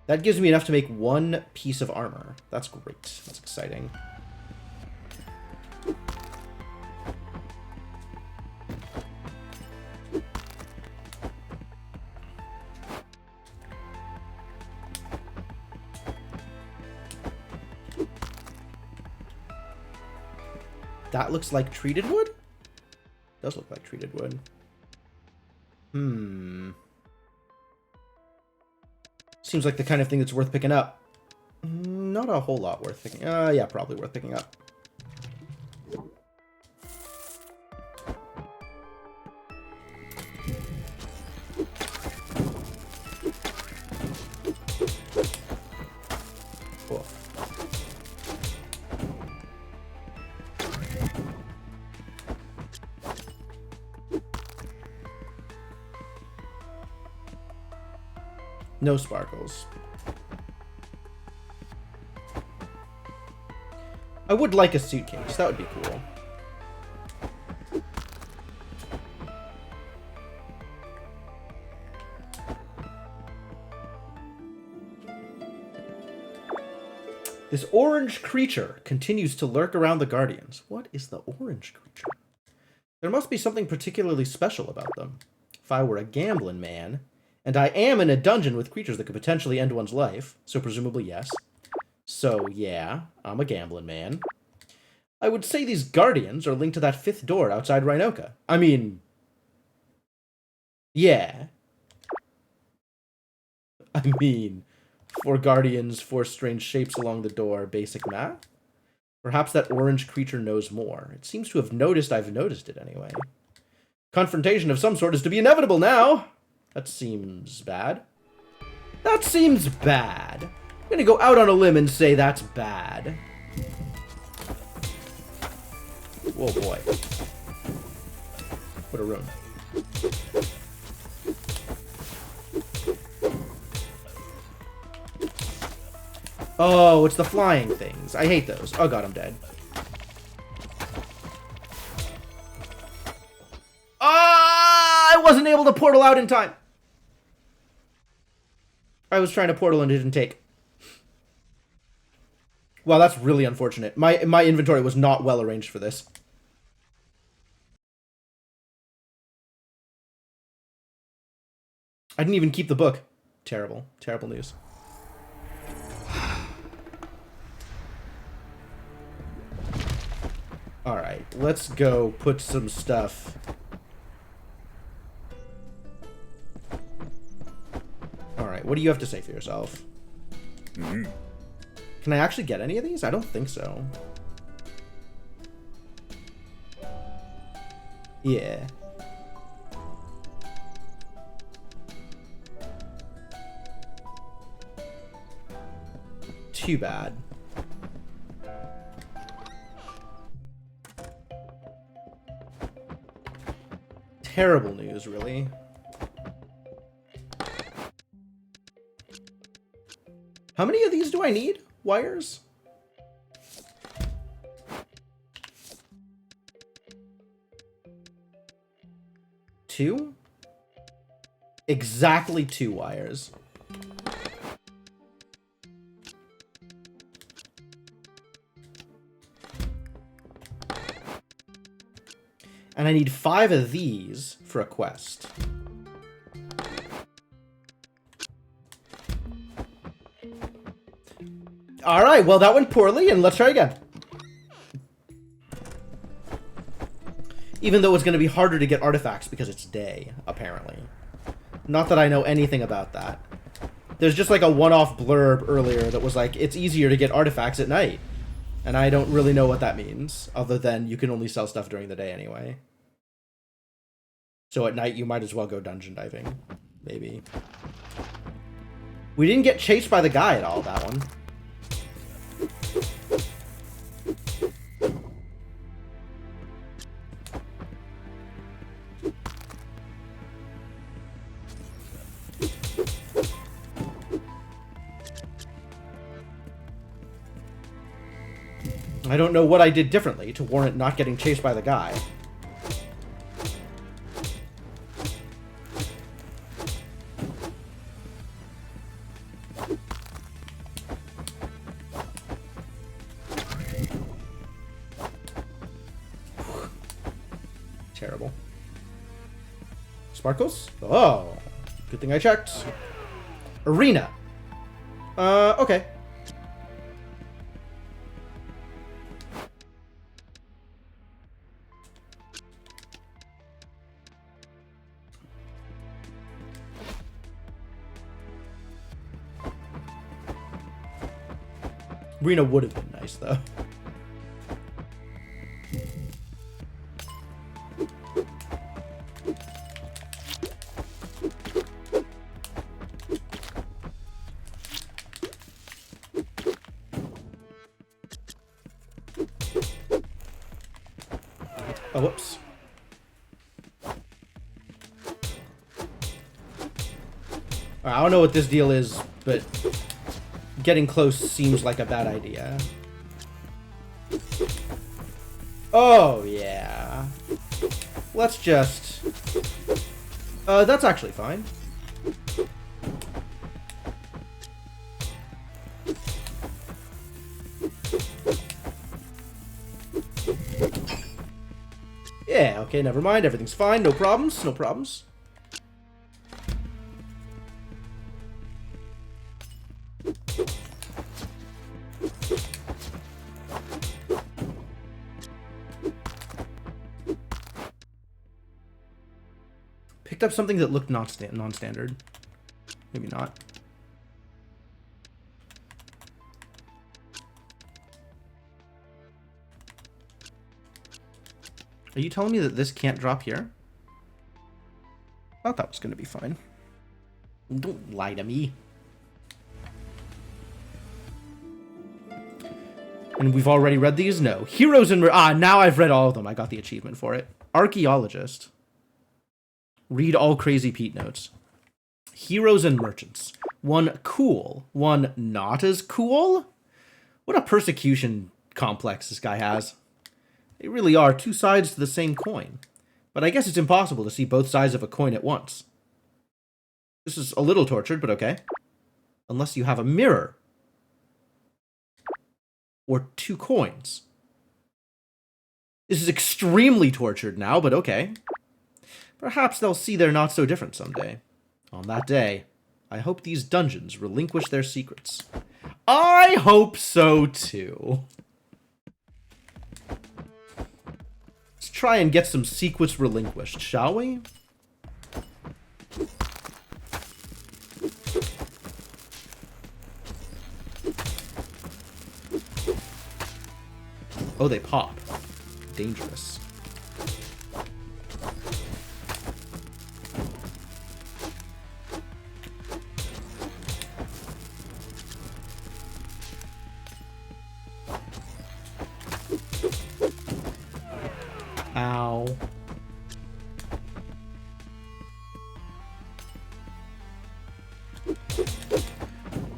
That gives me enough to make 1 piece of armor. That's great. That's exciting. That looks like treated wood? Does look like treated wood. Seems like the kind of thing that's worth picking up. Not a whole lot worth picking. Yeah, probably worth picking up. Cool. No sparkles. I would like a suitcase. That would be cool. This orange creature continues to lurk around the Guardians. What is the orange creature? There must be something particularly special about them. If I were a gambling man, and I am in a dungeon with creatures that could potentially end one's life, so presumably yes. So yeah, I'm a gambling man. I would say these Guardians are linked to that 5th door outside Rhinoka. I mean... yeah. I mean... 4 Guardians, 4 strange shapes along the door, basic math? Perhaps that orange creature knows more. It seems to have noticed I've noticed it anyway. Confrontation of some sort is to be inevitable now! That seems bad. That seems bad. I'm gonna go out on a limb and say that's bad. Whoa, boy. What a room. Oh, it's the flying things. I hate those. Oh god, I'm dead. Ah! I wasn't able to portal out in time. I was trying to portal and it didn't take. Wow, that's really unfortunate. My inventory was not well arranged for this. I didn't even keep the book. Terrible. Terrible news. Alright, let's go put some stuff. Alright, what do you have to say for yourself? Can I actually get any of these? I don't think so. Yeah. Too bad. Terrible news, really. How many of these do I need? Wires? 2? Exactly 2 wires. And I need 5 of these for a quest. Alright, well that went poorly, and let's try again. Even though it's going to be harder to get artifacts because it's day, apparently. Not that I know anything about that. There's just like a one-off blurb earlier that was like, it's easier to get artifacts at night. And I don't really know what that means, other than you can only sell stuff during the day anyway. So at night, you might as well go dungeon diving. Maybe. We didn't get chased by the guy at all, that one. I don't know what I did differently to warrant not getting chased by the guy. Terrible. Sparkles? Oh, good thing I checked. Arena. Okay. Arena would have been nice, though. Oh, whoops. I don't know what this deal is, but getting close seems like a bad idea. Oh, yeah. Let's just... that's actually fine. Yeah, okay, never mind. Everything's fine. No problems. No problems. Picked up something that looked non-standard. Maybe not. Are you telling me that this can't drop here? I thought that was going to be fine. Don't lie to me. And we've already read these? No. Heroes and... now I've read all of them. I got the achievement for it. Archaeologist. Read all Crazy Pete notes. Heroes and merchants. One cool, one not as cool? What a persecution complex this guy has. They really are two sides to the same coin. But I guess it's impossible to see both sides of a coin at once. This is a little tortured, but okay. Unless you have a mirror. Or 2 coins. This is extremely tortured now, but okay. Perhaps they'll see they're not so different someday. On that day, I hope these dungeons relinquish their secrets. I hope so too. Let's try and get some secrets relinquished, shall we? Oh, they pop. Dangerous. Ow.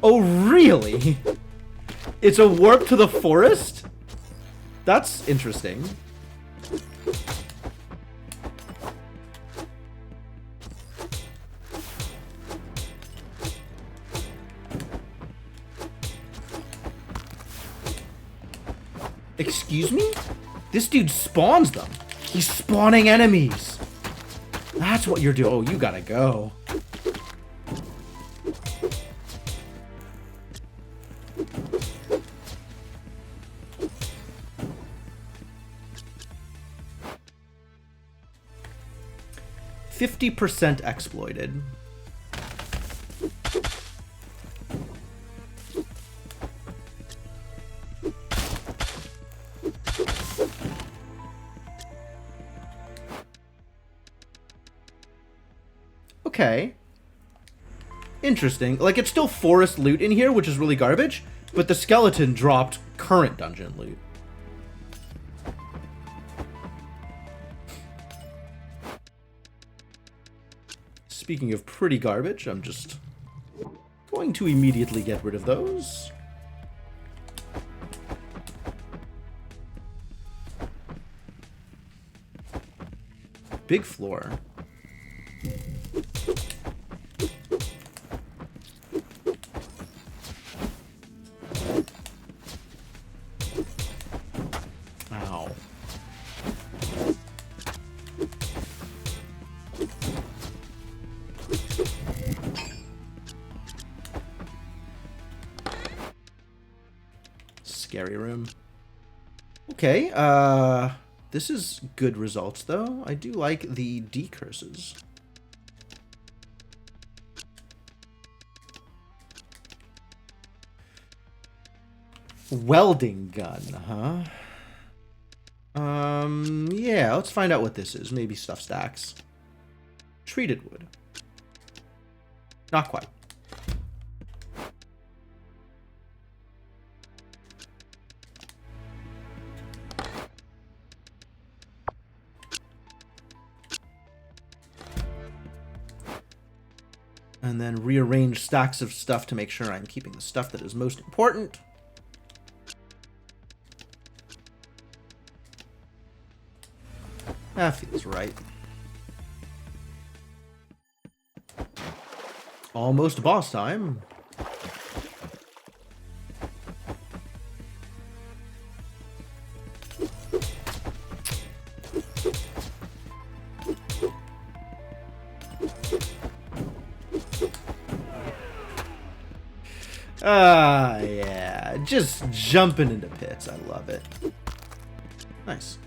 Oh, really? It's a warp to the forest? That's interesting. Excuse me? This dude spawns them. He's spawning enemies. That's what you're doing. Oh, you gotta go. %50 exploited. Okay. Interesting. Like, it's still forest loot in here, which is really garbage, but the skeleton dropped current dungeon loot. Speaking of pretty garbage, I'm just going to immediately get rid of those. Big floor. Ow. Scary room. Okay, this is good results, though. I do like the decurses. Welding gun, huh? Yeah, let's find out what this is. Maybe stuff stacks. Treated wood. Not quite. And then rearrange stacks of stuff to make sure I'm keeping the stuff that is most important. That feels right. Almost boss time. Yeah, just jumping into pits. I love it. Nice.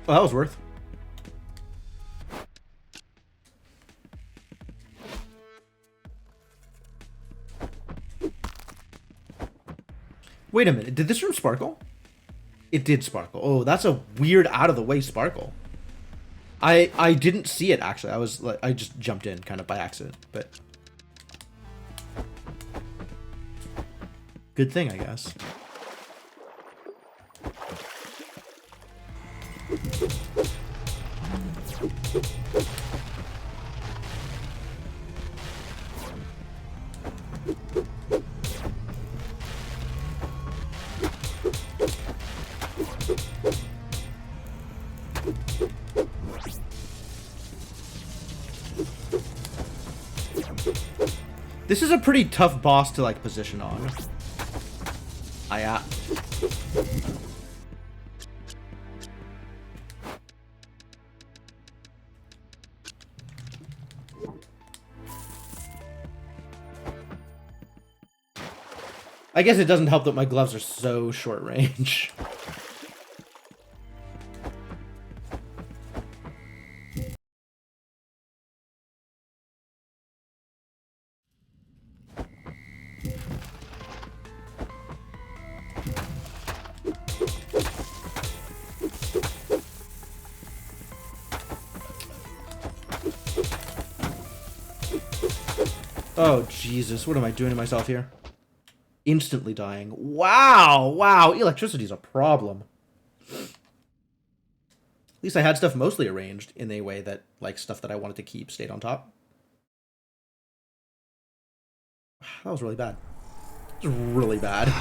Well, that was worth. Wait a minute, did this room sparkle? It did sparkle. Oh, that's a weird out of the way sparkle. I didn't see it actually. I just jumped in kind of by accident, but good thing, I guess. This is a pretty tough boss to, like, position on. I guess it doesn't help that my gloves are so short range. Oh, Jesus. What am I doing to myself here? Instantly dying. Wow. Wow. Electricity's a problem. At least I had stuff mostly arranged in a way that, like, stuff that I wanted to keep stayed on top. That was really bad. It was really bad.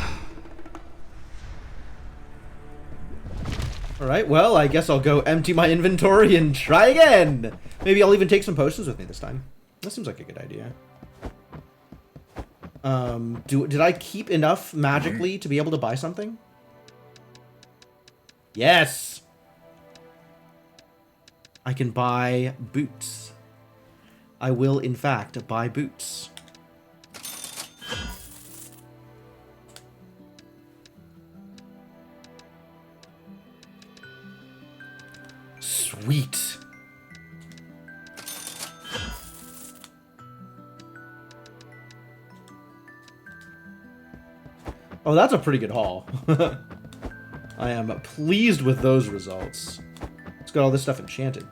Alright, well, I guess I'll go empty my inventory and try again. Maybe I'll even take some potions with me this time. That seems like a good idea. Did I keep enough magically to be able to buy something? Yes! I can buy boots. I will, in fact, buy boots. Sweet. Oh, that's a pretty good haul. I am pleased with those results. It's got all this stuff enchanted.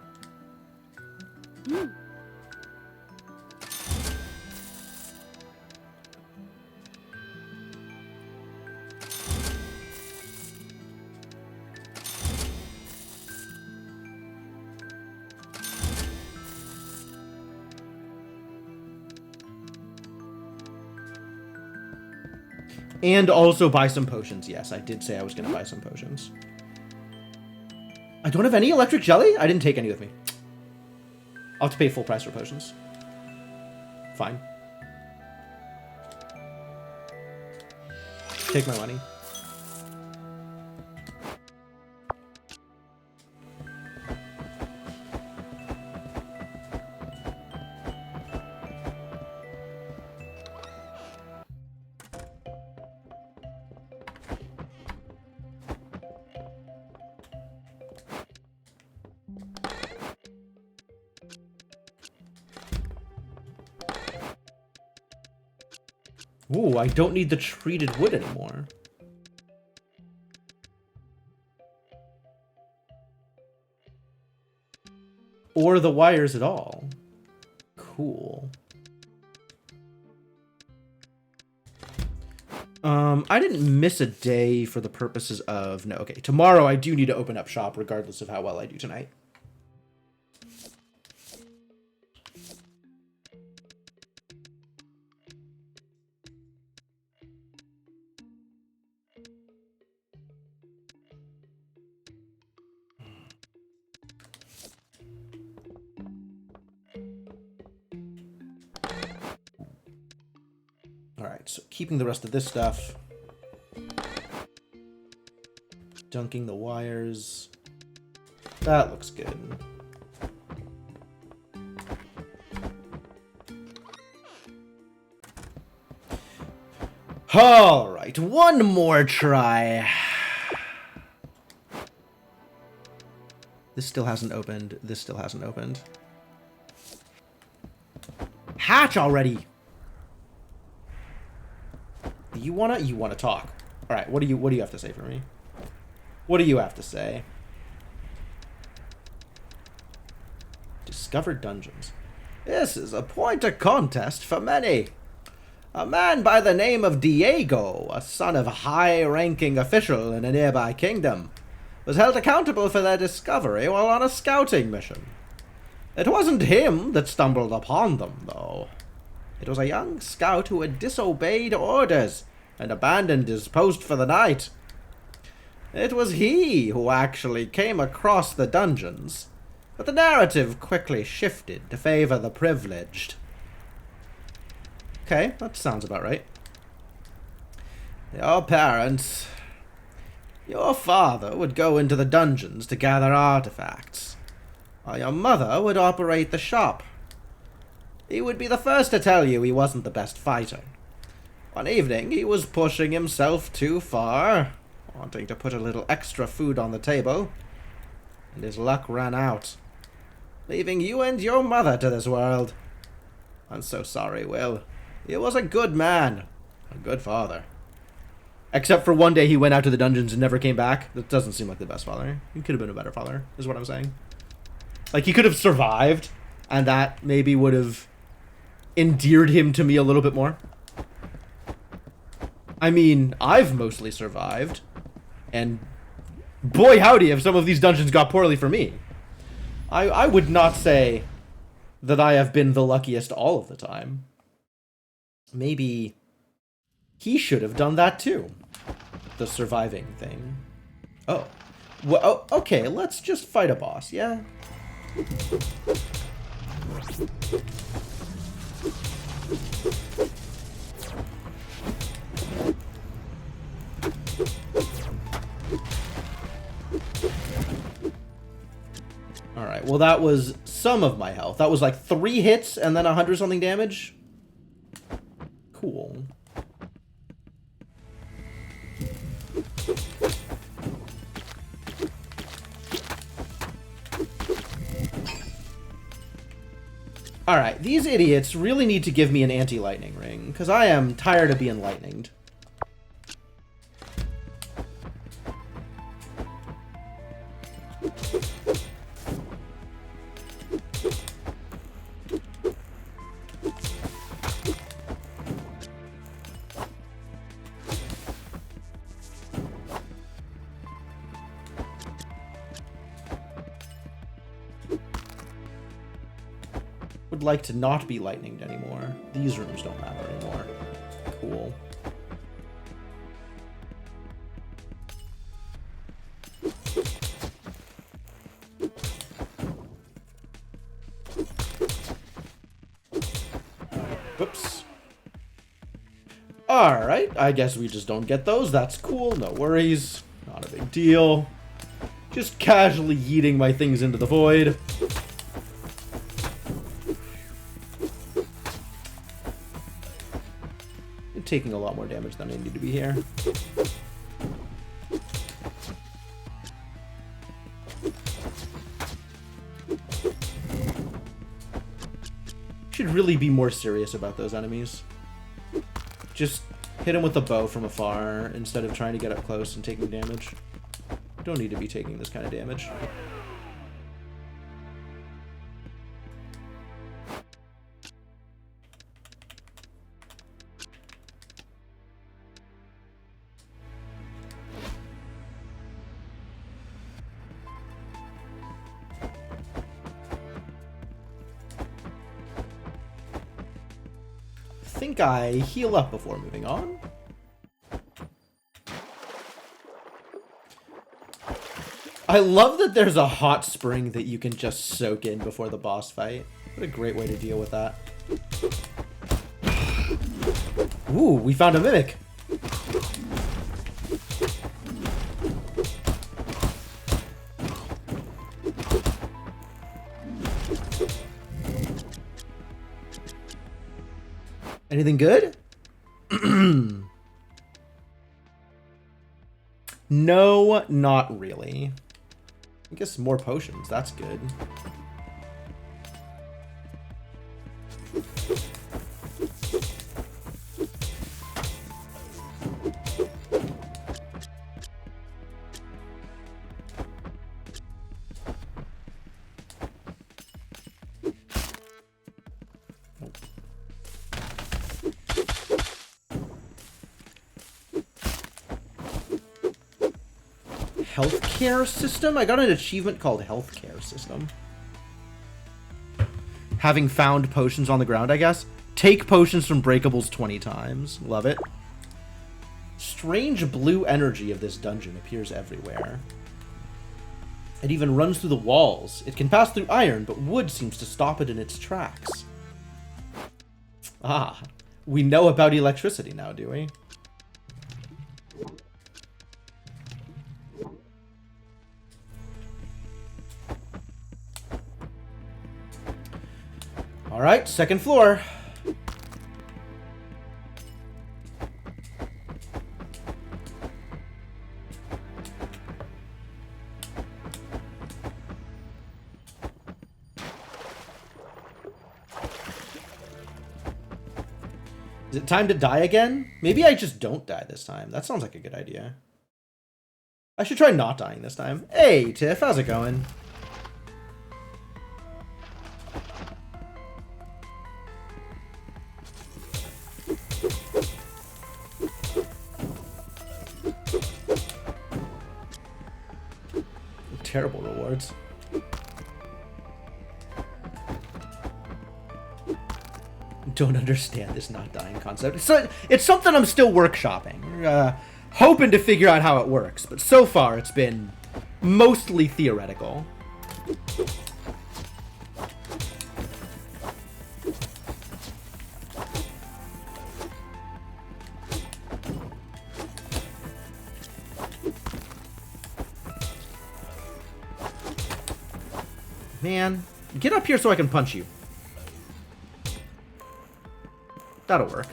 And also buy some potions. Yes, I did say I was going to buy some potions. I don't have any electric jelly? I didn't take any with me. I'll have to pay full price for potions. Fine. Take my money. Ooh, I don't need the treated wood anymore. Or the wires at all. Cool. I didn't miss a day for the purposes of... No, okay. Tomorrow I do need to open up shop regardless of how well I do tonight. Alright, so keeping the rest of this stuff. Dunking the wires. That looks good. Alright, one more try. This still hasn't opened. This still hasn't opened. Hatch already! You wanna talk. Alright, what do you have to say for me? What do you have to say? Discovered dungeons. This is a point of contest for many. A man by the name of Diego, a son of a high-ranking official in a nearby kingdom, was held accountable for their discovery while on a scouting mission. It wasn't him that stumbled upon them, though. It was a young scout who had disobeyed orders and abandoned his post for the night. It was he who actually came across the dungeons, but the narrative quickly shifted to favor the privileged. Okay, that sounds about right. Your parents... Your father would go into the dungeons to gather artifacts, while your mother would operate the shop. He would be the first to tell you he wasn't the best fighter. One evening, he was pushing himself too far, wanting to put a little extra food on the table, and his luck ran out, leaving you and your mother to this world. I'm so sorry, Will. He was a good man, a good father. Except for one day he went out to the dungeons and never came back. That doesn't seem like the best father. He could have been a better father, is what I'm saying. Like, he could have survived, and that maybe would have endeared him to me a little bit more. I mean, I've mostly survived, and boy howdy if some of these dungeons got poorly for me. I would not say that I have been the luckiest all of the time. Maybe he should have done that too. The surviving thing. Oh. Well, okay, let's just fight a boss, yeah? Alright, well that was some of my health. That was like 3 hits and then 100 something damage. Cool. Alright, these idiots really need to give me an anti-lightning ring, because I am tired of being lightninged. Would like to not be lightninged anymore. These rooms don't matter anymore. Cool. Whoops. Alright, I guess we just don't get those. That's cool, no worries. Not a big deal. Just casually yeeting my things into the void. Taking a lot more damage than I need to be here. Should really be more serious about those enemies. Just hit them with a bow from afar instead of trying to get up close and taking damage. Don't need to be taking this kind of damage. I think I heal up before moving on. I love that there's a hot spring that you can just soak in before the boss fight. What a great way to deal with that. Ooh, we found a mimic. Anything good? No, not really. I guess more potions. That's good. Healthcare system? I got an achievement called healthcare system. Having found potions on the ground, I guess. Take potions from breakables 20 times. Love it. Strange blue energy of this dungeon appears everywhere. It even runs through the walls. It can pass through iron, but wood seems to stop it in its tracks. Ah, we know about electricity now, do we? Alright, second floor. Is it time to die again? Maybe I just don't die this time. That sounds like a good idea. I should try not dying this time. Hey, Tiff, how's it going? Terrible rewards. Don't understand this not dying concept. So it's something I'm still workshopping. Hoping to figure out how it works, but so far it's been mostly theoretical. Man, get up here so I can punch you. That'll work.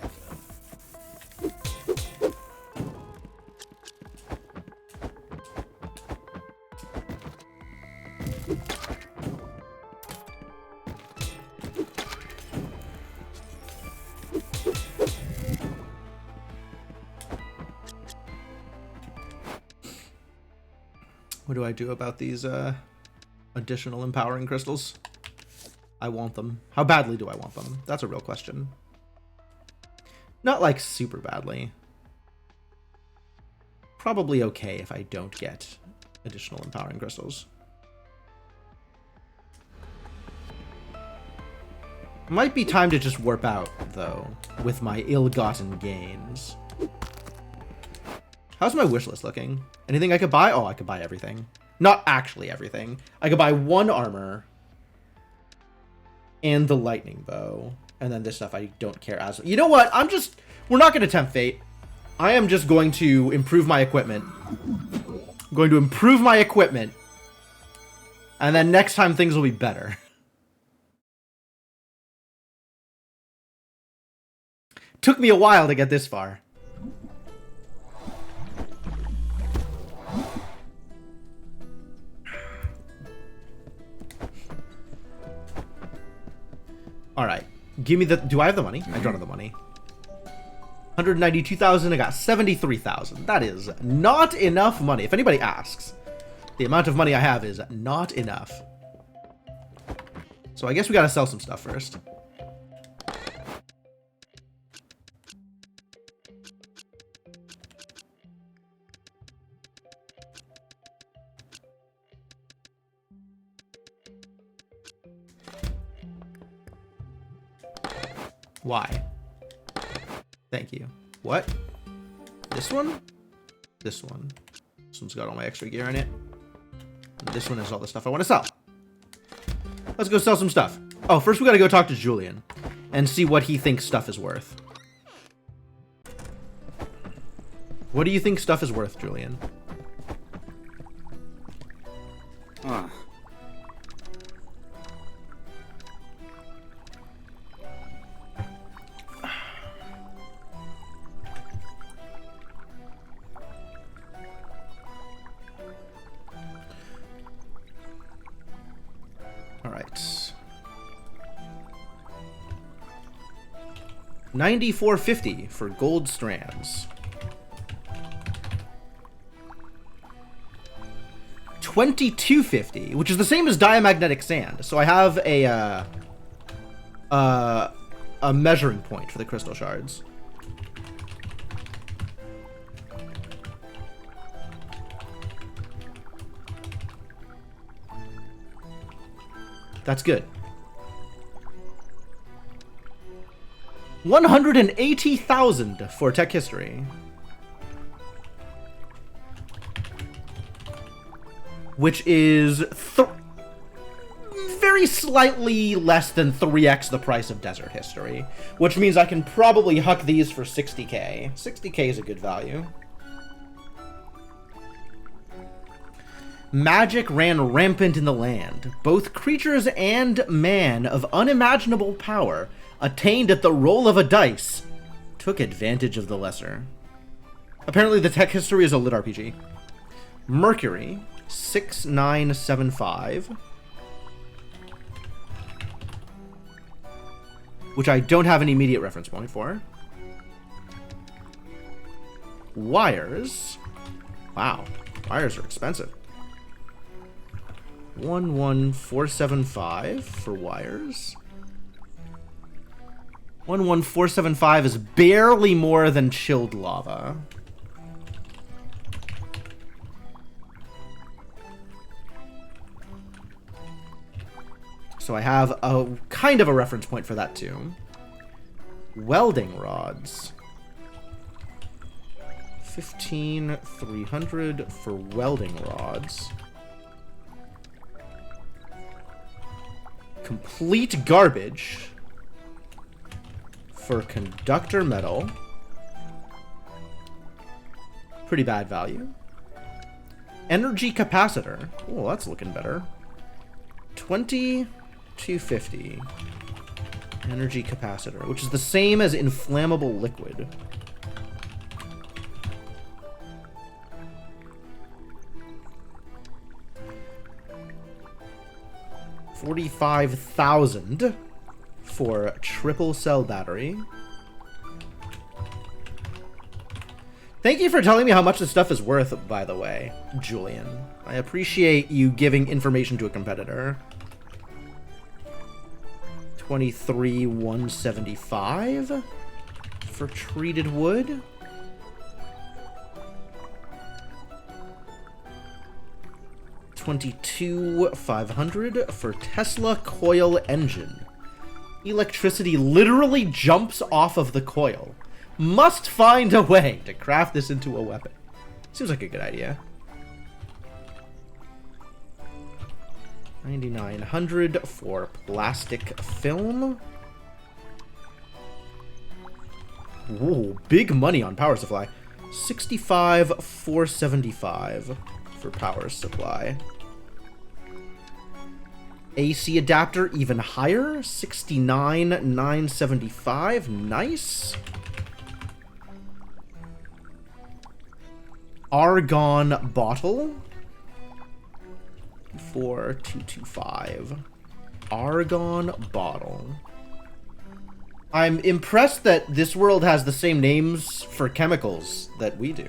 What do I do about these additional empowering crystals? I want them. How badly do I want them? That's a real question. Not like super badly. Probably okay if I don't get additional empowering crystals. Might be time to just warp out, though, with my ill-gotten gains. How's my wish list looking? Anything I could buy? Oh, I could buy everything. Not actually everything. I could buy 1 armor and the lightning bow. And then this stuff I don't care as... You know what? We're not going to tempt fate. I am just going to improve my equipment. I'm going to improve my equipment. And then next time things will be better. Took me a while to get this far. Alright. Give me the... Do I have the money? I don't have the money. 192,000. I got 73,000. That is not enough money. If anybody asks, the amount of money I have is not enough. So I guess we gotta sell some stuff first. Why? Thank you. What? This one? This one. This one's got all my extra gear in it. And this one is all the stuff I want to sell. Let's go sell some stuff. Oh, first we gotta go talk to Julian and see what he thinks stuff is worth. What do you think stuff is worth, Julian? Alright. 94.50 for gold strands. 22.50, which is the same as diamagnetic sand. So I have a measuring point for the crystal shards. That's good. 180,000 for tech history. Which is very slightly less than 3x the price of desert history. Which means I can probably huck these for 60k. 60k is a good value. Magic ran rampant in the land. Both creatures and man of unimaginable power, attained at the roll of a dice, took advantage of the lesser. Apparently the tech history is a lit RPG. Mercury, 6975. Which I don't have an immediate reference point for. Wires. Wow, wires are expensive. 11475 for wires. 11475 is barely more than chilled lava. So I have a kind of a reference point for that too. Welding rods. 15,300 for welding rods. Complete garbage for conductor metal. Pretty bad value. Energy capacitor. Oh, that's looking better. 250. Energy capacitor, which is the same as inflammable liquid. $45,000 for triple cell battery. Thank you for telling me how much this stuff is worth, by the way, Julian. I appreciate you giving information to a competitor. 23,175 for treated wood. $22,500 for Tesla coil engine. Electricity literally jumps off of the coil. Must find a way to craft this into a weapon. Seems like a good idea. 9,900 for plastic film. Ooh, big money on power supply. 65,475 for power supply. AC adapter even higher. 69,975. Nice. Argon bottle. 4,225. Argon bottle. I'm impressed that this world has the same names for chemicals that we do.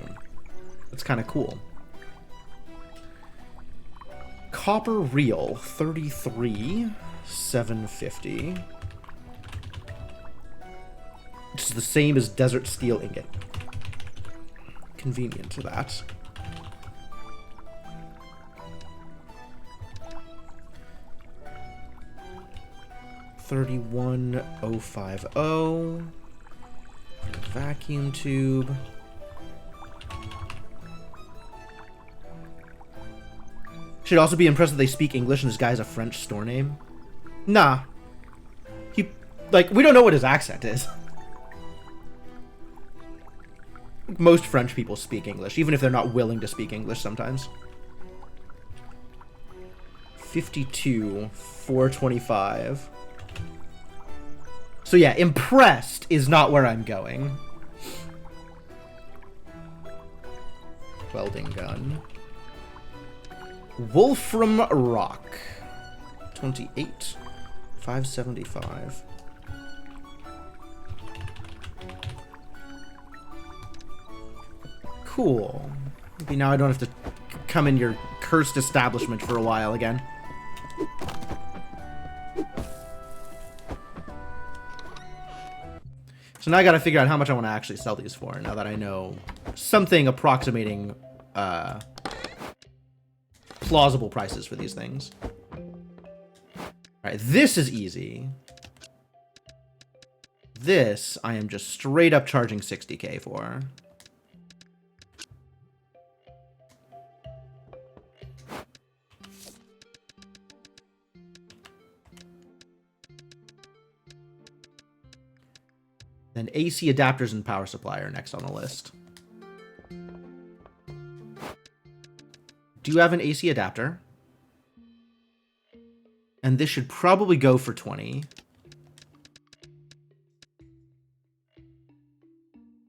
That's kind of cool. Copper reel, 33,750. Which is the same as desert steel ingot. Convenient to that. $31,050. Vacuum tube. Should also be impressed that they speak English and this guy has a French store name. Nah. We don't know what his accent is. Most French people speak English, even if they're not willing to speak English sometimes. 52,425. So yeah, impressed is not where I'm going. Welding gun. Wolfram rock. 28,575. Cool. Maybe now I don't have to come in your cursed establishment for a while again. So now I gotta figure out how much I want to actually sell these for, now that I know something approximating plausible prices for these things. Alright, this is easy. This I am just straight up charging 60K for. Then AC adapters and power supply are next on the list. Do you have an AC adapter? And this should probably go for 20.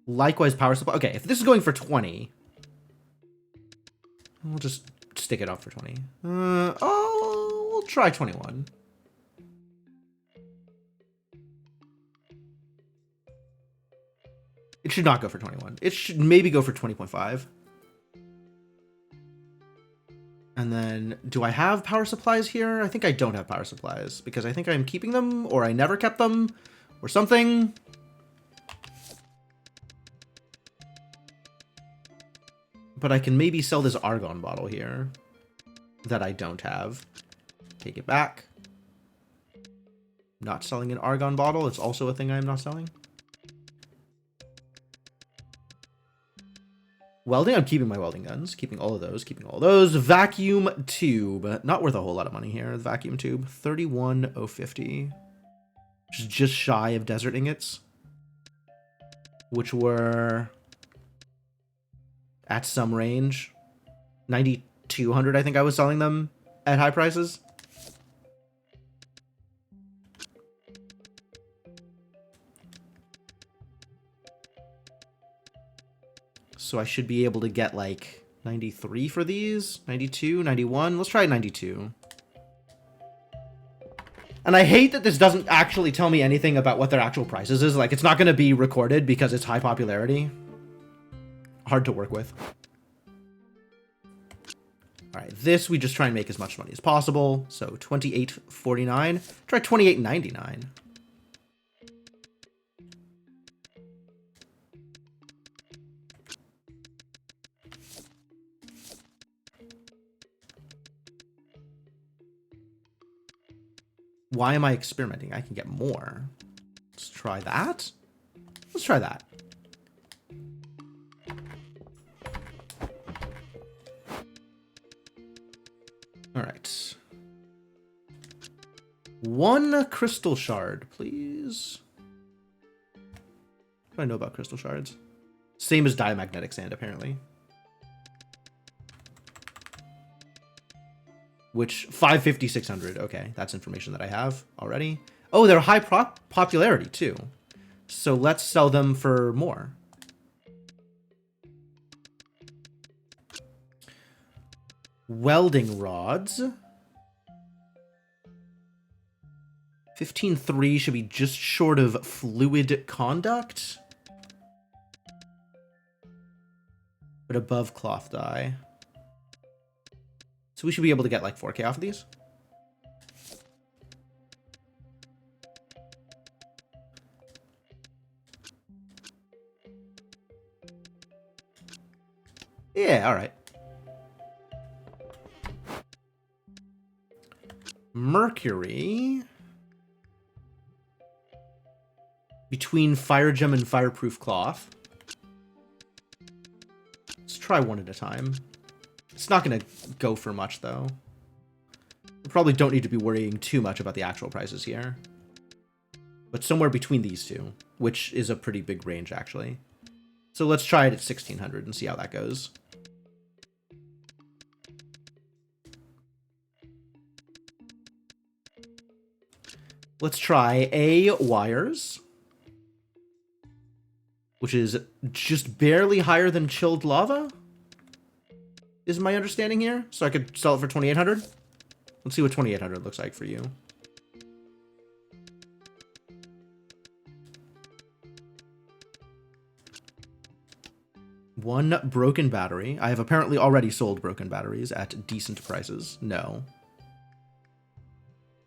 Likewise, power supply. Okay, if this is going for 20, we'll just stick it up for 20. We'll try 21. It should not go for 21. It should maybe go for 20.5. And then, do I have power supplies here? I think I don't have power supplies, because I think I'm keeping them, or I never kept them, or something. But I can maybe sell this argon bottle here that I don't have. Take it back. Not selling an argon bottle. It's also a thing I'm not selling. Welding, I'm keeping my welding guns. Keeping all of those. Keeping all those. Vacuum tube. Not worth a whole lot of money here. The vacuum tube. 31,050. Which is just shy of desert ingots. Which were at some range. 9,200, I think I was selling them at high prices. So I should be able to get like 93 for these. 92, 91. Let's try 92. And I hate that this doesn't actually tell me anything about what their actual prices is. Like, it's not going to be recorded because it's high popularity. Hard to work with. All right, this we just try and make as much money as possible. So 28.49. Try 28.99. Why am I experimenting? I can get more. Let's try that. Let's try that. All right. One crystal shard, please. What do I know about crystal shards? Same as diamagnetic sand, apparently. Which, 550, 600. Okay, that's information that I have already. Oh, they're high popularity, too. So let's sell them for more. Welding rods. 15.3 should be just short of fluid conduct. But above cloth dye. So we should be able to get like 4K off of these. Yeah, all right. Mercury. Between fire gem and fireproof cloth. Let's try one at a time. It's not going to go for much, though. We probably don't need to be worrying too much about the actual prices here. But somewhere between these two, which is a pretty big range, actually. So let's try it at 1,600 and see how that goes. Let's try A wires, which is just barely higher than chilled lava, is my understanding here. So I could sell it for 2,800. Let's see what 2,800 looks like for you. One broken battery. I have apparently already sold broken batteries at decent prices. No.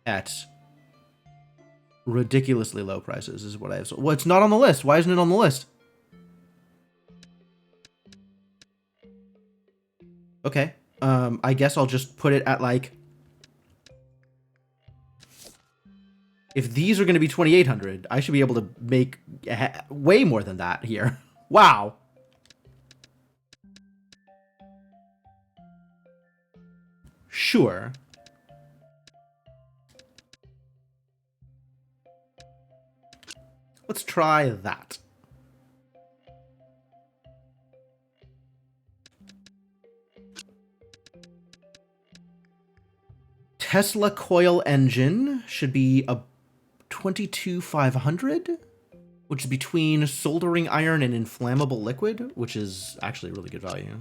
At ridiculously low prices is what I have sold. Well, it's not on the list. Why isn't it on the list? Okay. I guess I'll just put it at like... If these are going to be 2,800, I should be able to make way more than that here. Wow. Sure. Let's try that. Tesla coil engine should be a 22,500, which is between soldering iron and inflammable liquid, which is actually really good value.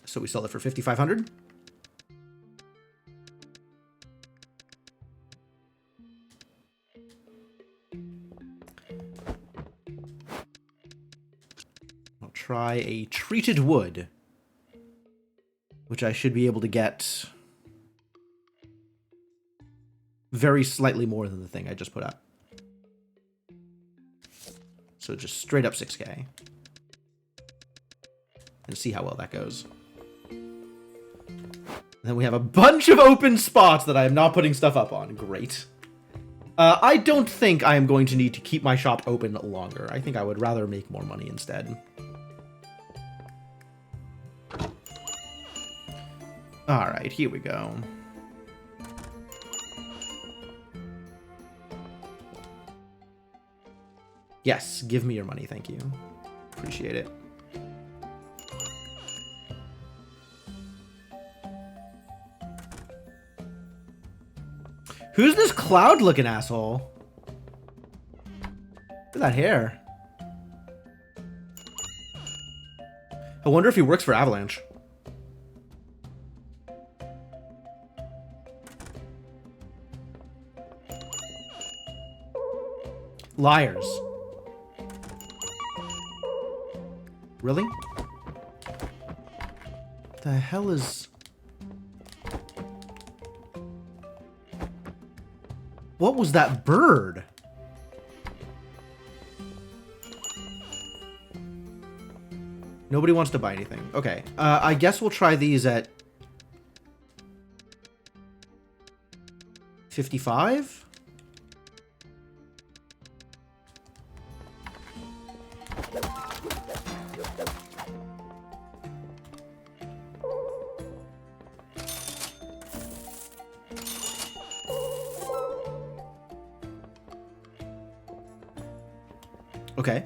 So we sell it for 5,500. I'll try a treated wood, which I should be able to get very slightly more than the thing I just put up. So just straight up 6K. And see how well that goes. Then we have a bunch of open spots that I am not putting stuff up on. Great. I don't think I am going to need to keep my shop open longer. I think I would rather make more money instead. Alright, here we go. Yes, give me your money, thank you. Appreciate it. Who's this cloud-looking asshole? Look at that hair. I wonder if he works for Avalanche. Liars. Really? The hell is... What was that bird? Nobody wants to buy anything. Okay, I guess we'll try these at 55? Okay.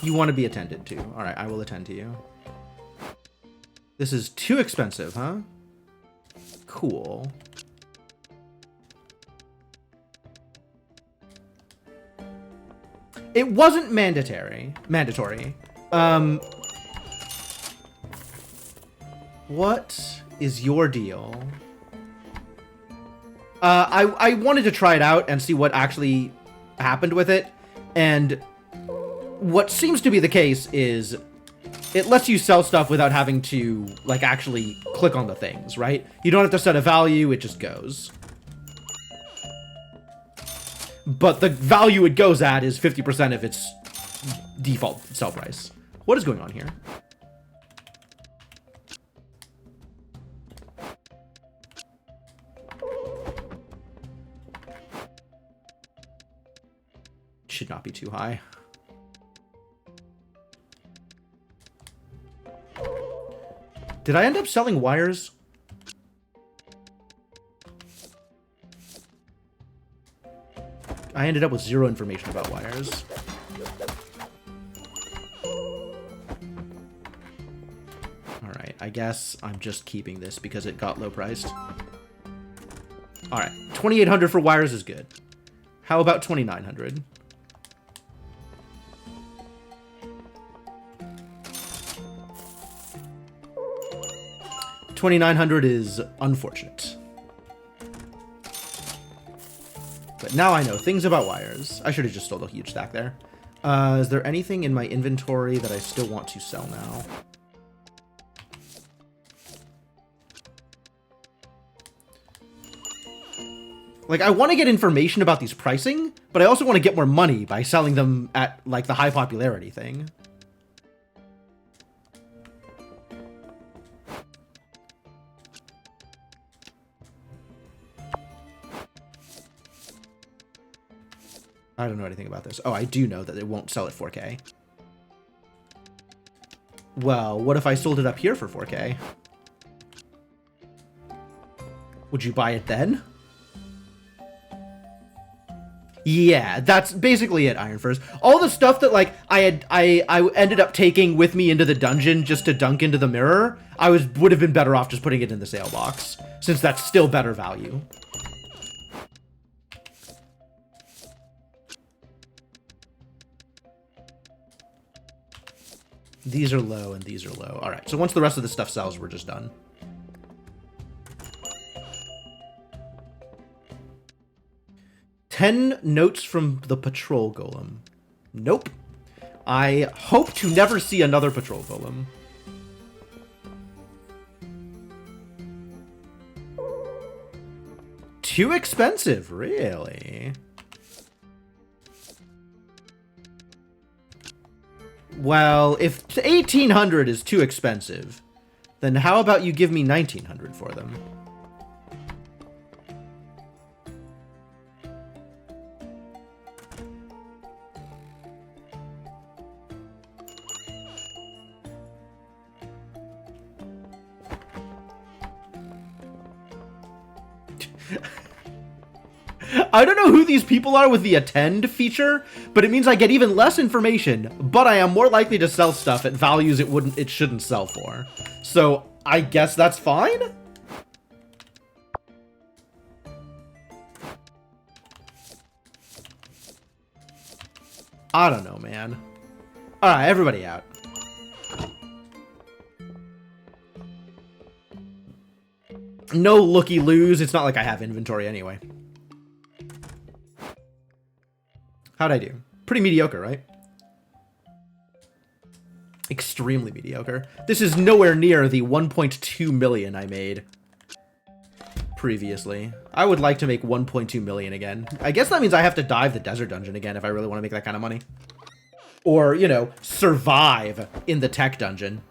You want to be attended to. Alright, I will attend to you. This is too expensive, huh? Cool. It wasn't mandatory. What is your deal? I wanted to try it out and see what actually happened with it, and what seems to be the case is it lets you sell stuff without having to, like, actually click on the things, right? You don't have to set a value, it just goes. But the value it goes at is 50% of its default sell price. What is going on here? Should not be too high. Did I end up selling wires? I ended up with 0 information about wires. Alright, I guess I'm just keeping this because it got low priced. Alright, 2,800 for wires is good. How about 2,900? $2,900 is unfortunate. But now I know things about wires. I should have just sold a huge stack there. Is there anything in my inventory that I still want to sell now? Like, I want to get information about these pricing, but I also want to get more money by selling them at, like, the high popularity thing. I don't know anything about this. Oh, I do know that it won't sell at 4K. Well, what if I sold it up here for 4K? Would you buy it then? Yeah, that's basically it, Iron Furs. All the stuff that, like, I ended up taking with me into the dungeon just to dunk into the mirror, would have been better off just putting it in the sale box, since that's still better value. These are low and these are low. All right, so once the rest of the stuff sells, we're just done. "10 notes from the patrol golem." Nope. I hope to never see another patrol golem. Too expensive, really? Well, if 1,800 is too expensive, then how about you give me 1,900 for them? I don't know who these people are with the attend feature, but it means I get even less information, but I am more likely to sell stuff at values it shouldn't sell for. So I guess that's fine? I don't know, man. Alright, everybody out. No looky-loos. It's not like I have inventory anyway. How'd I do? Pretty mediocre, right? Extremely mediocre. This is nowhere near the 1.2 million I made previously. I would like to make 1.2 million again. I guess that means I have to dive the desert dungeon again if I really want to make that kind of money. Or, you know, survive in the tech dungeon.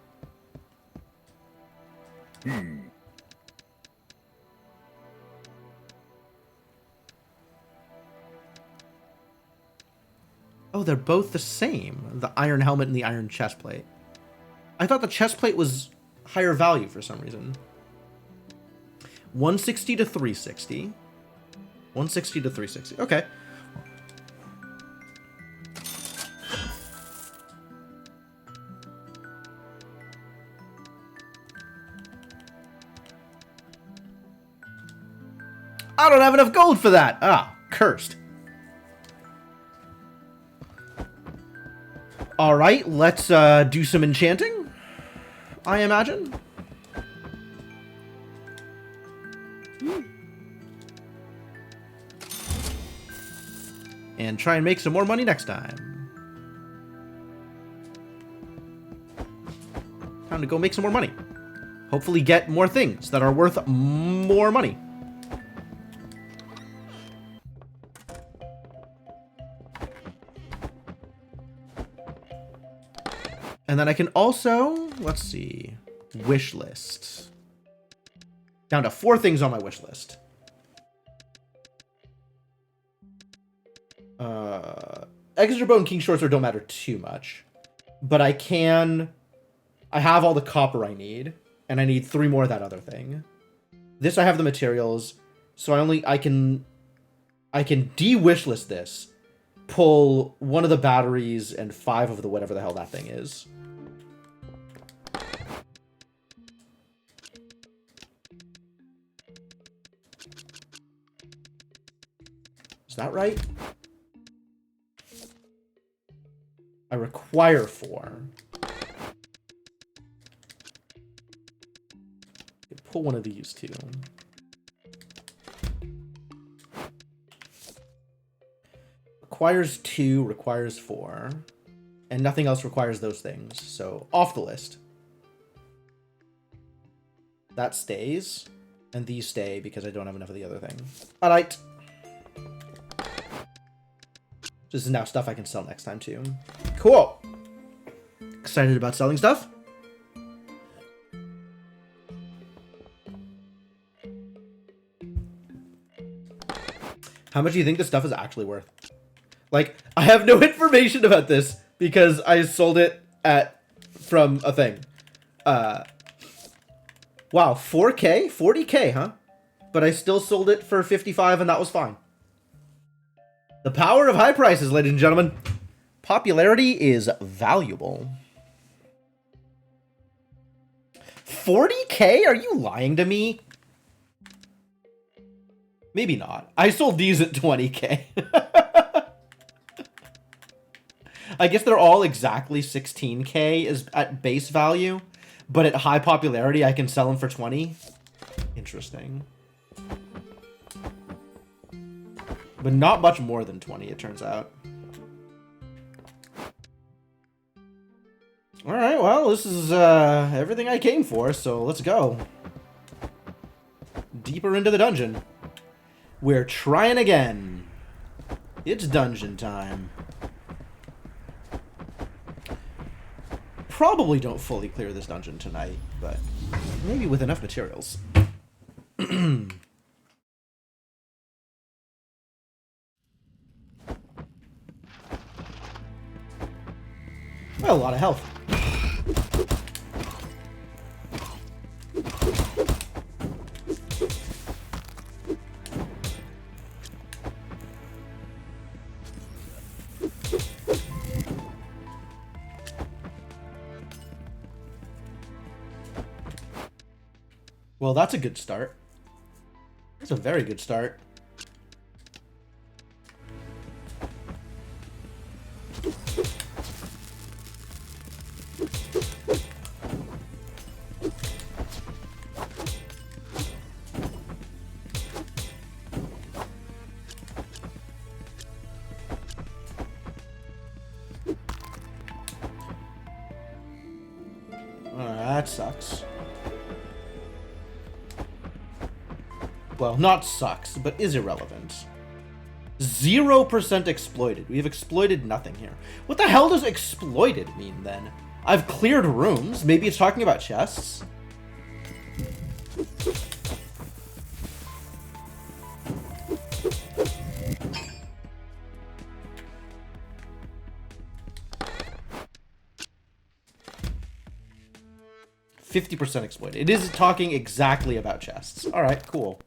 Oh, they're both the same. The iron helmet and the iron chestplate. I thought the chestplate was higher value for some reason. 160 to 360. 160 to 360. Okay. I don't have enough gold for that. Ah, cursed. Alright, let's do some enchanting, I imagine. And try and make some more money next time. Time to go make some more money. Hopefully get more things that are worth more money. And then I can also, let's see, wish list. Down to 4 things on my wish list. Extra Bow and King Short Sword don't matter too much. But I have all the copper I need. And I need 3 more of that other thing. This I have the materials. So I can de-wish list this. Pull 1 of the batteries and 5 of the whatever the hell that thing is. Is that right? I require 4. Pull 1 of these too. Requires 2, requires 4. And nothing else requires those things. So, off the list. That stays. And these stay because I don't have enough of the other thing. Alright. This is now stuff I can sell next time too. Cool. Excited about selling stuff. How much do you think this stuff is actually worth? Like, I have no information about this because I sold it from a thing. Wow, 4K? 40K, huh? But I still sold it for 55 and that was fine. The power of high prices, ladies and gentlemen. Popularity is valuable. 40K? Are you lying to me? Maybe not. I sold these at 20K. I guess they're all exactly 16K is at base value, but at high popularity I can sell them for 20. Interesting. But not much more than 20, it turns out. Alright, well, this is everything I came for, so let's go. Deeper into the dungeon. We're trying again. It's dungeon time. probably don't fully clear this dungeon tonight, but maybe with enough materials. Well, a lot of health. Well, that's a good start. That's a very good start. That sucks. Well, not sucks, but is irrelevant. 0% exploited. We've exploited nothing here. What the hell does exploited mean, then? I've cleared rooms. Maybe it's talking about chests? %50 exploited. It is talking exactly about chests. Alright, cool.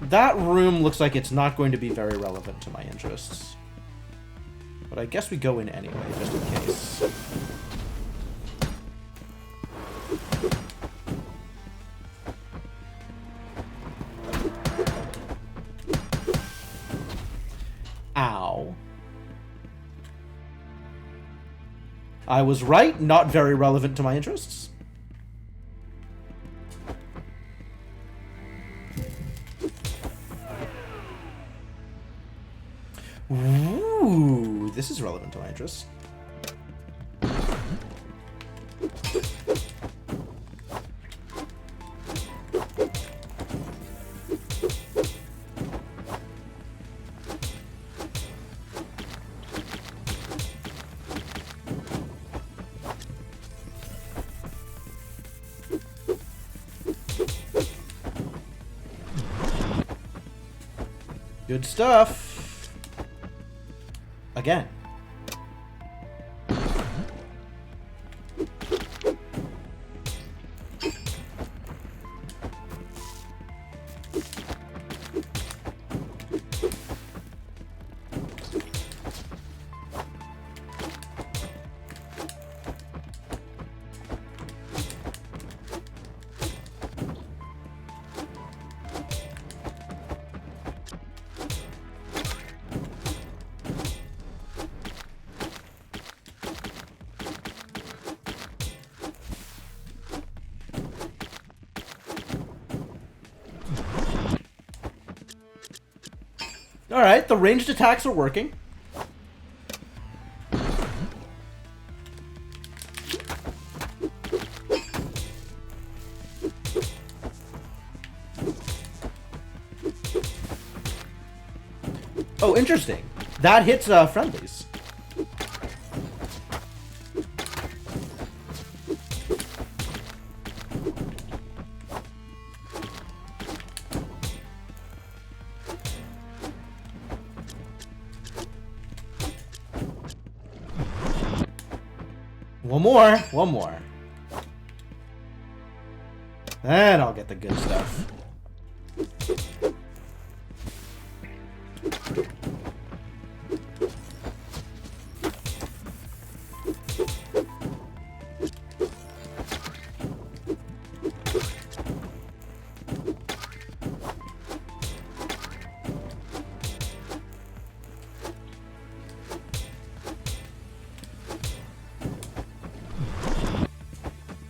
That room looks like it's not going to be very relevant to my interests. But I guess we go in anyway, just in case. Ow. I was right, not very relevant to my interests. Ooh, this is relevant to my interests. Good stuff. Again. Alright, the ranged attacks are working. Oh, interesting. That hits friendlies. One more. And I'll get the good stuff.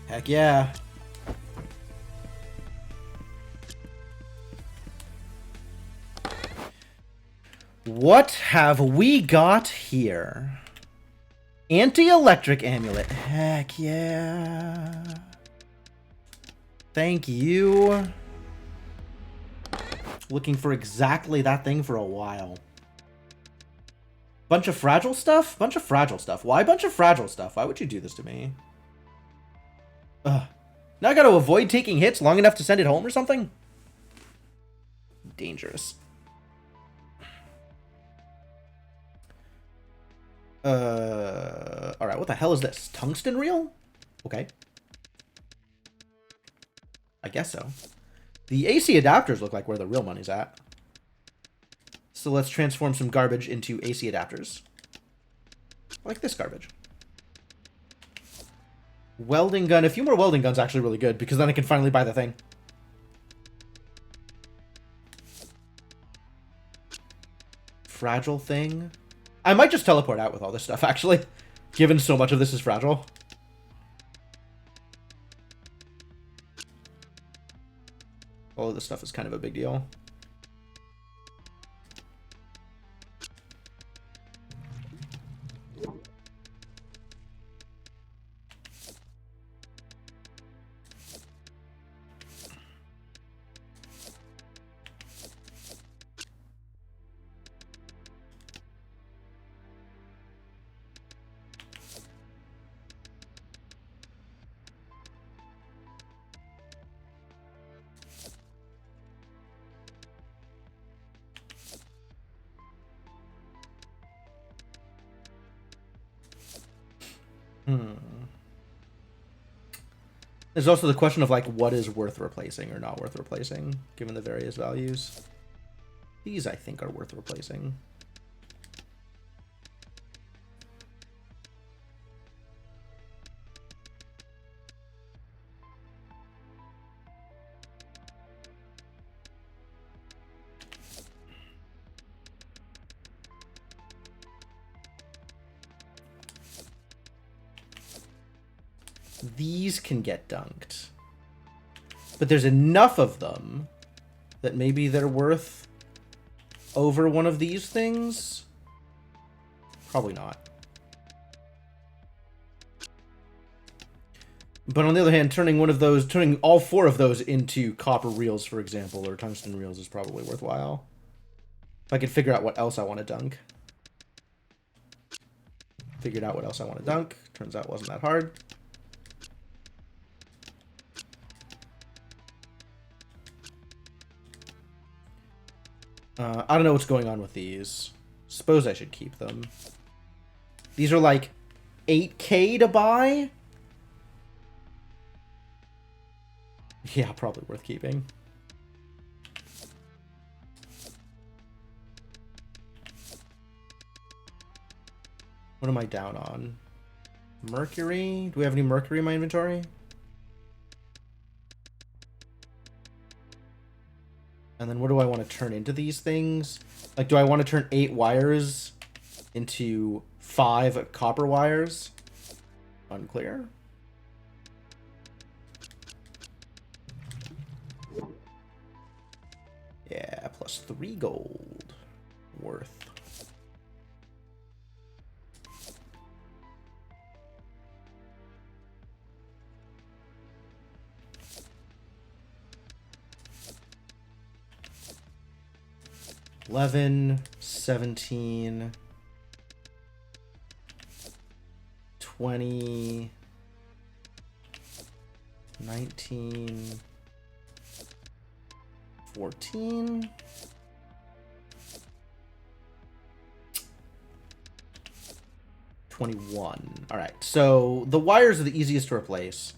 Heck yeah. What have we got here? Anti-electric amulet. Heck yeah. Thank you. Looking for exactly that thing for a while. Bunch of fragile stuff? Bunch of fragile stuff. Why bunch of fragile stuff? Why would you do this to me? Ugh. Now I gotta avoid taking hits long enough to send it home or something? Dangerous. Alright, what the hell is this? Tungsten reel? Okay. I guess so. The AC adapters look like where the real money's at. So let's transform some garbage into AC adapters. Like this garbage. Welding gun. A few more welding guns actually really good, because then I can finally buy the thing. Fragile thing. I might just teleport out with all this stuff, actually. Given so much of this is fragile. All of this stuff is kind of a big deal. There's also the question of, like, what is worth replacing or not worth replacing, given the various values. These, I think, are worth replacing. These can get dunked. But there's enough of them that maybe they're worth over one of these things? Probably not. But on the other hand, turning all 4 of those into copper reels, for example, or tungsten reels is probably worthwhile. If I could figure out what else I want to dunk. Figured out what else I want to dunk. Turns out it wasn't that hard. I don't know what's going on with these. Suppose I should keep them. These are like 8K to buy? Yeah, probably worth keeping. What am I down on? Mercury? Do we have any mercury in my inventory? And then what do I want to turn into these things? Like, do I want to turn 8 wires into 5 copper wires? Unclear. Yeah, plus 3 gold. Worth. $11, $17, $20, $19, $14. $21. All right, so the wires are the easiest to replace.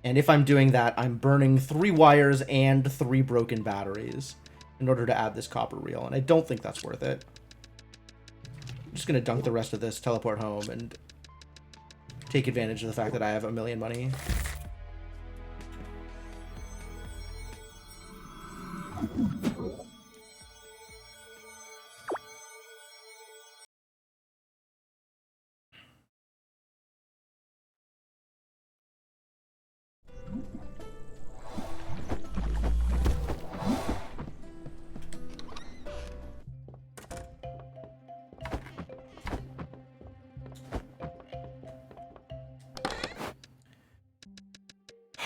And if I'm doing that, I'm burning 3 wires and 3 broken batteries in order to add this copper reel, and I don't think that's worth it. I'm just going to dunk the rest of this, teleport home, and take advantage of the fact that I have a million money.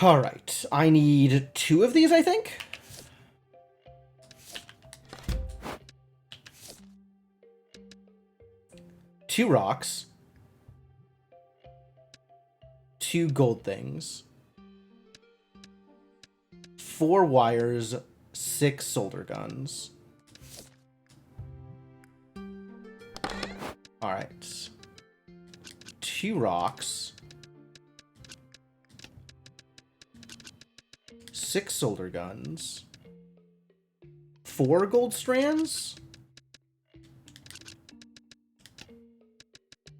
Alright, I need 2 of these, I think? Two rocks. 2 gold things. 4 wires. 6 solder guns. Alright. 2 rocks. 6 solder guns. 4 gold strands.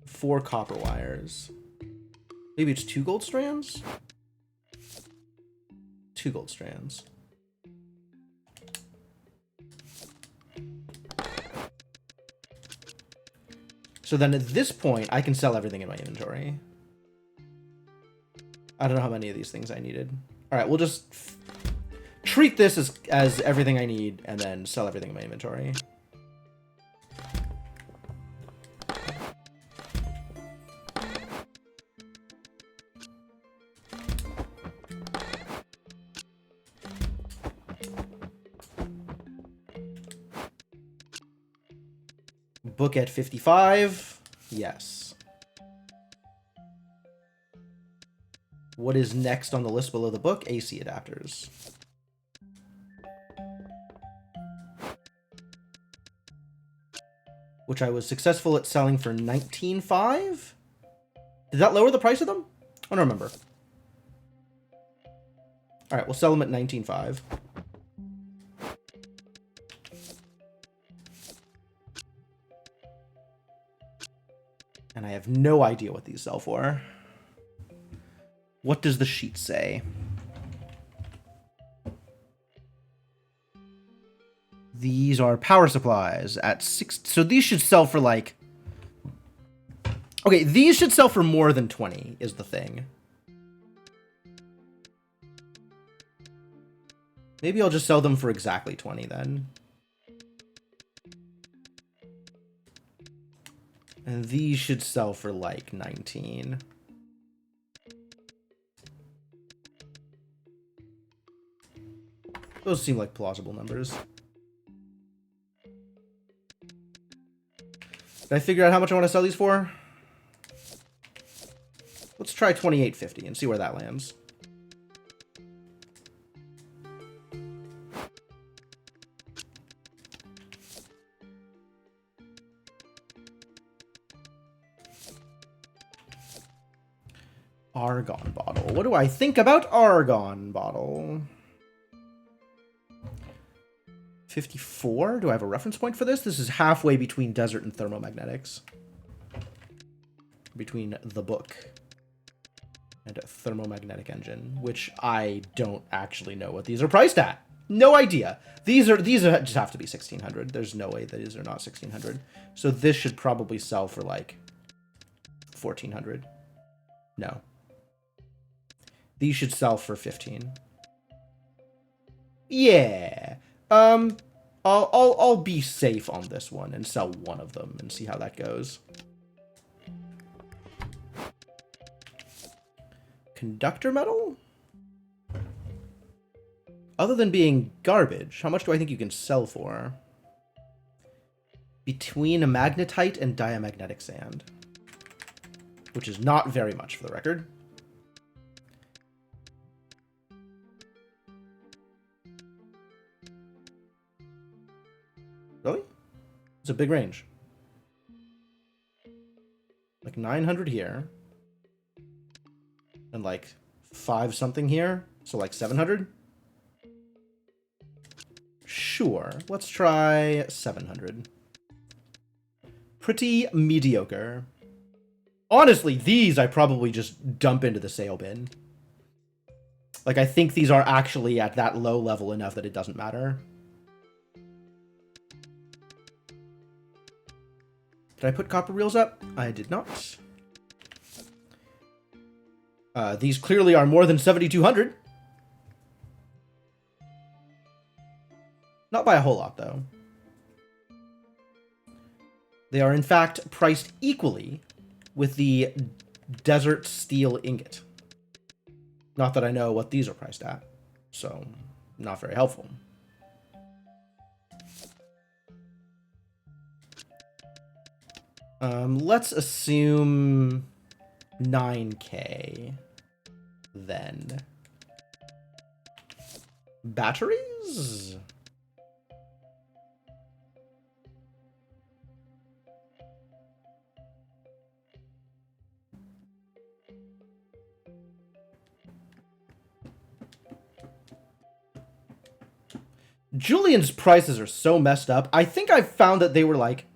4 copper wires. Maybe it's 2 gold strands? 2 gold strands. So then at this point, I can sell everything in my inventory. I don't know how many of these things I needed. All right, we'll just treat this as everything I need and then sell everything in my inventory. Book at 55. Yes. What is next on the list below the book? AC adapters. Which I was successful at selling for 19.5? Did that lower the price of them? I don't remember. Alright, we'll sell them at 19.5. And I have no idea what these sell for. What does the sheet say? These are power supplies at 6. So these should sell for like... Okay, these should sell for more than 20 is the thing. Maybe I'll just sell them for exactly 20 then. And these should sell for like 19. Those seem like plausible numbers. Did I figure out how much I want to sell these for? Let's try 28.50 and see where that lands. Argon bottle. What do I think about Argon bottle? 54? Do I have a reference point for this? This is halfway between desert and thermomagnetics. Between the book and a thermomagnetic engine, which I don't actually know what these are priced at. No idea. These just have to be 1600. There's no way that these are not 1600. So this should probably sell for like 1400. No. These should sell for 15. Yeah. I'll be safe on this one and sell one of them and see how that goes. Conductor metal? Other than being garbage, how much do I think you can sell for? Between a magnetite and diamagnetic sand. Which is not very much for the record. Really? It's a big range. Like 900 here. And like 5 something here. So like 700? Sure. Let's try 700. Pretty mediocre. Honestly, these I probably just dump into the sale bin. Like, I think these are actually at that low level enough that it doesn't matter. Did I put copper reels up? I did not. These clearly are more than 7,200. Not by a whole lot, though. They are, in fact, priced equally with the desert steel ingot, Not that I know what these are priced at, so not very helpful. Let's assume 9K then. Batteries? Julian's prices are so messed up. I think I found that they were like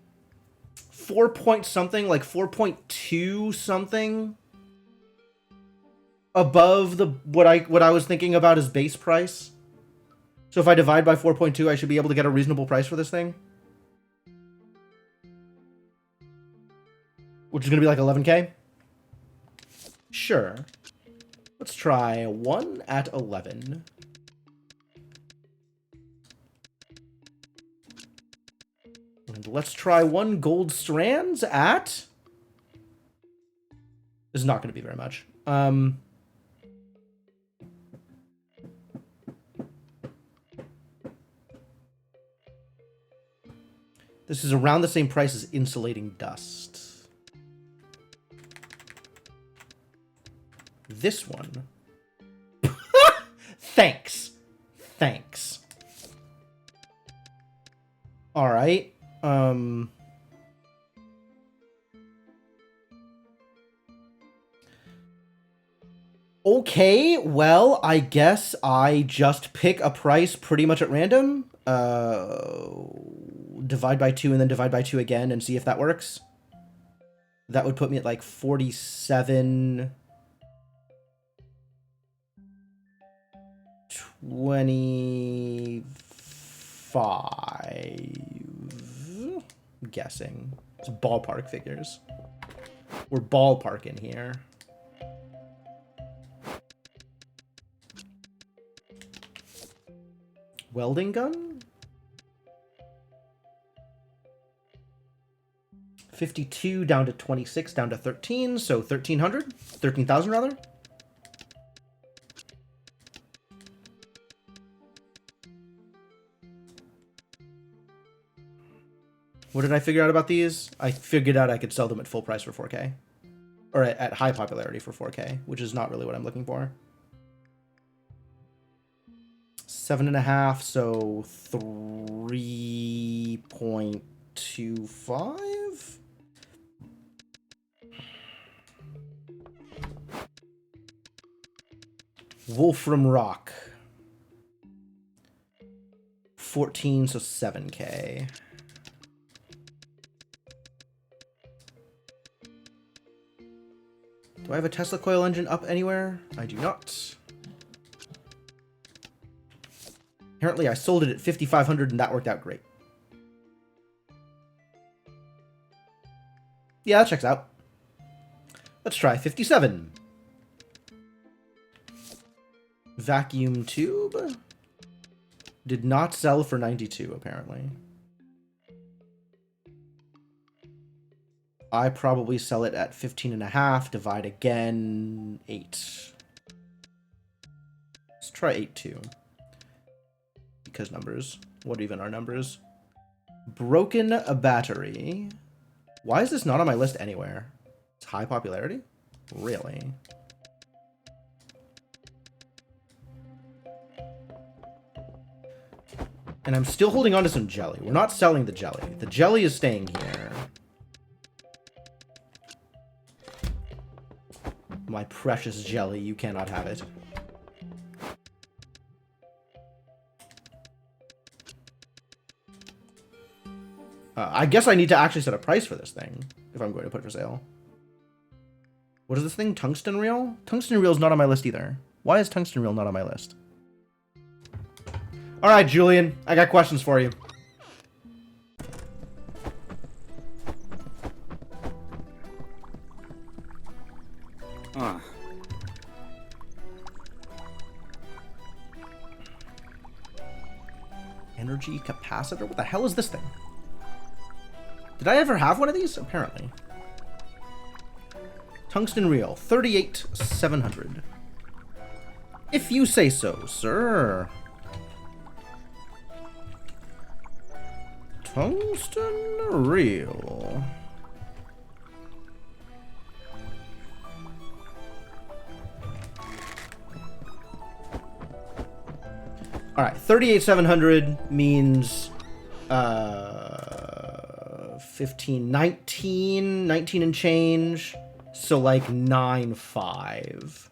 4 point something, like 4.2 something above the what I was thinking about as base price. So if I divide by 4.2, I should be able to get a reasonable price for this thing. Which is going to be like 11K? Sure. Let's try 1 at 11. And let's try 1 gold strands at... This is not going to be very much. This is around the same price as insulating dust. This one. Thanks. Thanks. All right. Okay, well, I guess I just pick a price pretty much at random. Divide by 2 and then divide by 2 again and see if that works. That would put me at like 47... 25. I'm guessing. It's ballpark figures. We're ballparking here. Welding gun? 52 down to 26 down to 13, so 1,300? 13,000 rather? What did I figure out about these? I figured out I could sell them at full price for 4K. Or at high popularity for 4K, which is not really what I'm looking for. 7.5, so 3.25? Wolfram Rock. 14, so 7K. Do I have a Tesla coil engine up anywhere? I do not. Apparently I sold it at 5,500 and that worked out great. Yeah, that checks out. Let's try 57. Vacuum tube. Did not sell for 92, apparently. I probably sell it at 15.5, divide again, 8. Let's try 8 too. Because numbers. What even are numbers? Broken battery. Why is this not on my list anywhere? It's high popularity? Really? And I'm still holding on to some jelly. We're not selling the jelly. The jelly is staying here. My precious jelly, you cannot have it. I guess I need to actually set a price for this thing, if I'm going to put it for sale. What is this thing? Tungsten reel? Tungsten reel is not on my list either. Why is tungsten reel not on my list? Alright, Julian, I got questions for you. Energy capacitor? What the hell is this thing? Did I ever have one of these? Apparently. Tungsten reel, 38,700. If you say so, sir. Tungsten reel. All right, 38,700 means 15, 19 and change. So like 9.5.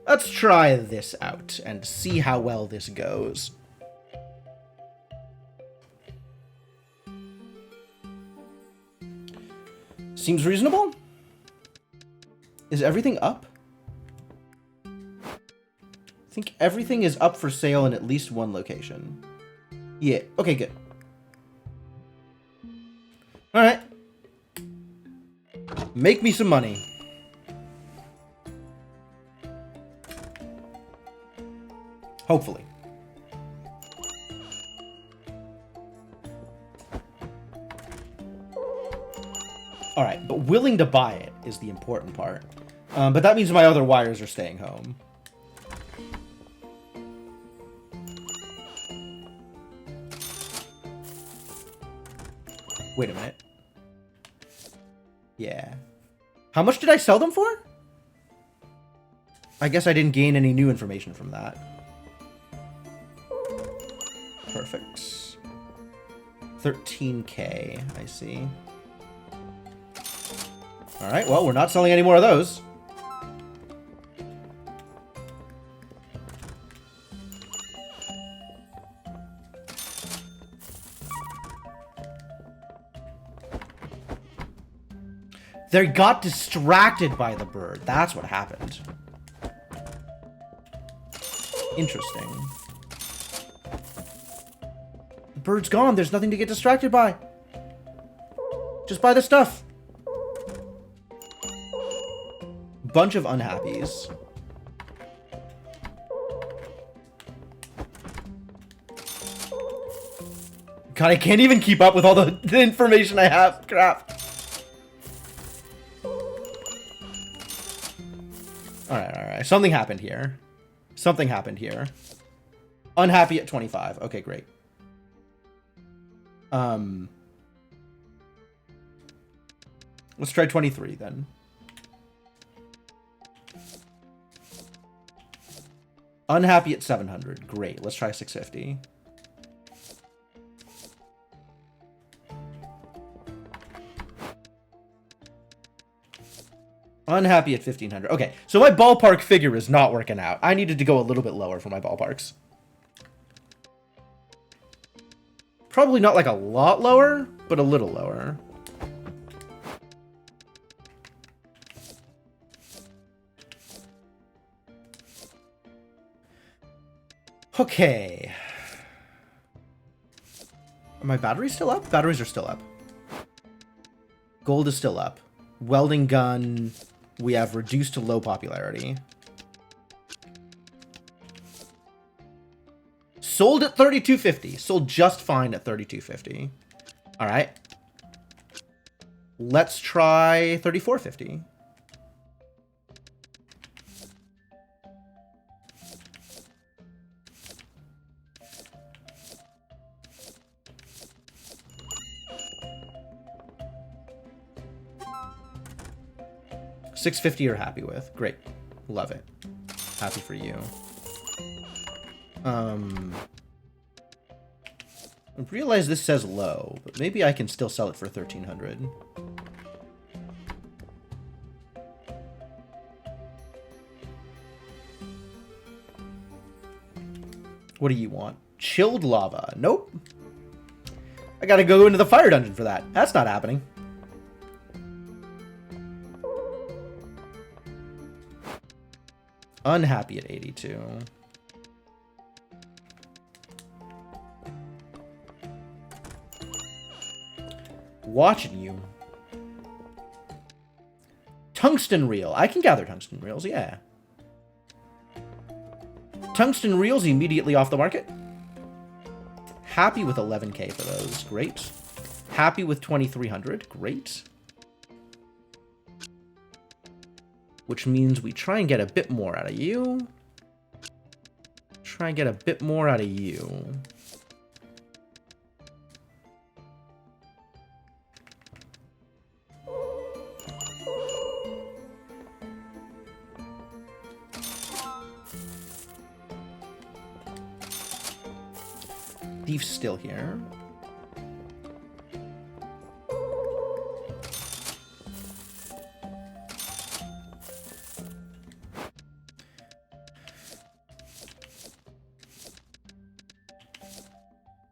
Let's try this out and see how well this goes. Seems reasonable. Is everything up? I think everything is up for sale in at least one location. Yeah, okay, good. Alright. Make me some money. Hopefully. Alright, but willing to buy it is the important part. But that means my other wires are staying home. Wait a minute. Yeah. How much did I sell them for? I guess I didn't gain any new information from that. Perfect. 13K, I see. Alright, well, we're not selling any more of those. They got distracted by the bird. That's what happened. Interesting. The bird's gone. There's nothing to get distracted by. Just buy the stuff. Bunch of unhappies. God, I can't even keep up with all the information I have. Crap. Alright. Something happened here. Something happened here. Unhappy at 25. Okay, great. Let's try 23 then. Unhappy at 700. Great. Let's try 650. Unhappy at 1,500. Okay, so my ballpark figure is not working out. I needed to go a little bit lower for my ballparks. Probably not like a lot lower, but a little lower. Okay. Are my batteries still up? Batteries are still up. Gold is still up. Welding gun, we have reduced to low popularity. Sold at 32.50. Sold just fine at 32.50. All right. Let's try 34.50. $650 you're happy with. Great. Love it. Happy for you. I realize this says low, but maybe I can still sell it for 1,300. What do you want? Chilled lava. Nope. I gotta go into the fire dungeon for that. That's not happening. Unhappy at 82. Watching you. Tungsten reel. I can gather tungsten reels, yeah. Tungsten reels immediately off the market. Happy with 11K for those. Great. Happy with 2,300. Great. Which means we try and get a bit more out of you. Try and get a bit more out of you. Thief's still here.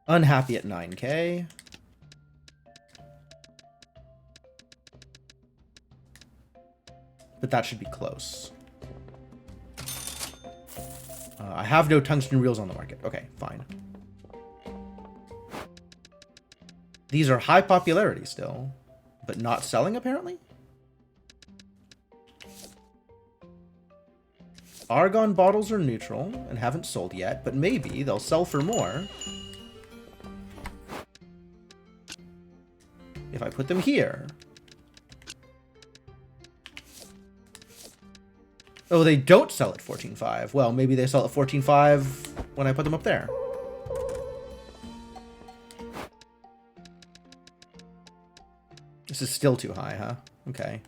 Unhappy at 9K. But that should be close. I have no tungsten reels on the market. Okay, fine. These are high popularity still, but not selling apparently? Argon bottles are neutral and haven't sold yet, but maybe they'll sell for more if I put them here. Oh, they don't sell at 14.5. Well, maybe they sell at 14.5 when I put them up there. This is still too high, huh? Okay.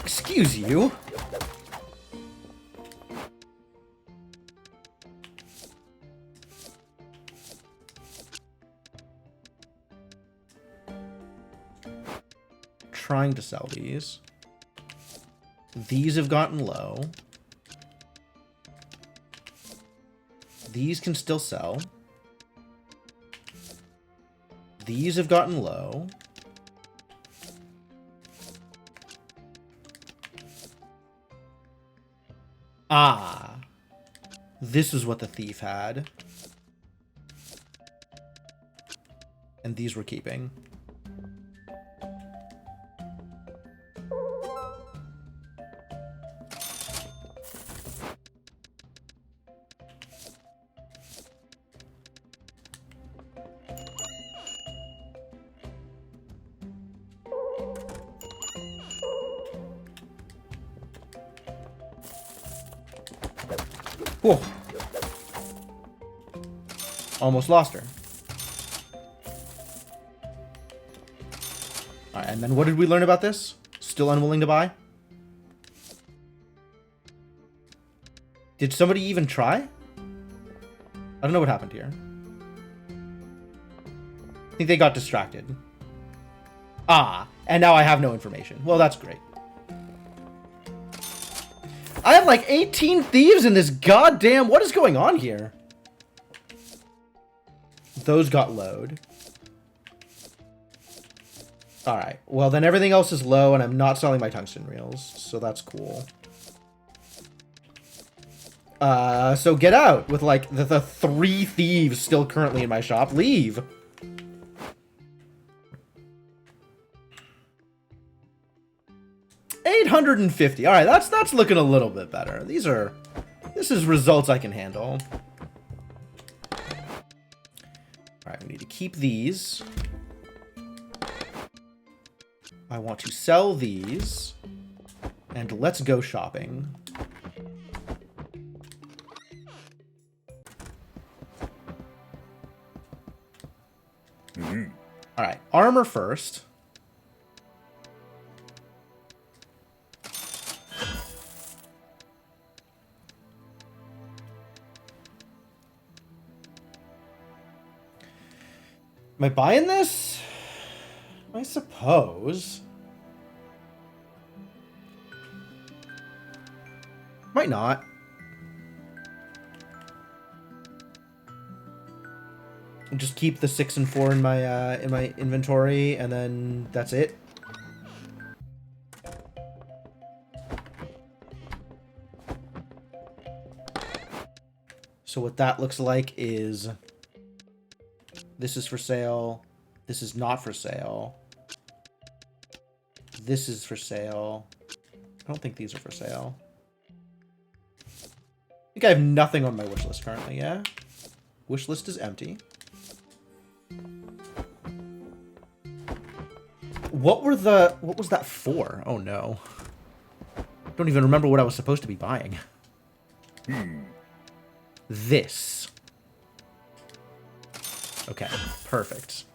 Excuse you. Trying to sell these. These have gotten low. These can still sell. These have gotten low. Ah. This is what the thief had. And these we're keeping. Whoa. Almost lost her. Alright, and then what did we learn about this? Still unwilling to buy? Did somebody even try? I don't know what happened here. I think they got distracted. Ah, and now I have no information. Well, that's great. I have like 18 thieves in this goddamn... What is going on here? Those got load. Alright, well then everything else is low and I'm not selling my tungsten reels, so that's cool. So get out with like the 3 thieves still currently in my shop. Leave! $850. Alright, that's looking a little bit better. This is results I can handle. Alright, we need to keep these. I want to sell these. And let's go shopping. Alright, armor first. Am I buying this? I suppose. Might not. Just keep the 6 and 4 in my inventory, and then that's it. So what that looks like is this is for sale, this is not for sale, This is for sale. I don't think these are for sale. I think I have nothing on my wish list currently, yeah? Wish list is empty. What was that for? Oh no. Don't even remember what I was supposed to be buying. This. Okay, perfect.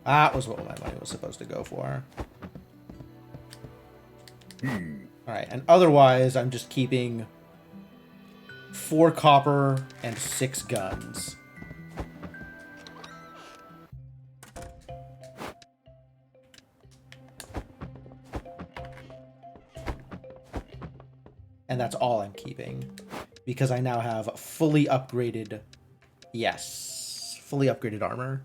That was what my money was supposed to go for. Alright, and otherwise I'm just keeping 4 copper and 6 guns. And that's all I'm keeping. Because I now have fully upgraded... Yes. Fully upgraded armor.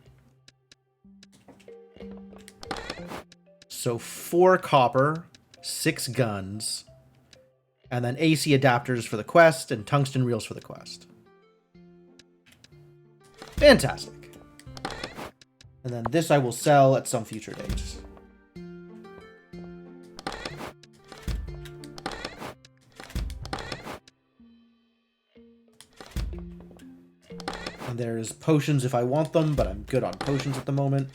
So 4 copper, 6 guns, and then AC adapters for the quest and tungsten reels for the quest. Fantastic. And then this I will sell at some future date. And there's potions if I want them, but I'm good on potions at the moment.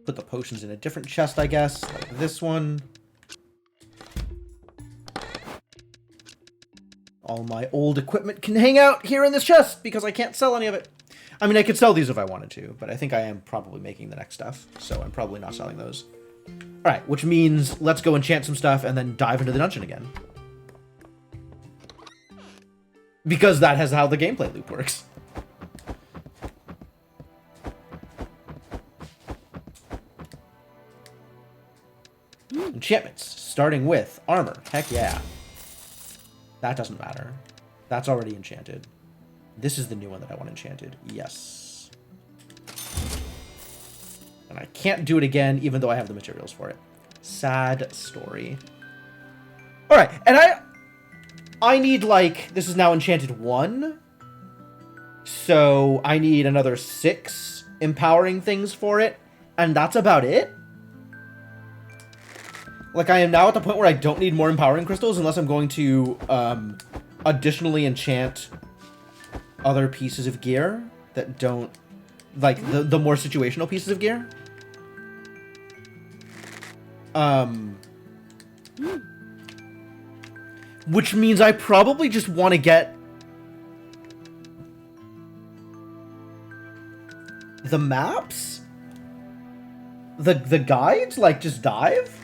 Put the potions in a different chest, I guess, like this one. All my old equipment can hang out here in this chest because I can't sell any of it. I mean, I could sell these if I wanted to, but I think I am probably making the next stuff, so I'm probably not selling those. Alright, which means let's go enchant some stuff and then dive into the dungeon again. Because that is how the gameplay loop works. Enchantments, starting with armor. Heck yeah. That doesn't matter. That's already enchanted. This is the new one that I want enchanted. Yes. And I can't do it again, even though I have the materials for it. Sad story. Alright, and I need, like, this is now enchanted 1. So I need another 6 empowering things for it. And that's about it. Like, I am now at the point where I don't need more empowering crystals unless I'm going to additionally enchant other pieces of gear that don't... Like, the more situational pieces of gear. Which means I probably just want to get... the maps? The guides? Like, just dive?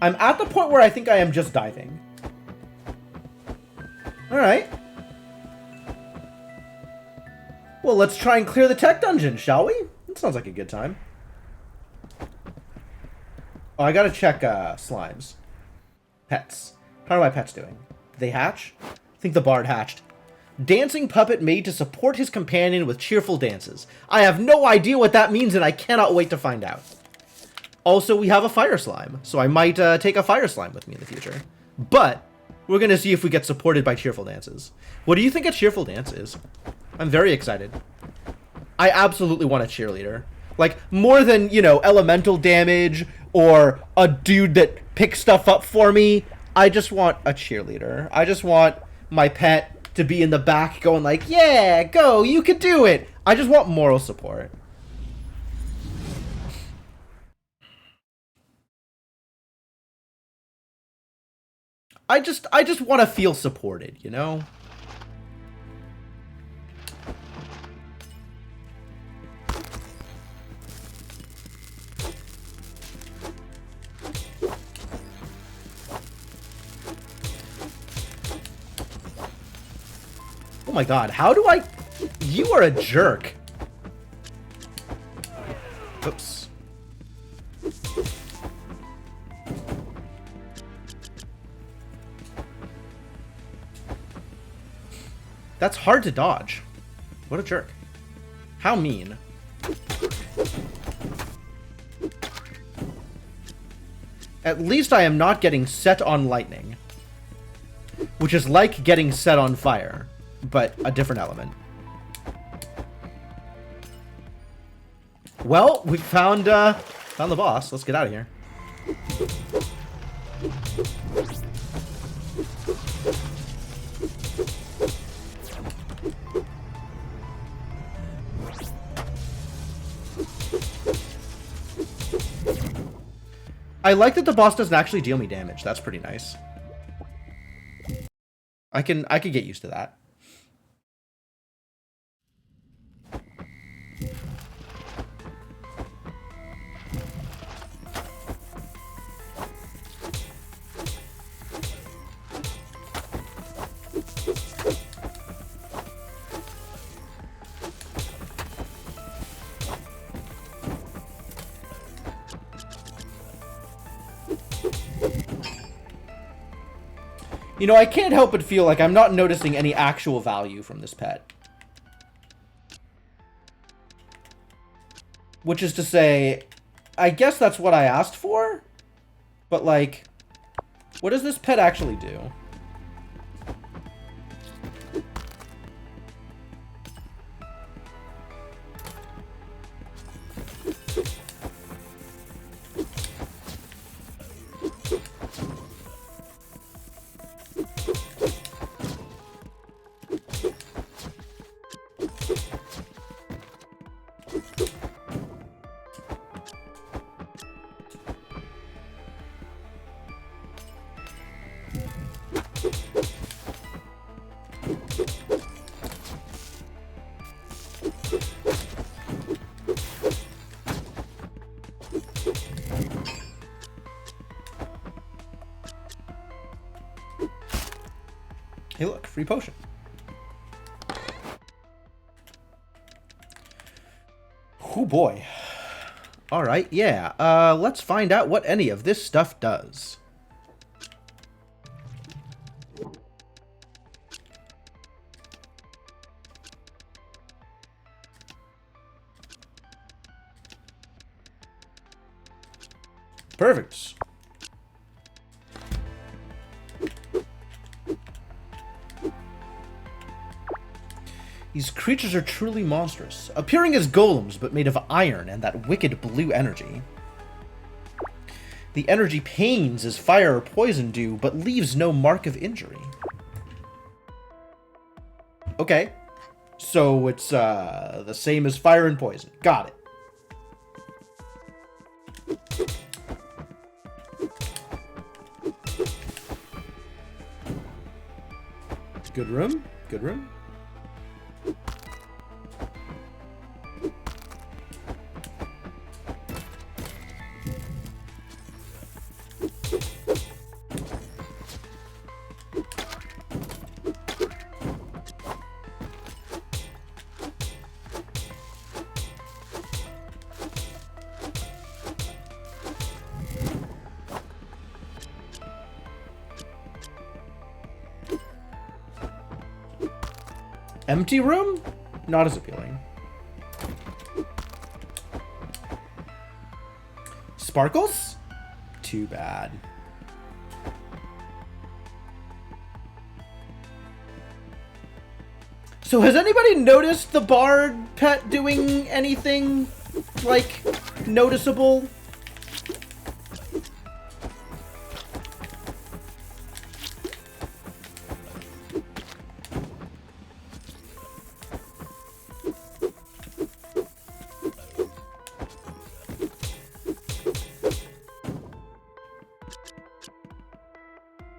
I'm at the point where I think I am just diving. Alright. Well, let's try and clear the tech dungeon, shall we? That sounds like a good time. Oh, I gotta check slimes. Pets. How are my pets doing? They hatch? I think the bard hatched. Dancing puppet made to support his companion with cheerful dances. I have no idea what that means, and I cannot wait to find out. Also, we have a fire slime, so I might take a fire slime with me in the future. But we're going to see if we get supported by cheerful dances. What do you think a cheerful dance is? I'm very excited. I absolutely want a cheerleader. Like, more than, you know, elemental damage or a dude that picks stuff up for me. I just want a cheerleader. I just want my pet to be in the back going like, yeah, go, you can do it. I just want moral support. I just want to feel supported, you know? Oh my god, how do I... You are a jerk. Oops. That's hard to dodge. What a jerk. How mean. At least I am not getting set on lightning. Which is like getting set on fire, but a different element. Well, we found the boss. Let's get out of here. I like that the boss doesn't actually deal me damage. That's pretty nice. I could get used to that. You know, I can't help but feel like I'm not noticing any actual value from this pet. Which is to say, I guess that's what I asked for? But, like, what does this pet actually do? Hey, look, free potion. Oh boy. All right, yeah. Let's find out what any of this stuff does. Perfect. These creatures are truly monstrous, appearing as golems but made of iron and that wicked blue energy. The energy pains as fire or poison do, but leaves no mark of injury. Okay, so it's the same as fire and poison. Got it. Good room, good room. Empty room? Not as appealing. Sparkles? Too bad. So has anybody noticed the bard pet doing anything, like, noticeable?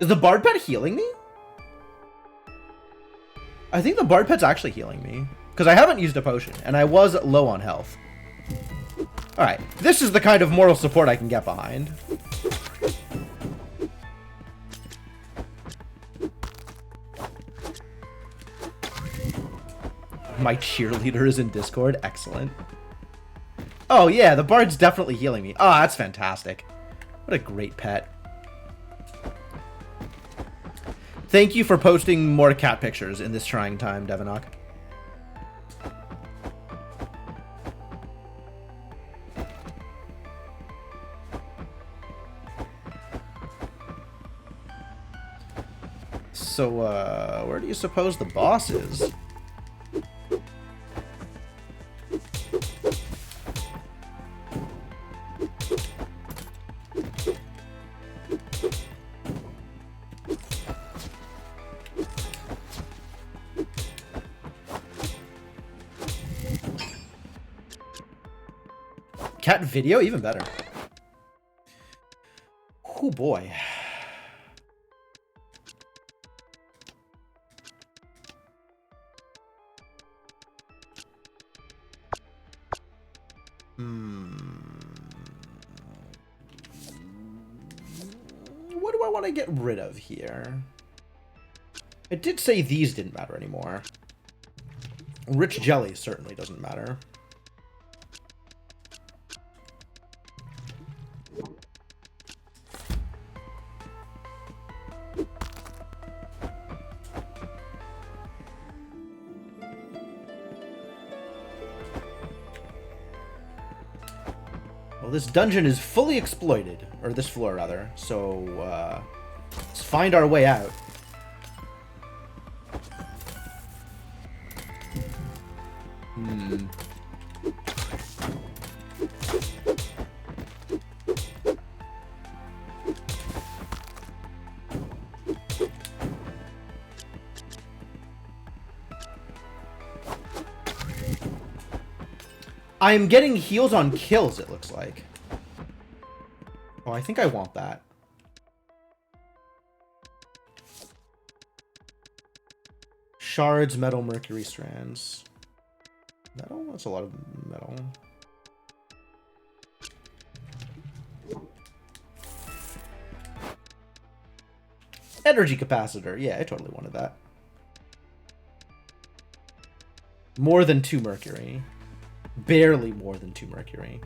Is the bard pet healing me? I think the bard pet's actually healing me. Because I haven't used a potion, and I was low on health. Alright, this is the kind of moral support I can get behind. My cheerleader is in Discord. Excellent. Oh yeah, the bard's definitely healing me. Oh, that's fantastic. What a great pet. Thank you for posting more cat pictures in this trying time, Devanok. So, where do you suppose the boss is? Cat video, even better. Oh boy. What do I want to get rid of here? I did say these didn't matter anymore. Rich jelly certainly doesn't matter. Well, this dungeon is fully exploited. Or this floor, rather. So, let's find our way out. I am getting heals on kills, it looks like. Oh, I think I want that. Shards, metal, mercury strands. Metal? That's a lot of metal. Energy capacitor. Yeah, I totally wanted that. More than 2 mercury. Barely more than 2 mercury.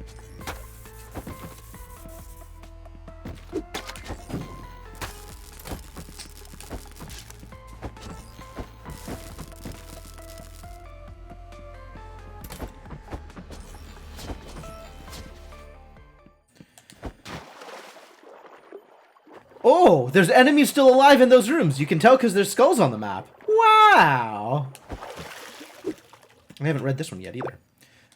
Oh, there's enemies still alive in those rooms. You can tell because there's skulls on the map. Wow. I haven't read this one yet either.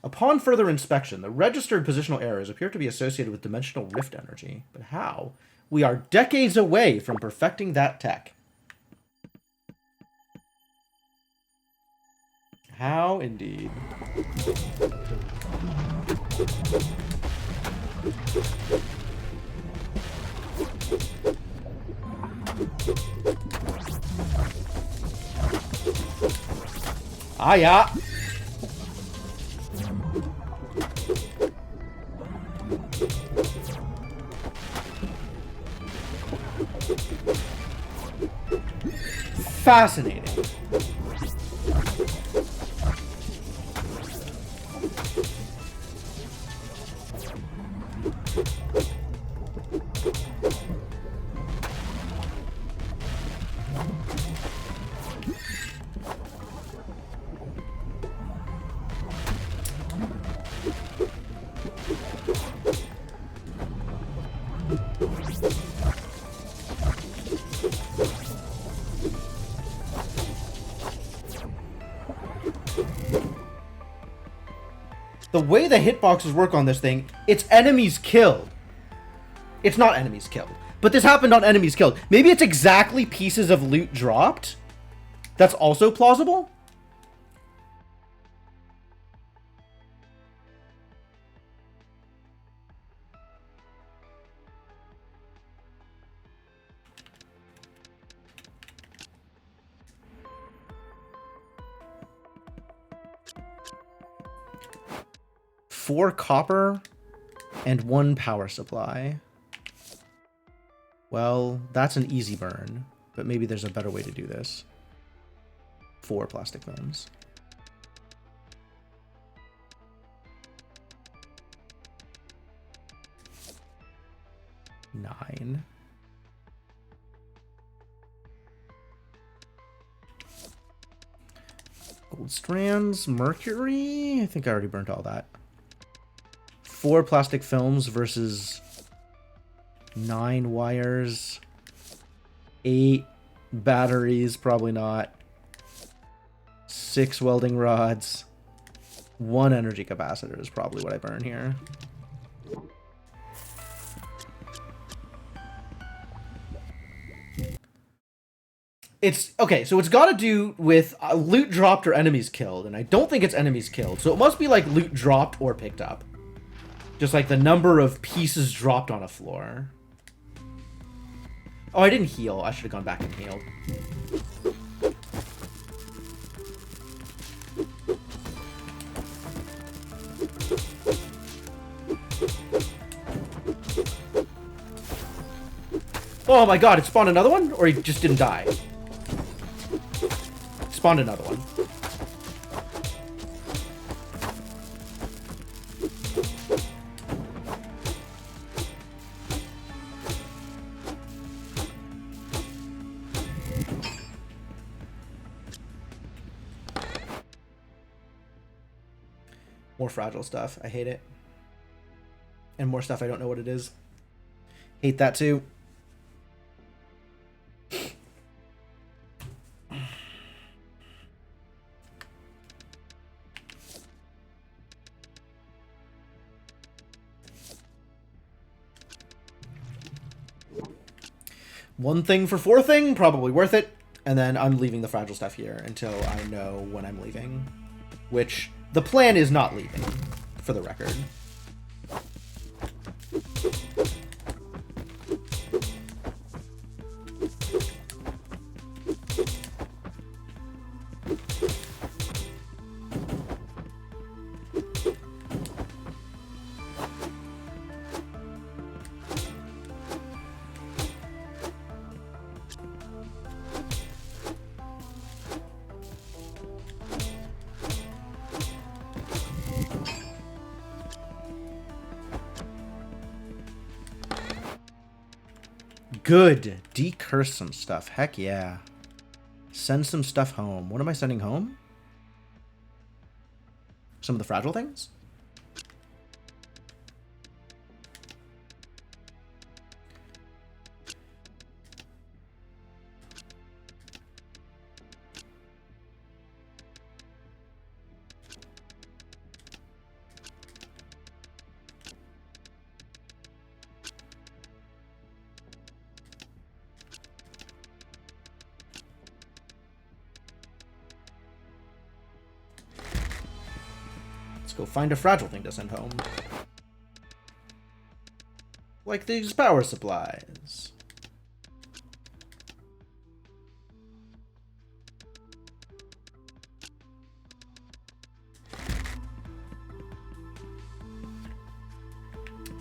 Upon further inspection, the registered positional errors appear to be associated with dimensional rift energy. But how? We are decades away from perfecting that tech. How indeed. Ah, yeah. Fascinating. The way the hitboxes work on this thing, it's enemies killed. It's not enemies killed. But this happened on enemies killed. Maybe it's exactly pieces of loot dropped? That's also plausible? Four copper and 1 power supply. Well, that's an easy burn, but maybe there's a better way to do this. 4 plastic films. Nine. Gold strands, mercury. I think I already burnt all that. 4 plastic films versus 9 wires. 8 batteries, probably not. 6 welding rods. 1 energy capacitor is probably what I burn here. It's okay, so it's got to do with loot dropped or enemies killed, and I don't think it's enemies killed, so it must be like loot dropped or picked up. Just like the number of pieces dropped on a floor. Oh, I didn't heal. I should have gone back and healed. Oh my god, it spawned another one? Or he just didn't die? It spawned another one. More fragile stuff. I hate it. And more stuff I don't know what it is. Hate that too. One thing for four thing, probably worth it. And then I'm leaving the fragile stuff here until I know when I'm leaving. Which, the plan is not leaving, for the record. Good. Decurse some stuff. Heck yeah. Send some stuff home. What am I sending home? Some of the fragile things? Let's go find a fragile thing to send home. Like these power supplies.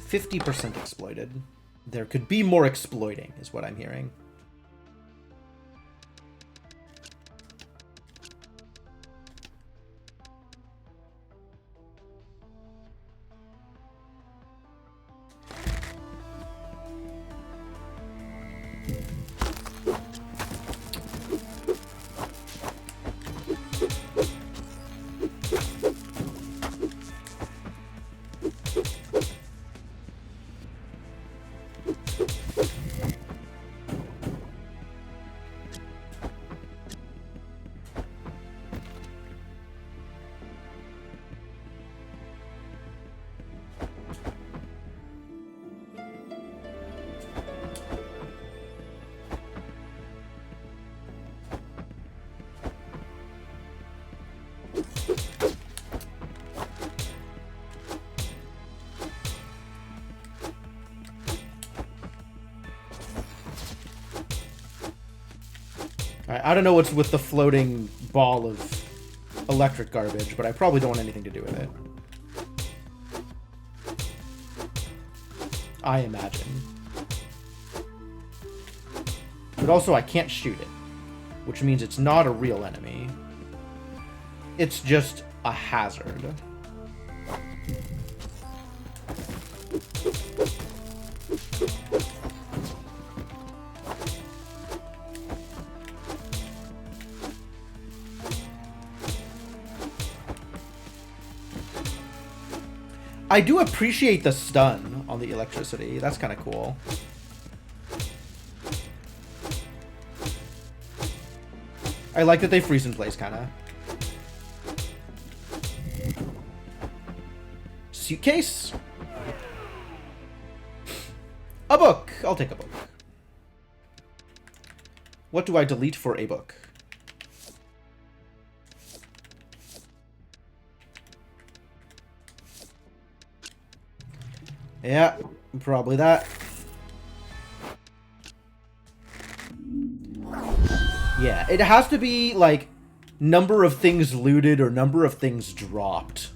%50 exploited. There could be more exploiting, is what I'm hearing. I don't know what's with the floating ball of electric garbage, but I probably don't want anything to do with it. I imagine. But also I can't shoot it, which means it's not a real enemy. It's just a hazard. I do appreciate the stun on the electricity. That's kind of cool. I like that they freeze in place, kind of. Suitcase? A book. I'll take a book. What do I delete for a book? Yeah, probably that. Yeah, it has to be, like, number of things looted or number of things dropped.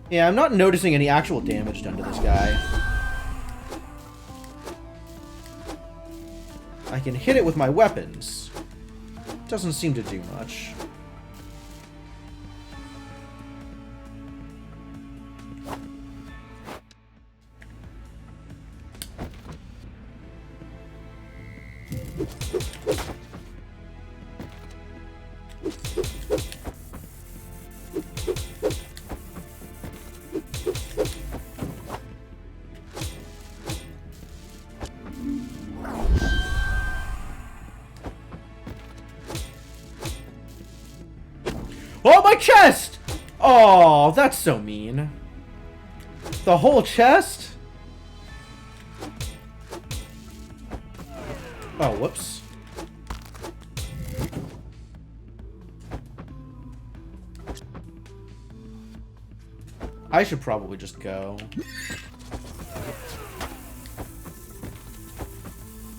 Yeah, I'm not noticing any actual damage done to this guy. I can hit it with my weapons. Doesn't seem to do much. Oh, my chest! Oh, that's so mean. The whole chest? Oh, whoops. I should probably just go.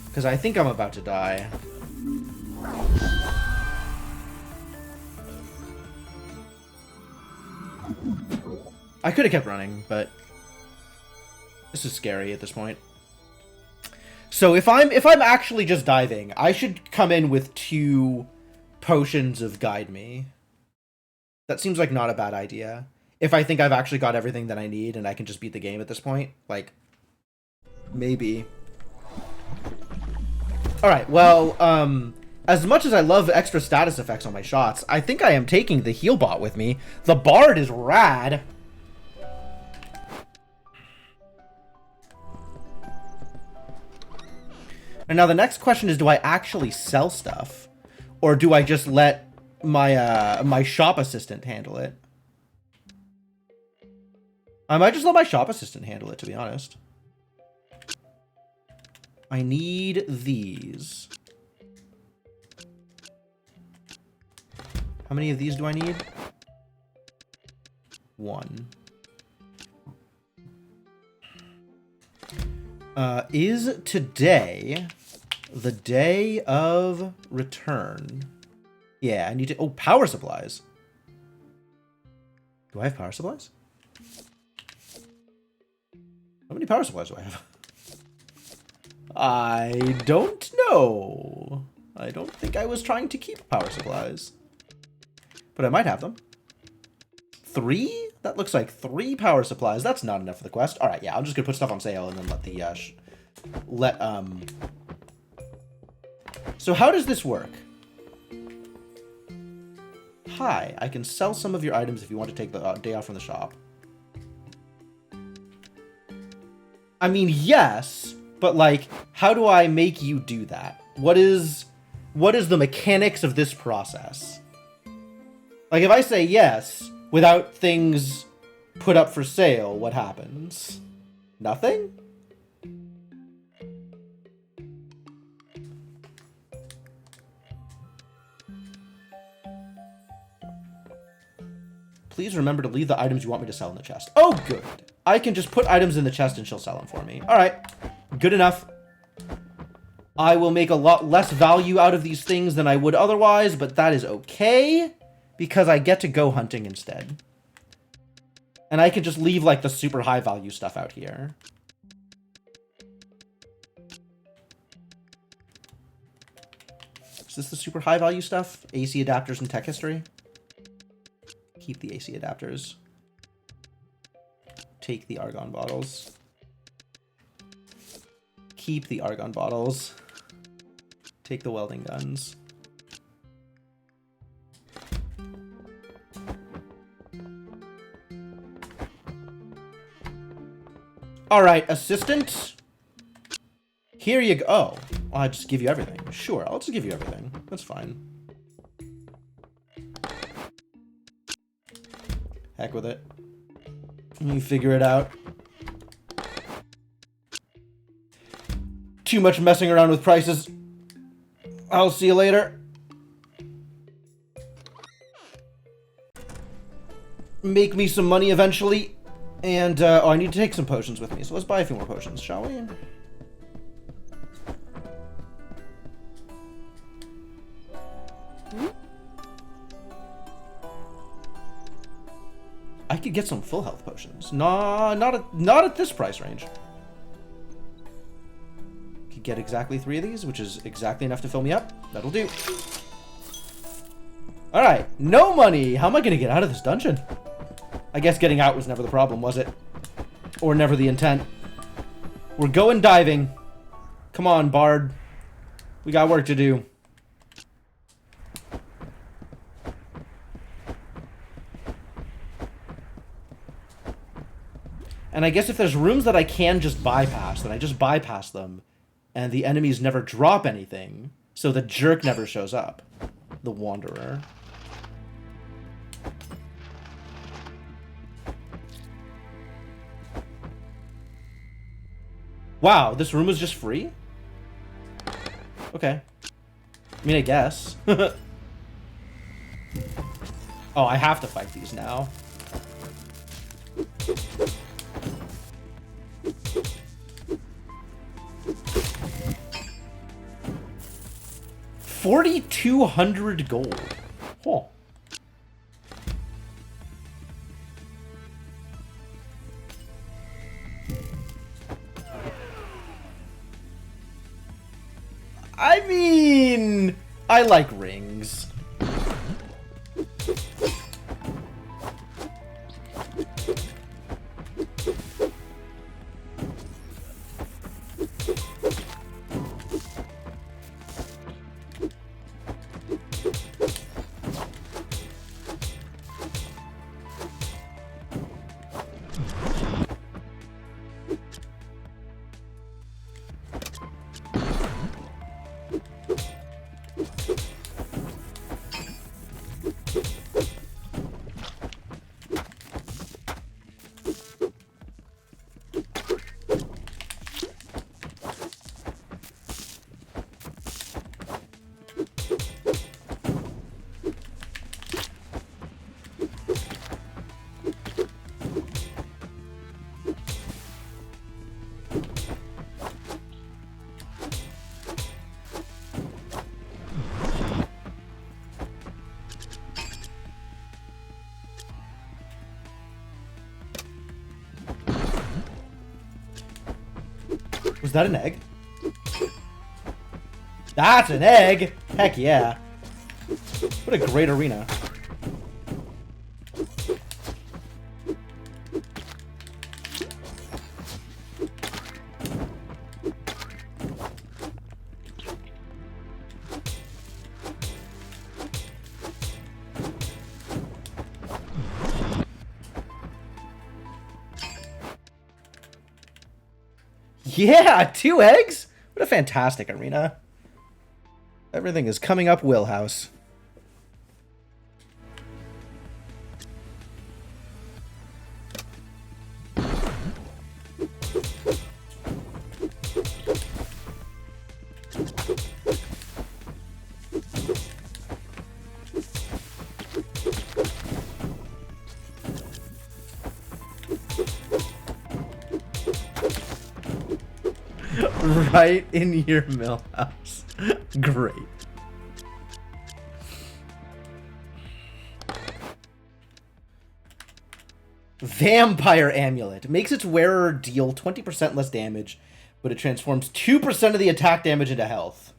Because I think I'm about to die. I could have kept running, but this is scary at this point. So if I'm actually just diving, I should come in with 2 potions of guide me. That seems like not a bad idea. If I think I've actually got everything that I need and I can just beat the game at this point, like, maybe. All right, well, as much as I love extra status effects on my shots, I think I am taking the heal bot with me. The bard is rad. And now the next question is, do I actually sell stuff? Or do I just let my my shop assistant handle it? I might just let my shop assistant handle it, to be honest. I need these. How many of these do I need? 1. Is today the day of return? Yeah, I need to... Oh, power supplies. Do I have power supplies? How many power supplies do I have? I don't know. I don't think I was trying to keep power supplies. But I might have them. 3? That looks like 3 power supplies. That's not enough for the quest. All right, yeah, I'm just gonna put stuff on sale and then let the So how does this work? Hi, I can sell some of your items if you want to take the day off from the shop. I mean, yes, but like, how do I make you do that? What is the mechanics of this process? Like, if I say yes without things put up for sale, what happens? Nothing? Please remember to leave the items you want me to sell in the chest. Oh, good. I can just put items in the chest and she'll sell them for me. All right. Good enough. I will make a lot less value out of these things than I would otherwise, but that is okay because I get to go hunting instead. And I can just leave, like, the super high value stuff out here. Is this the super high value stuff? AC adapters and tech history? Keep the AC adapters. Take the argon bottles. Keep the argon bottles. Take the welding guns. All right, assistant. Here you go. Oh, I'll just give you everything. Sure, I'll just give you everything. That's fine. Heck with it. Let me figure it out. Too much messing around with prices. I'll see you later. Make me some money eventually. And, oh, I need to take some potions with me. So let's buy a few more potions, shall we? I could get some full health potions. Nah, not at this price range. Could get exactly 3 of these, which is exactly enough to fill me up. That'll do. Alright, no money! How am I gonna get out of this dungeon? I guess getting out was never the problem, was it? Or never the intent. We're going diving. Come on, Bard. We got work to do. And I guess if there's rooms that I can just bypass, then I just bypass them. And the enemies never drop anything. So the jerk never shows up. The Wanderer. Wow, this room was just free? Okay. I mean, I guess. Oh, I have to fight these now. $4,200 gold. Huh. I mean, I like rings. Was that an egg? That's an egg! Heck yeah. What a great arena. Yeah, 2 eggs? What a fantastic arena. Everything is coming up Wheelhouse. Right in your millhouse. Great. Vampire Amulet. Makes its wearer deal 20% less damage, but it transforms 2% of the attack damage into health.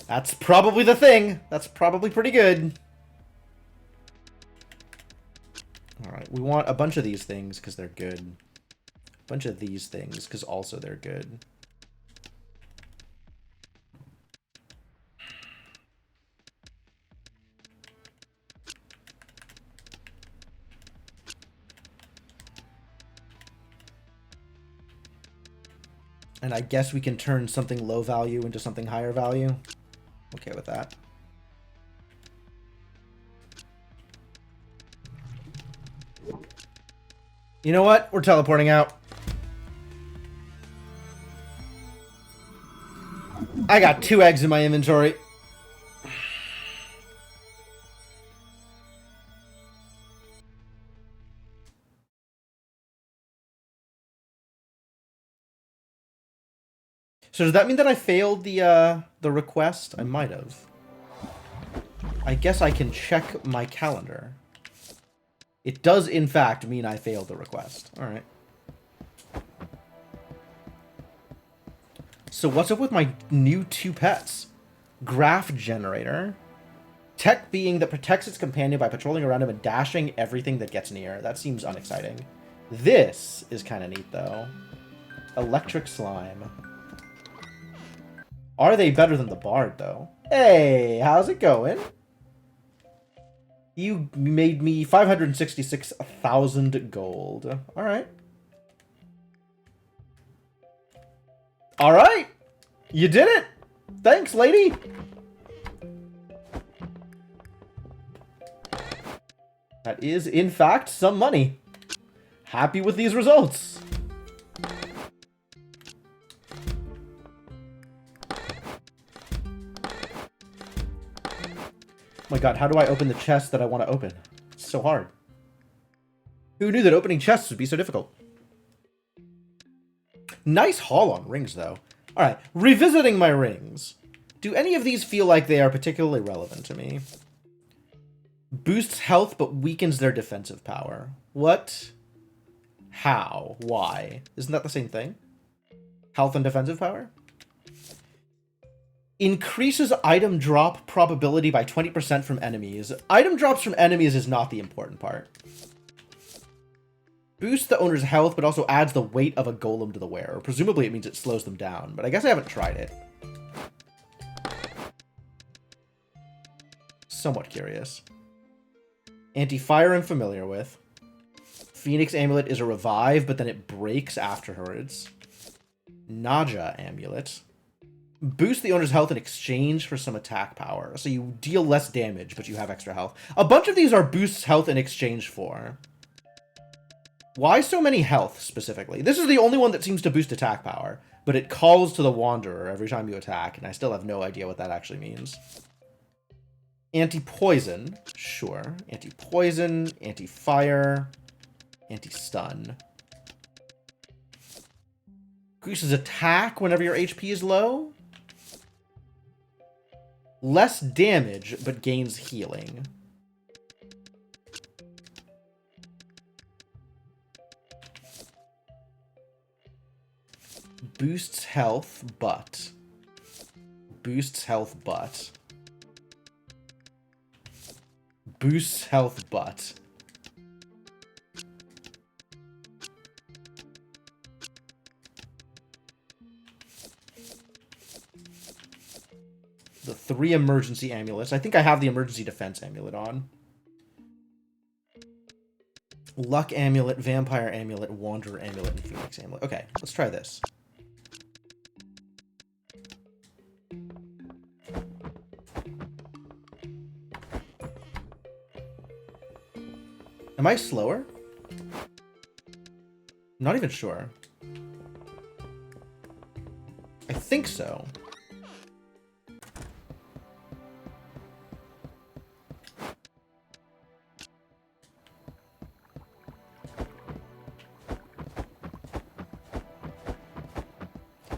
That's probably the thing. That's probably pretty good. Alright, we want a bunch of these things because they're good. A bunch of these things because also they're good. And I guess we can turn something low value into something higher value. Okay with that. You know what? We're teleporting out. I got 2 eggs in my inventory. So does that mean that I failed the request? I might have. I guess I can check my calendar. It does, in fact, mean I failed the request. Alright. So what's up with my new 2 pets? Graph generator. Tech being that protects its companion by patrolling around him and dashing everything that gets near. That seems unexciting. This is kind of neat, though. Electric slime. Are they better than the Bard, though? Hey, how's it going? You made me 566,000 gold. Alright. Alright! You did it! Thanks, lady! That is, in fact, some money. Happy with these results. Oh my god, how do I open the chest that I want to open? It's so hard. Who knew that opening chests would be so difficult? Nice haul on rings, though. Alright, revisiting my rings. Do any of these feel like they are particularly relevant to me? Boosts health, but weakens their defensive power. What? How? Why? Isn't that the same thing? Health and defensive power? Increases item drop probability by 20% from enemies. Item drops from enemies is not the important part. Boosts the owner's health, but also adds the weight of a golem to the wearer. Presumably it means it slows them down, but I guess I haven't tried it. Somewhat curious. Anti-fire I'm familiar with. Phoenix Amulet is a revive, but then it breaks afterwards. Naja Amulet. Boost the owner's health in exchange for some attack power. So you deal less damage, but you have extra health. A bunch of these are boosts health in exchange for. Why so many health, specifically? This is the only one that seems to boost attack power, but it calls to the Wanderer every time you attack, and I still have no idea what that actually means. Anti-poison. Sure. Anti-poison, anti-fire, anti-stun. Increases attack whenever your HP is low. Less damage, but gains healing. Boosts health, but. Boosts health, but. Boosts health, but. The 3 emergency amulets. I think I have the emergency defense amulet on. Luck amulet, vampire amulet, wanderer amulet, and phoenix amulet. Okay, let's try this. Am I slower? Not even sure. I think so.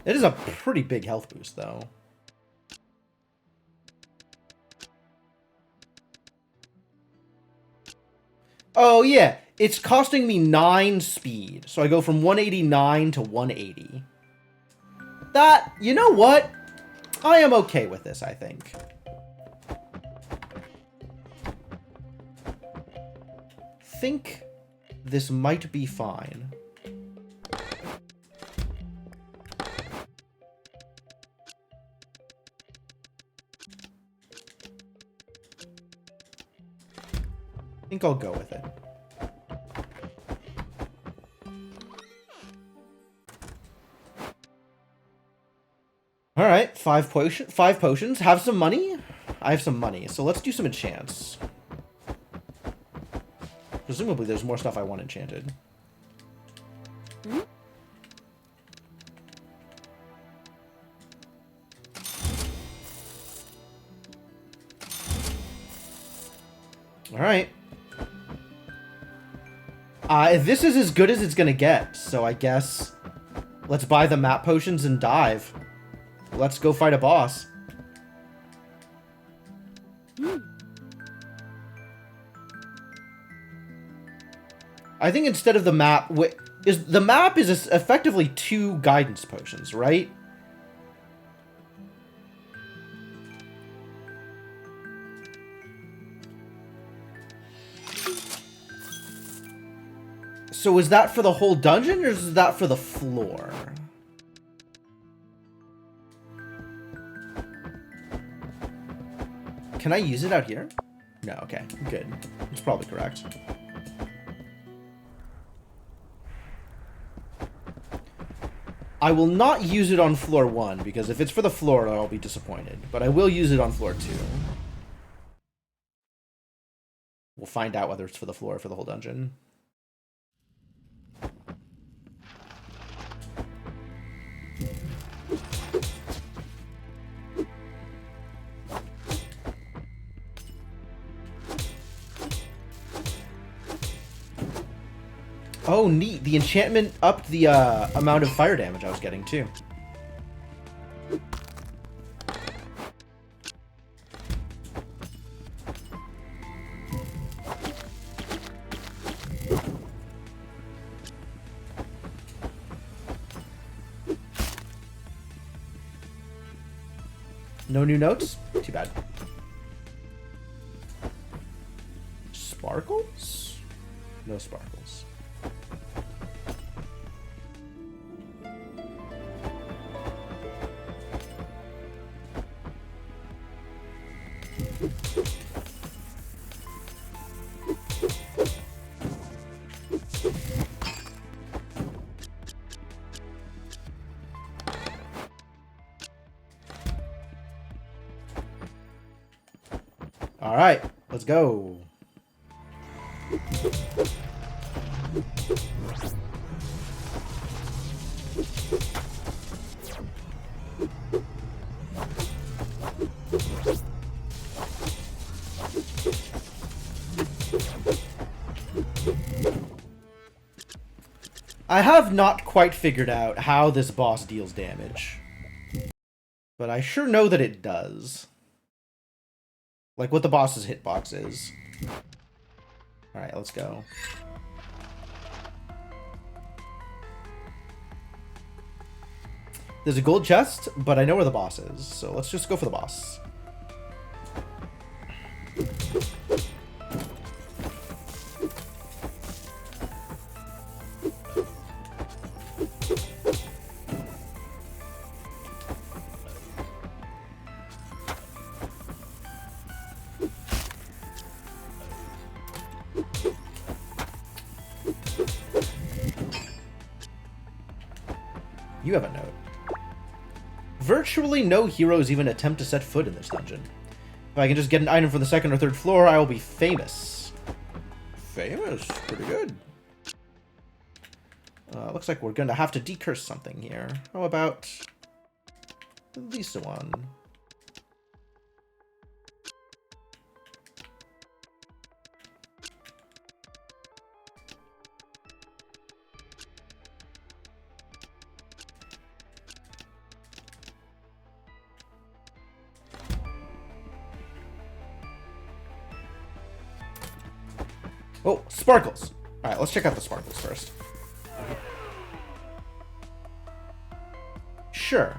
It is a pretty big health boost, though. Oh, yeah. It's costing me 9 speed. So I go from 189 to 180. That, you know what? I am okay with this, I think. Think this might be fine. I think I'll go with it. Alright, 5 potions. Have some money? I have some money, so let's do some enchants. Presumably there's more stuff I want enchanted. Alright. This is as good as it's gonna get, so I guess let's buy the map potions and dive. Let's go fight a boss. I think instead of the map, the map is effectively 2 guidance potions, right? So is that for the whole dungeon, or is that for the floor? Can I use it out here? No, okay, good. That's probably correct. I will not use it on floor 1, because if it's for the floor, I'll be disappointed. But I will use it on floor 2. We'll find out whether it's for the floor or for the whole dungeon. Oh, neat. The enchantment upped the amount of fire damage I was getting, too. No new notes? Too bad. Sparkles? No sparkles. All right, let's go. I have not quite figured out how this boss deals damage, but I sure know that it does. Like what the boss's hitbox is. Alright, let's go. There's a gold chest, but I know where the boss is, so let's just go for the boss. You have a note. Virtually no heroes even attempt to set foot in this dungeon. If I can just get an item from the 2nd or 3rd floor, I will be famous. Famous? Pretty good. Looks like we're gonna have to decurse something here. How about Lisa one? Oh, sparkles! Alright, let's check out the sparkles first. Sure.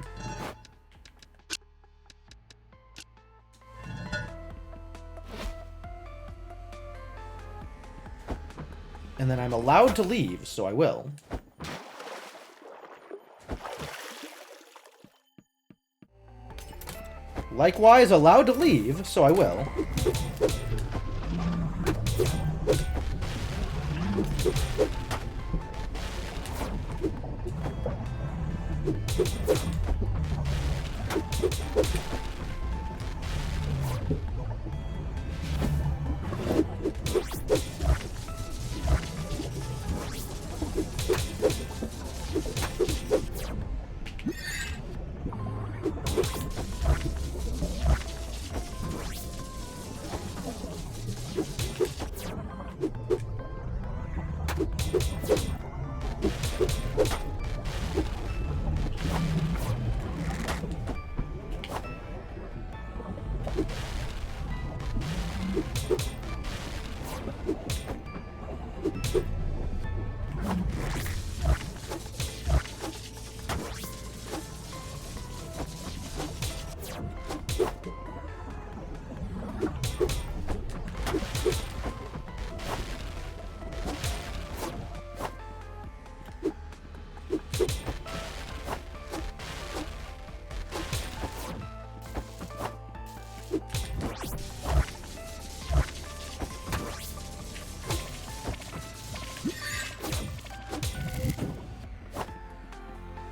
And then I'm allowed to leave, so I will. Likewise, allowed to leave, so I will.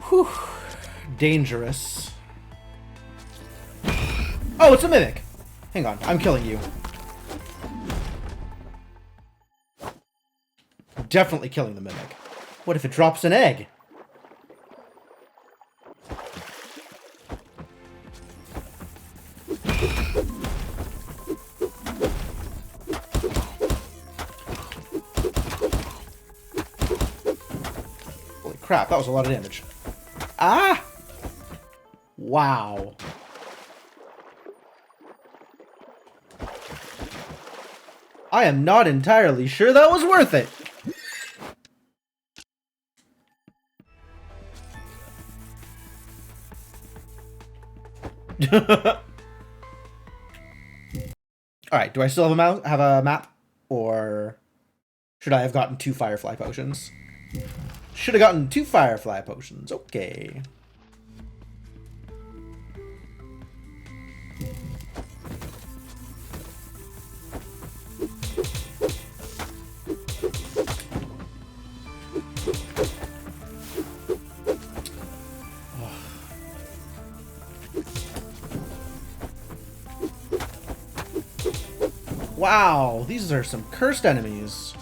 Whew. Dangerous. Oh, it's a mimic! Hang on, I'm killing you. Definitely killing the mimic. What if it drops an egg? Holy crap, that was a lot of damage. Ah! Wow. I am not entirely sure that was worth it. Alright, do I still have a map? Or should I have gotten 2 Firefly Potions? Should have gotten 2 Firefly Potions. Okay. Wow, these are some cursed enemies.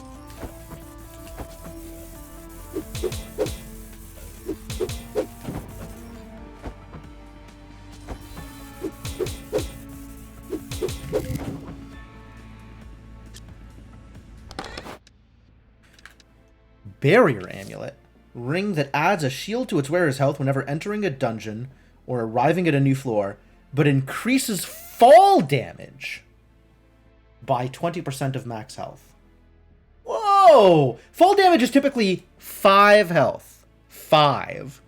Barrier Amulet. Ring that adds a shield to its wearer's health whenever entering a dungeon or arriving at a new floor, but increases fall damage by 20% of max health. Whoa! Fall damage is typically 5 health. 5.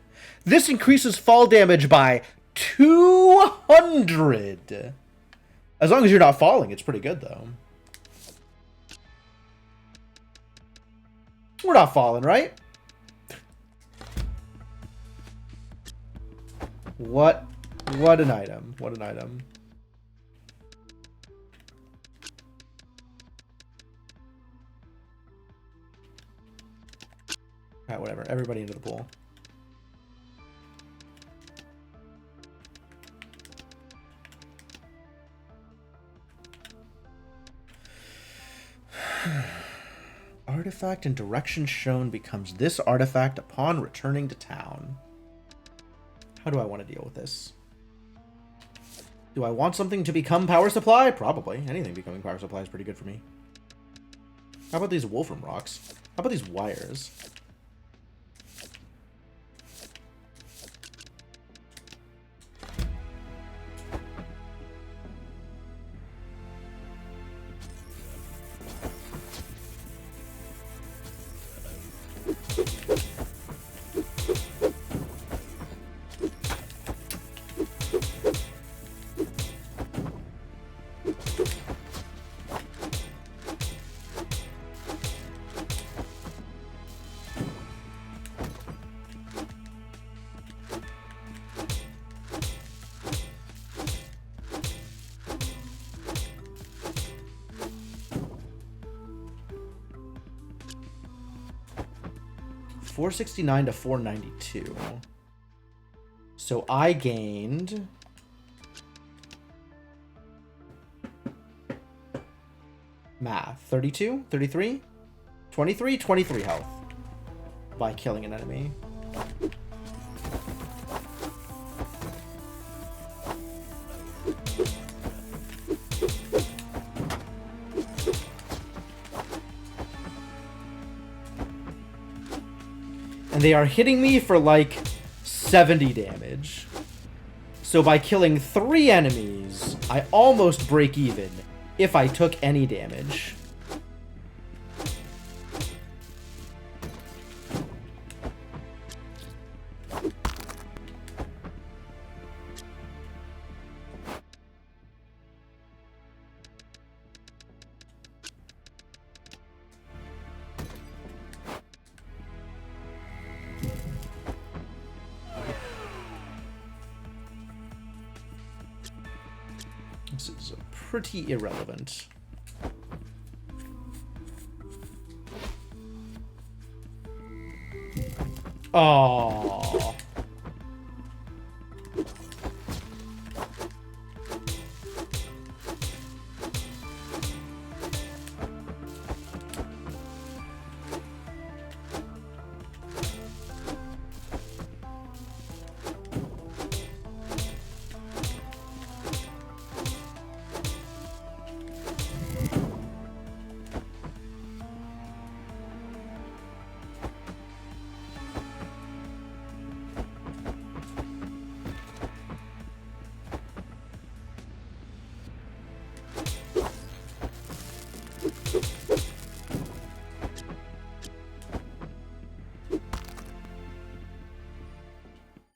This increases fall damage by 200. As long as you're not falling, it's pretty good, though. We're not falling, right? What an item. What an item. Alright, whatever. Everybody into the pool. Artifact and direction shown becomes this artifact upon returning to town. How do I want to deal with this? Do I want something to become power supply? Probably. Anything becoming power supply is pretty good for me. How about these wolfram rocks? How about these wires? $469 to $492. So I gained math 32, 33, 23, 23 health by killing an enemy. And they are hitting me for like 70 damage. So by killing 3 enemies, I almost break even if I took any damage. This is a pretty irrelevant. Oh.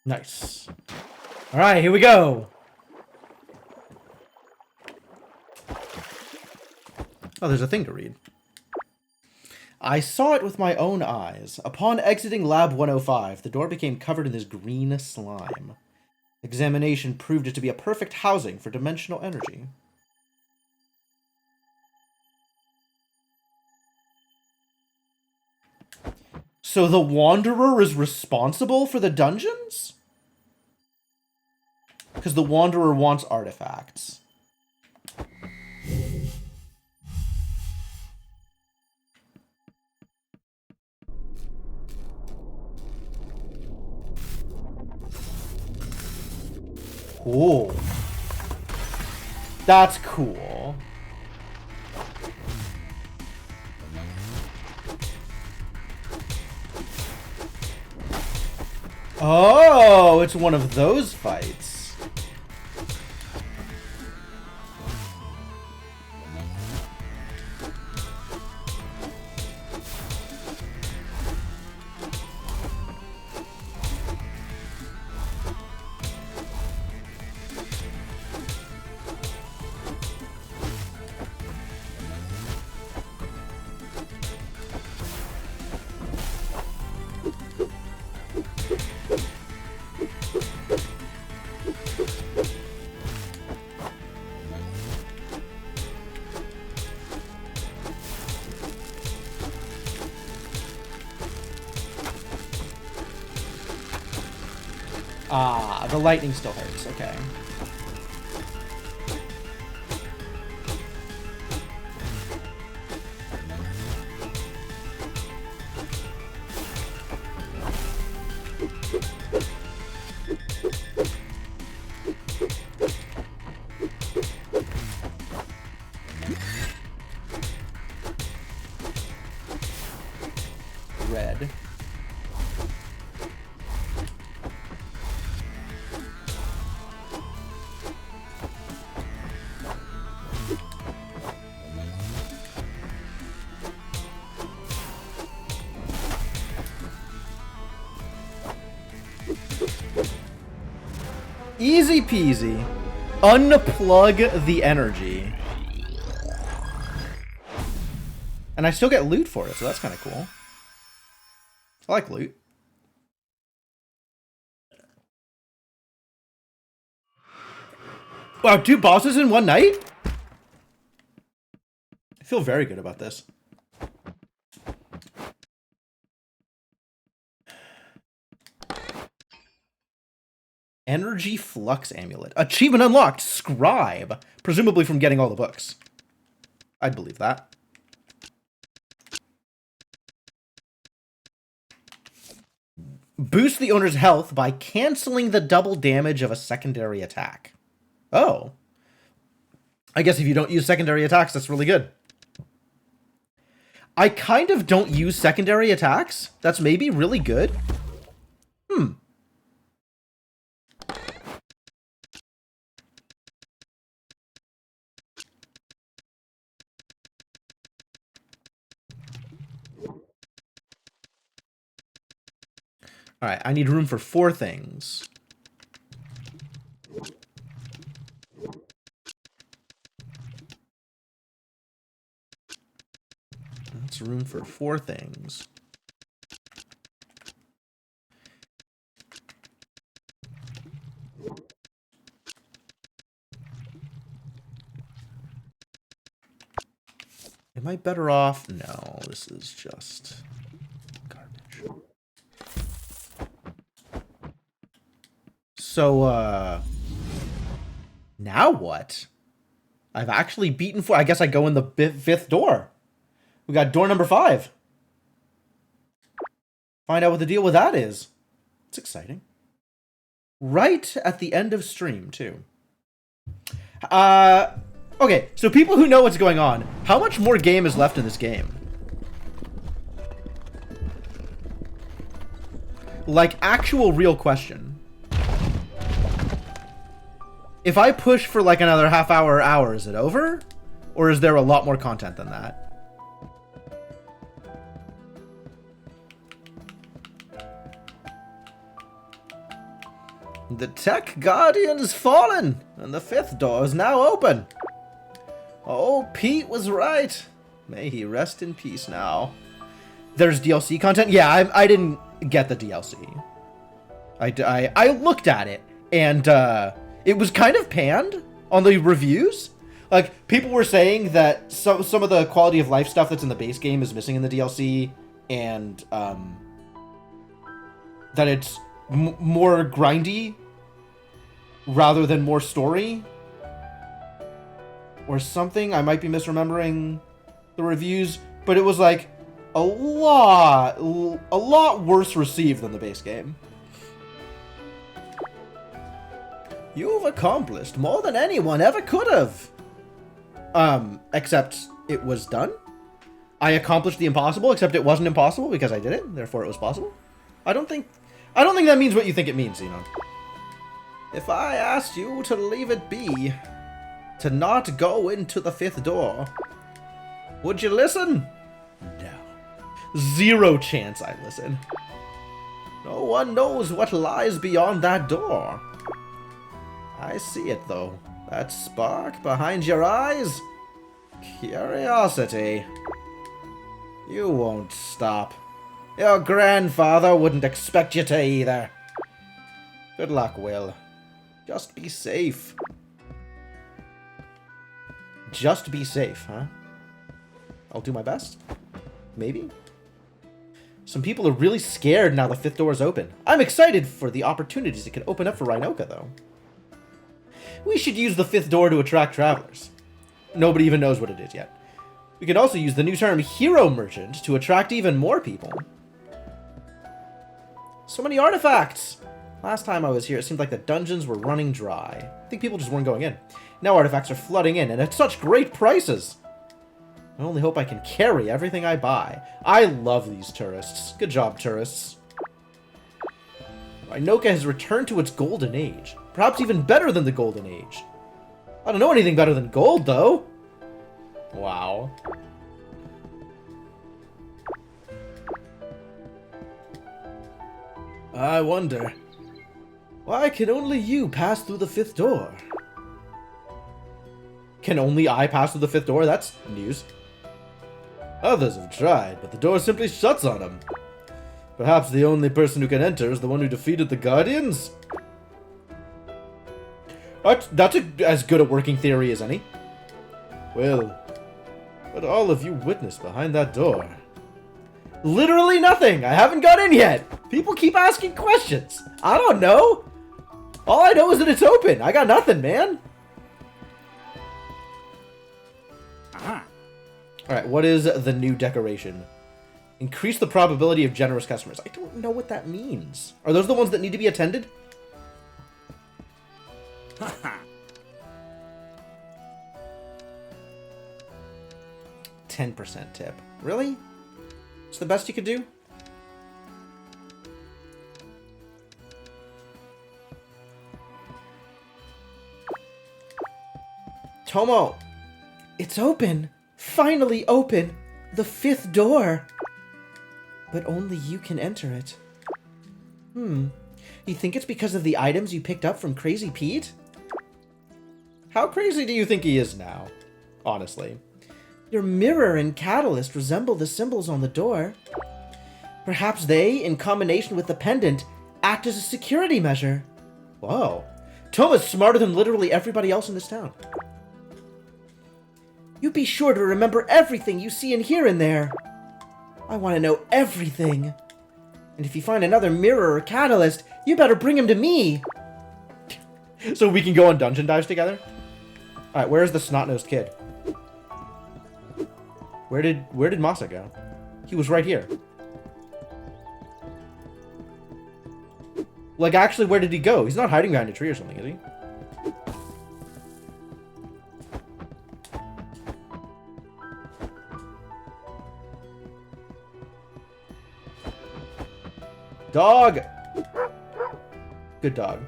Nice. All right, here we go. Oh, there's a thing to read. I saw it with my own eyes. Upon exiting Lab 105, the door became covered in this green slime. Examination proved it to be a perfect housing for dimensional energy. So the Wanderer is responsible for the dungeons? Because the Wanderer wants artifacts. Cool. That's cool. Oh, it's one of those fights. Ah, the lightning still hurts. Okay. Red. Easy peasy. Unplug the energy. And I still get loot for it, so that's kind of cool. I like loot. Wow, 2 bosses in one night? I feel very good about this. Energy Flux Amulet. Achievement unlocked. Scribe. Presumably from getting all the books. I'd believe that. Boost the owner's health by canceling the double damage of a secondary attack. Oh. I guess if you don't use secondary attacks, that's really good. I kind of don't use secondary attacks. That's maybe really good. Alright, I need room for 4 things. That's room for 4 things. Am I better off? No, this is just garbage. So, now what? I've actually beaten 4. I guess I go in the 5th door. We got door number 5. Find out what the deal with that is. It's exciting. Right at the end of stream, too. Okay, so people who know what's going on, how much more game is left in this game? Like, actual real question. If I push for like another half hour or hour, is it over? Or is there a lot more content than that? The Tech Guardian's fallen, and the 5th door is now open. Oh, Pete was right. May he rest in peace now. There's DLC content? Yeah, I didn't get the DLC. I looked at it, and it was kind of panned on the reviews. Like, people were saying that some of the quality of life stuff that's in the base game is missing in the DLC, and that it's more grindy rather than more story or something. I might be misremembering the reviews, but it was like a lot worse received than the base game. You've accomplished more than anyone ever could have. Except it was done. I accomplished the impossible, except it wasn't impossible because I did it, therefore it was possible. I don't think that means what you think it means, Xenon. If I asked you to leave it be, to not go into the 5th door, would you listen? No. 0 chance I'd listen. No one knows what lies beyond that door. I see it, though. That spark behind your eyes? Curiosity. You won't stop. Your grandfather wouldn't expect you to either. Good luck, Will. Just be safe. Just be safe, huh? I'll do my best. Maybe? Some people are really scared now the 5th door is open. I'm excited for the opportunities it can open up for Rhinoka, though. We should use the 5th door to attract travelers. Nobody even knows what it is yet. We could also use the new term Hero Merchant to attract even more people. So many artifacts! Last time I was here, it seemed like the dungeons were running dry. I think people just weren't going in. Now artifacts are flooding in, and at such great prices! I only hope I can carry everything I buy. I love these tourists. Good job, tourists. Rhinoka has returned to its golden age. Perhaps even better than the golden age. I don't know anything better than gold, though. Wow. I wonder, why can only you pass through the 5th door? Can only I pass through the 5th door? That's news. Others have tried, but the door simply shuts on them. Perhaps the only person who can enter is the one who defeated the Guardians? That's as good a working theory as any. Well, what all have you witnessed behind that door? Literally nothing! I haven't got in yet! People keep asking questions! I don't know! All I know is that it's open! I got nothing, man! Alright, what is the new decoration? Increase the probability of generous customers. I don't know what that means. Are those the ones that need to be attended? 10% tip. Really? It's the best you could do? Tomo! It's open! Finally open! The 5th door! But only you can enter it. You think it's because of the items you picked up from Crazy Pete? How crazy do you think he is now? Honestly. Your mirror and catalyst resemble the symbols on the door. Perhaps they, in combination with the pendant, act as a security measure. Whoa. Toma's smarter than literally everybody else in this town. You be sure to remember everything you see and hear in there. I want to know everything. And if you find another mirror or catalyst, you better bring him to me. So we can go on dungeon dives together? Alright, where's the snot-nosed kid? Where did Masa go? He was right here. Like, actually, where did he go? He's not hiding behind a tree or something, is he? Dog! Good dog.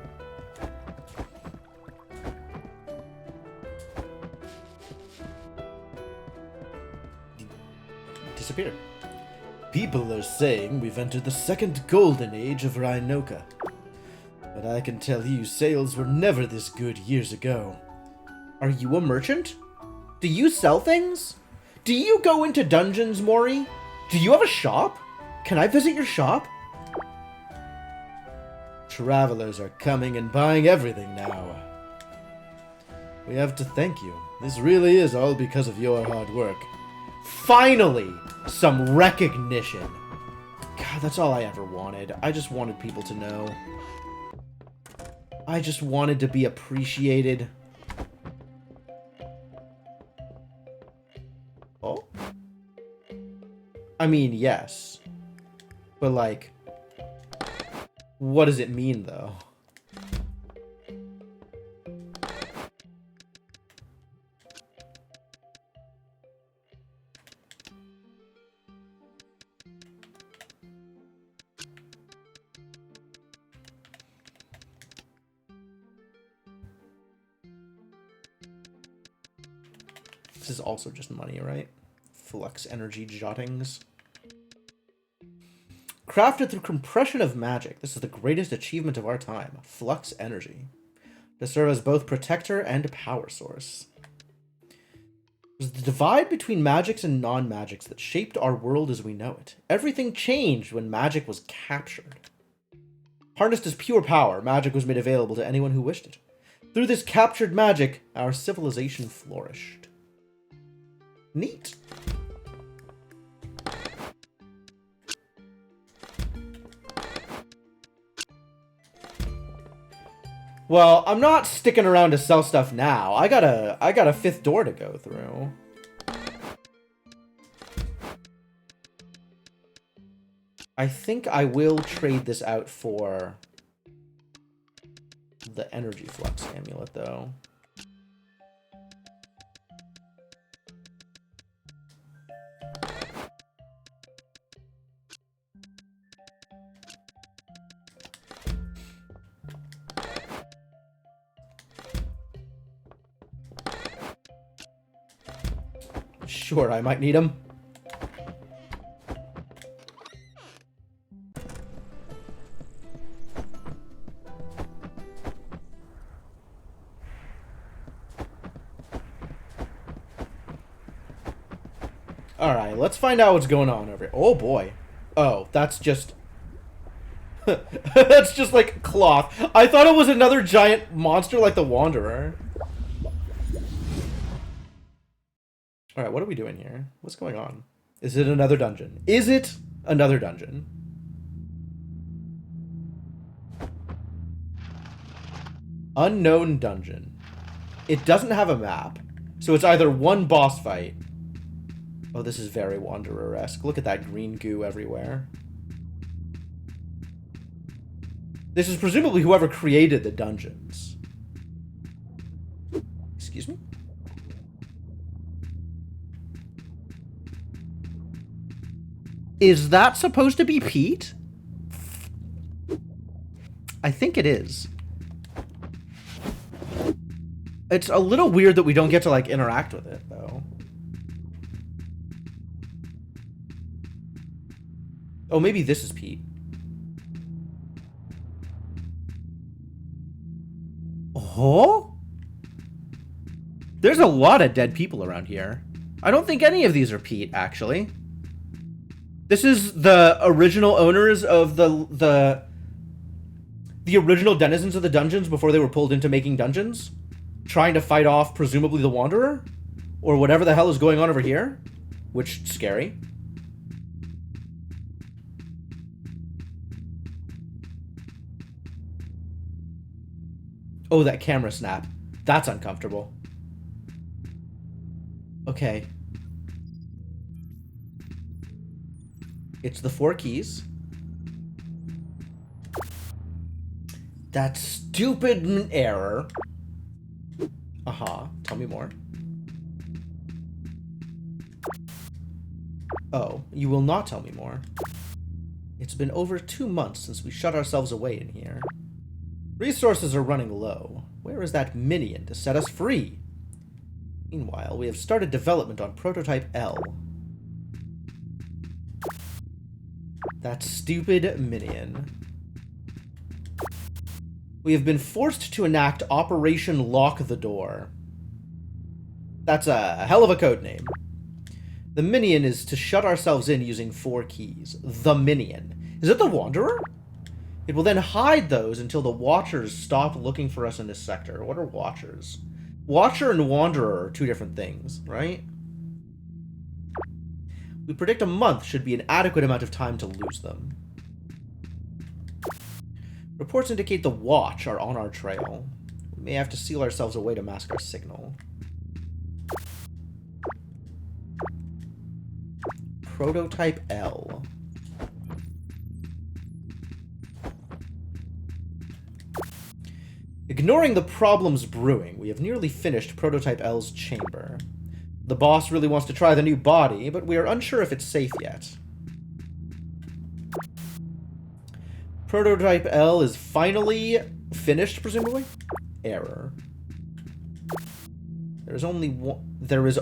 Disappeared. People are saying we've entered the second golden age of Rhinoka. But I can tell you, sales were never this good years ago. Are you a merchant? Do you sell things? Do you go into dungeons, Mori? Do you have a shop? Can I visit your shop? Travelers are coming and buying everything now. We have to thank you. This really is all because of your hard work. Finally, some recognition. God, that's all I ever wanted. I just wanted people to know. I just wanted to be appreciated. Oh? I mean, yes. But, like, what does it mean, though? This is also just money, right? Flux energy jottings. Crafted through compression of magic. This is the greatest achievement of our time. Flux energy. To serve as both protector and power source. It was the divide between magics and non-magics that shaped our world as we know it. Everything changed when magic was captured. Harnessed as pure power, magic was made available to anyone who wished it. Through this captured magic, our civilization flourished. Neat. Well, I'm not sticking around to sell stuff now. I got a fifth door to go through. I think I will trade this out for the energy flux amulet, though. Sure, I might need them. Alright, let's find out what's going on over here. Oh boy. Oh, that's just... that's just like cloth. I thought it was another giant monster like the Wanderer. Alright, what are we doing here? What's going on? Is it another dungeon? Is it another dungeon? Unknown dungeon. It doesn't have a map. So it's either one boss fight. Oh, this is very Wanderer-esque. Look at that green goo everywhere. This is presumably whoever created the dungeons. Excuse me? Is that supposed to be Pete? I think it is. It's a little weird that we don't get to, like, interact with it, though. Oh, maybe this is Pete. Oh? There's a lot of dead people around here. I don't think any of these are Pete, actually. This is the original owners of the original denizens of the dungeons before they were pulled into making dungeons, trying to fight off presumably the Wanderer. Or whatever the hell is going on over here. Which, scary. Oh, that camera snap. That's uncomfortable. Okay. It's the 4 keys. That stupid error. Tell me more. Oh, you will not tell me more. It's been over 2 months since we shut ourselves away in here. Resources are running low. Where is that minion to set us free? Meanwhile, we have started development on Prototype L. That stupid minion. We have been forced to enact Operation Lock the Door. That's a hell of a code name. The minion is to shut ourselves in using 4 keys. The minion. Is it the Wanderer? It will then hide those until the Watchers stop looking for us in this sector. What are Watchers? Watcher and Wanderer are 2 different things, right? We predict a month should be an adequate amount of time to lose them. Reports indicate the Watch are on our trail. We may have to seal ourselves away to mask our signal. Prototype L. Ignoring the problems brewing, we have nearly finished Prototype L's chamber. The boss really wants to try the new body, but we are unsure if it's safe yet. Prototype L is finally finished, presumably? Error. There is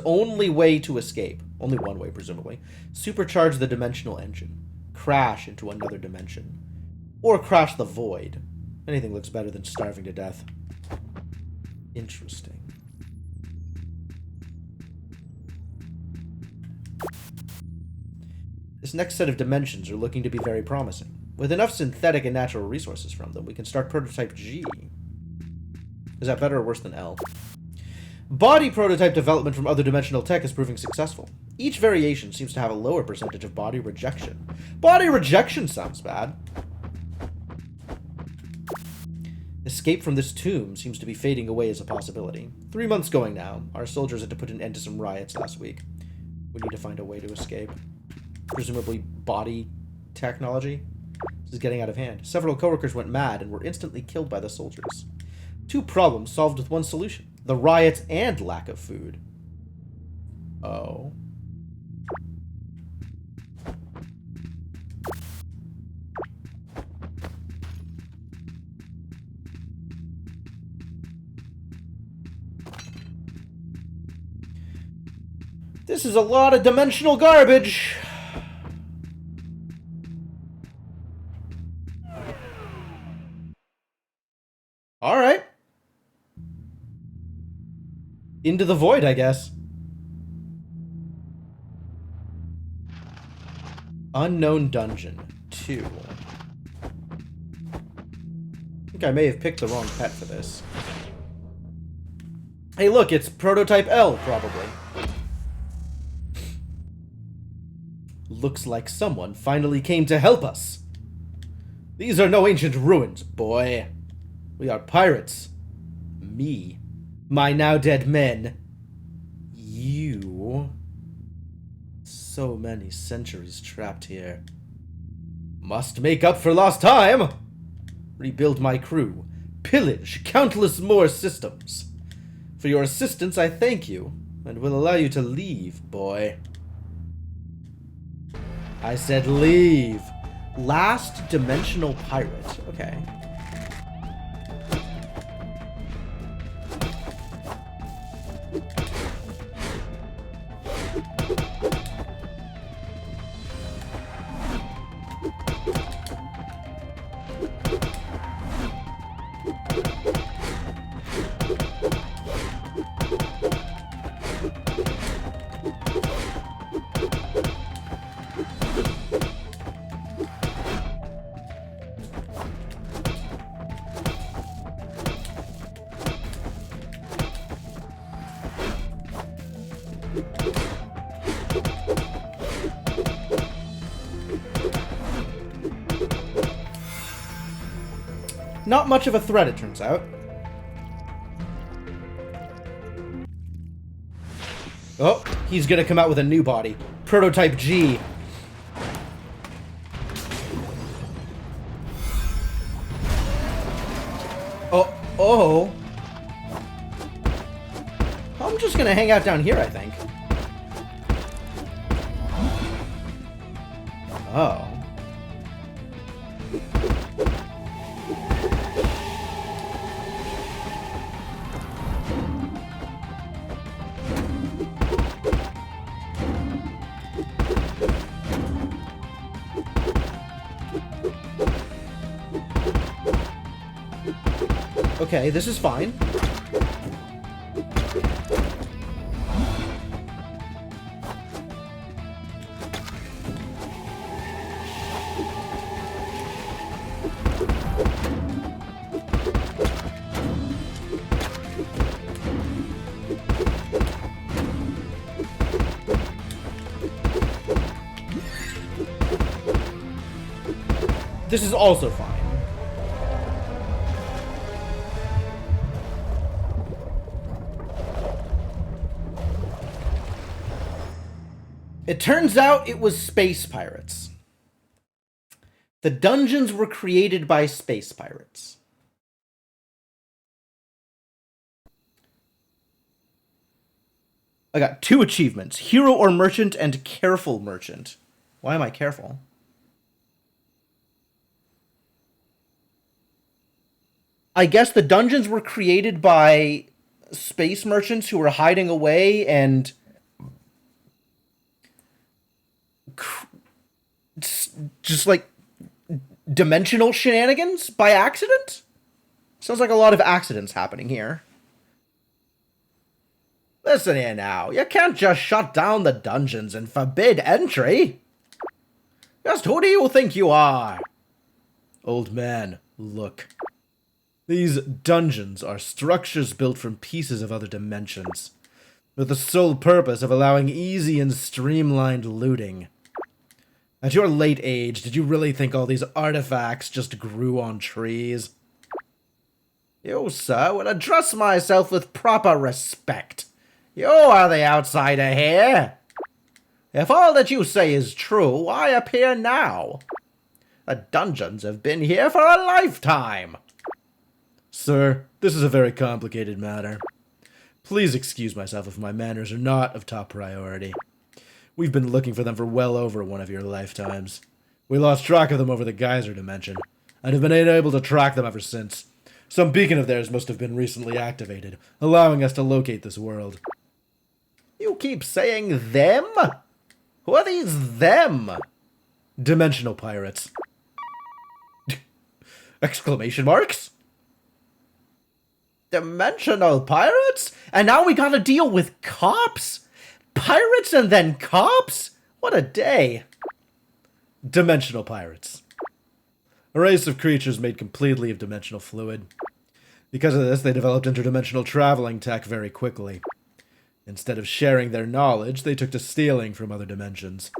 only way to escape. Only one way, presumably. Supercharge the dimensional engine. Crash into another dimension. Or crash the void. Anything looks better than starving to death. Interesting. This next set of dimensions are looking to be very promising. With enough synthetic and natural resources from them, we can start Prototype G. Is that better or worse than L? Body prototype development from other dimensional tech is proving successful. Each variation seems to have a lower percentage of body rejection. Body rejection sounds bad. Escape from this tomb seems to be fading away as a possibility. 3 months going now. Our soldiers had to put an end to some riots last week. We need to find a way to escape. Presumably body technology? This is getting out of hand. Several coworkers went mad and were instantly killed by the soldiers. 2 problems solved with 1 solution. The riots and lack of food. Oh. This is a lot of dimensional garbage. All right. Into the void, I guess. Unknown Dungeon 2. I think I may have picked the wrong pet for this. Hey, look, it's Prototype L, probably. Looks like someone finally came to help us. These are no ancient ruins, boy. We are pirates. Me. My now dead men. You. So many centuries trapped here. Must make up for lost time. Rebuild my crew. Pillage countless more systems. For your assistance, I thank you, and will allow you to leave, boy. I said leave. Last dimensional pirate. Okay. Not much of a threat, it turns out. Oh, he's gonna come out with a new body. Prototype G. Oh. I'm just gonna hang out down here, I think. Oh. Okay, this is fine. This is also fine. It turns out it was space pirates. The dungeons were created by space pirates. I got 2 achievements. Hero or Merchant and Careful Merchant. Why am I careful? I guess the dungeons were created by space merchants who were hiding away and just like dimensional shenanigans by accident? Sounds like a lot of accidents happening here. Listen here now, you can't just shut down the dungeons and forbid entry. Just who do you think you are? Old man, look. These dungeons are structures built from pieces of other dimensions, with the sole purpose of allowing easy and streamlined looting. At your late age, did you really think all these artifacts just grew on trees? You, sir, will address myself with proper respect. You are the outsider here. If all that you say is true, why appear now? The dungeons have been here for a lifetime. Sir, this is a very complicated matter. Please excuse myself if my manners are not of top priority. We've been looking for them for well over one of your lifetimes. We lost track of them over the geyser dimension, and have been unable to track them ever since. Some beacon of theirs must have been recently activated, allowing us to locate this world. You keep saying them? Who are these them? Dimensional pirates. Exclamation marks? Dimensional pirates? And now we gotta deal with cops? Pirates and then cops? What a day. Dimensional pirates. A race of creatures made completely of dimensional fluid. Because of this, they developed interdimensional traveling tech very quickly. Instead of sharing their knowledge, they took to stealing from other dimensions.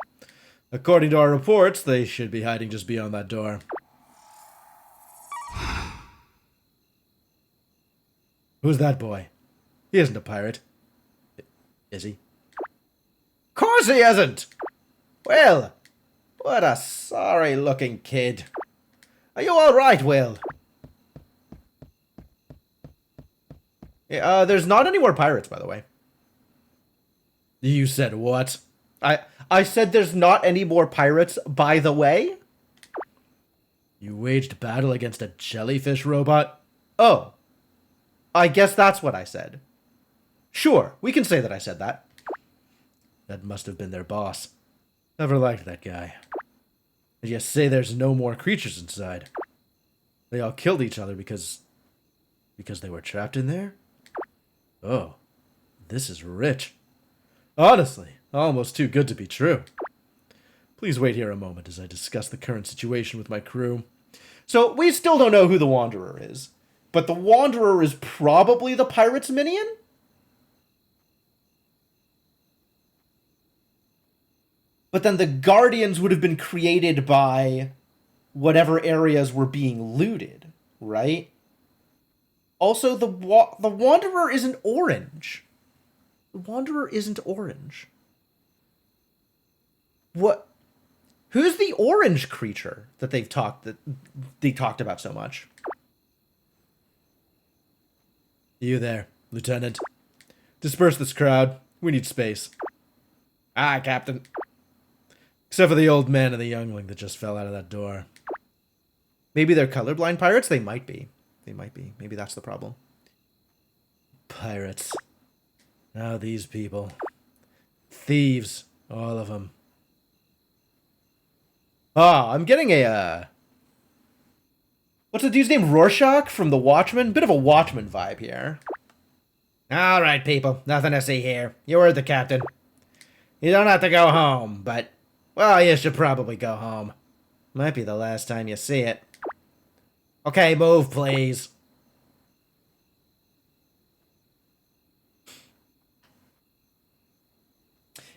According to our reports, they should be hiding just beyond that door. Who's that boy? He isn't a pirate. Is he? Of course he isn't! Will! What a sorry-looking kid. Are you alright, Will? Yeah, there's not any more pirates, by the way. You said what? I said there's not any more pirates, by the way? You waged battle against a jellyfish robot? Oh. I guess that's what I said. Sure, we can say that I said that. That must have been their boss. Never liked that guy. And you say there's no more creatures inside. They all killed each other because they were trapped in there? Oh, this is rich. Honestly, almost too good to be true. Please wait here a moment as I discuss the current situation with my crew. So, we still don't know who the Wanderer is. But the Wanderer is probably the pirate's minion? But then the Guardians would have been created by whatever areas were being looted. right? Also, the Wanderer isn't orange. The Wanderer isn't orange. What? Who's the orange creature that they talked about so much? You there, Lieutenant. Disperse this crowd. We need space. Aye, Captain. Except for the old man and the youngling that just fell out of that door. Maybe they're colorblind pirates? They might be. They might be. Maybe that's the problem. Pirates. Now these people. Thieves. All of them. Ah, I'm getting a, what's the dude's name? Rorschach from The Watchmen? Bit of a Watchmen vibe here. Alright, people. Nothing to see here. You heard the captain. You don't have to go home, but, well, you should probably go home. Might be the last time you see it. Okay, move, please.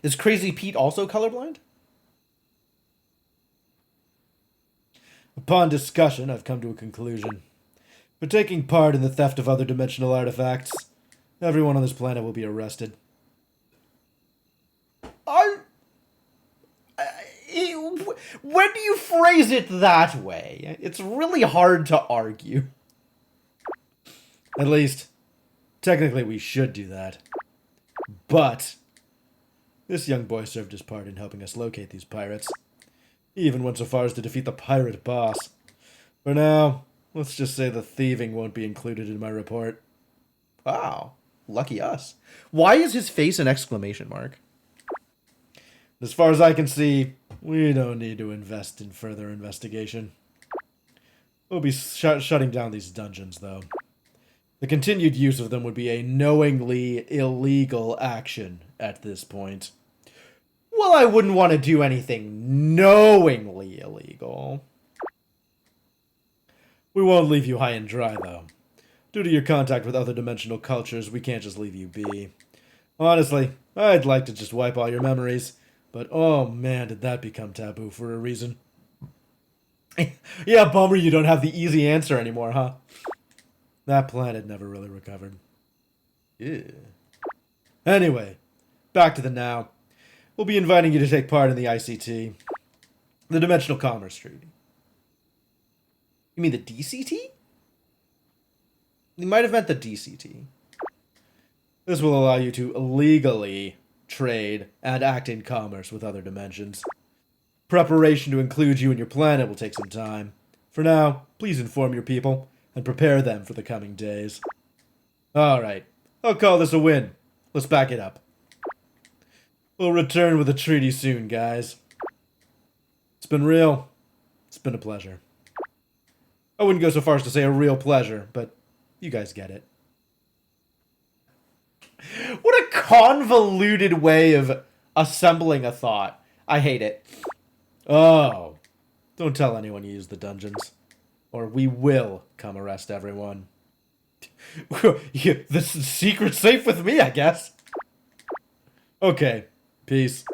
Is Crazy Pete also colorblind? Upon discussion, I've come to a conclusion. For taking part in the theft of other dimensional artifacts, everyone on this planet will be arrested. When do you phrase it that way? It's really hard to argue. At least, technically we should do that. But, this young boy served his part in helping us locate these pirates. He even went so far as to defeat the pirate boss. For now, let's just say the thieving won't be included in my report. Wow, lucky us. Why is his face an exclamation mark? As far as I can see, we don't need to invest in further investigation. We'll be shutting down these dungeons, though. The continued use of them would be a knowingly illegal action at this point. Well, I wouldn't want to do anything knowingly illegal. We won't leave you high and dry, though. Due to your contact with other dimensional cultures, we can't just leave you be. Honestly, I'd like to just wipe all your memories, but oh man, did that become taboo for a reason. Yeah, bummer you don't have the easy answer anymore, huh? That planet never really recovered. Yeah. Anyway, back to the now. We'll be inviting you to take part in the ICT, the Dimensional Commerce Treaty. You mean the DCT? You might have meant the DCT. This will allow you to legally trade and act in commerce with other dimensions. Preparation to include you and your planet will take some time. For now, please inform your people and prepare them for the coming days. Alright, I'll call this a win. Let's back it up. We'll return with a treaty soon, guys. It's been real. It's been a pleasure. I wouldn't go so far as to say a real pleasure, but you guys get it. What a convoluted way of assembling a thought. I hate it. Oh, don't tell anyone you use the dungeons, or we will come arrest everyone. The secret's safe with me, I guess. Okay, peace.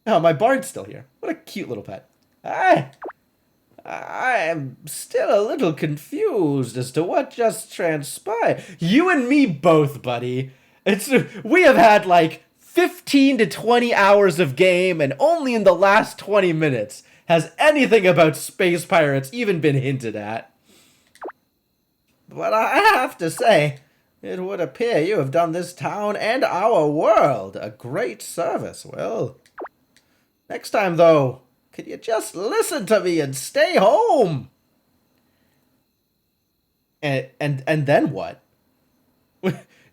Oh, my bard's still here. What a cute little pet. I am still a little confused as to what just transpired. You and me both, buddy. We have had like 15 to 20 hours of game, and only in the last 20 minutes has anything about space pirates even been hinted at. But I have to say, it would appear you have done this town and our world a great service, Will. Next time, though, could you just listen to me and stay home? And then what?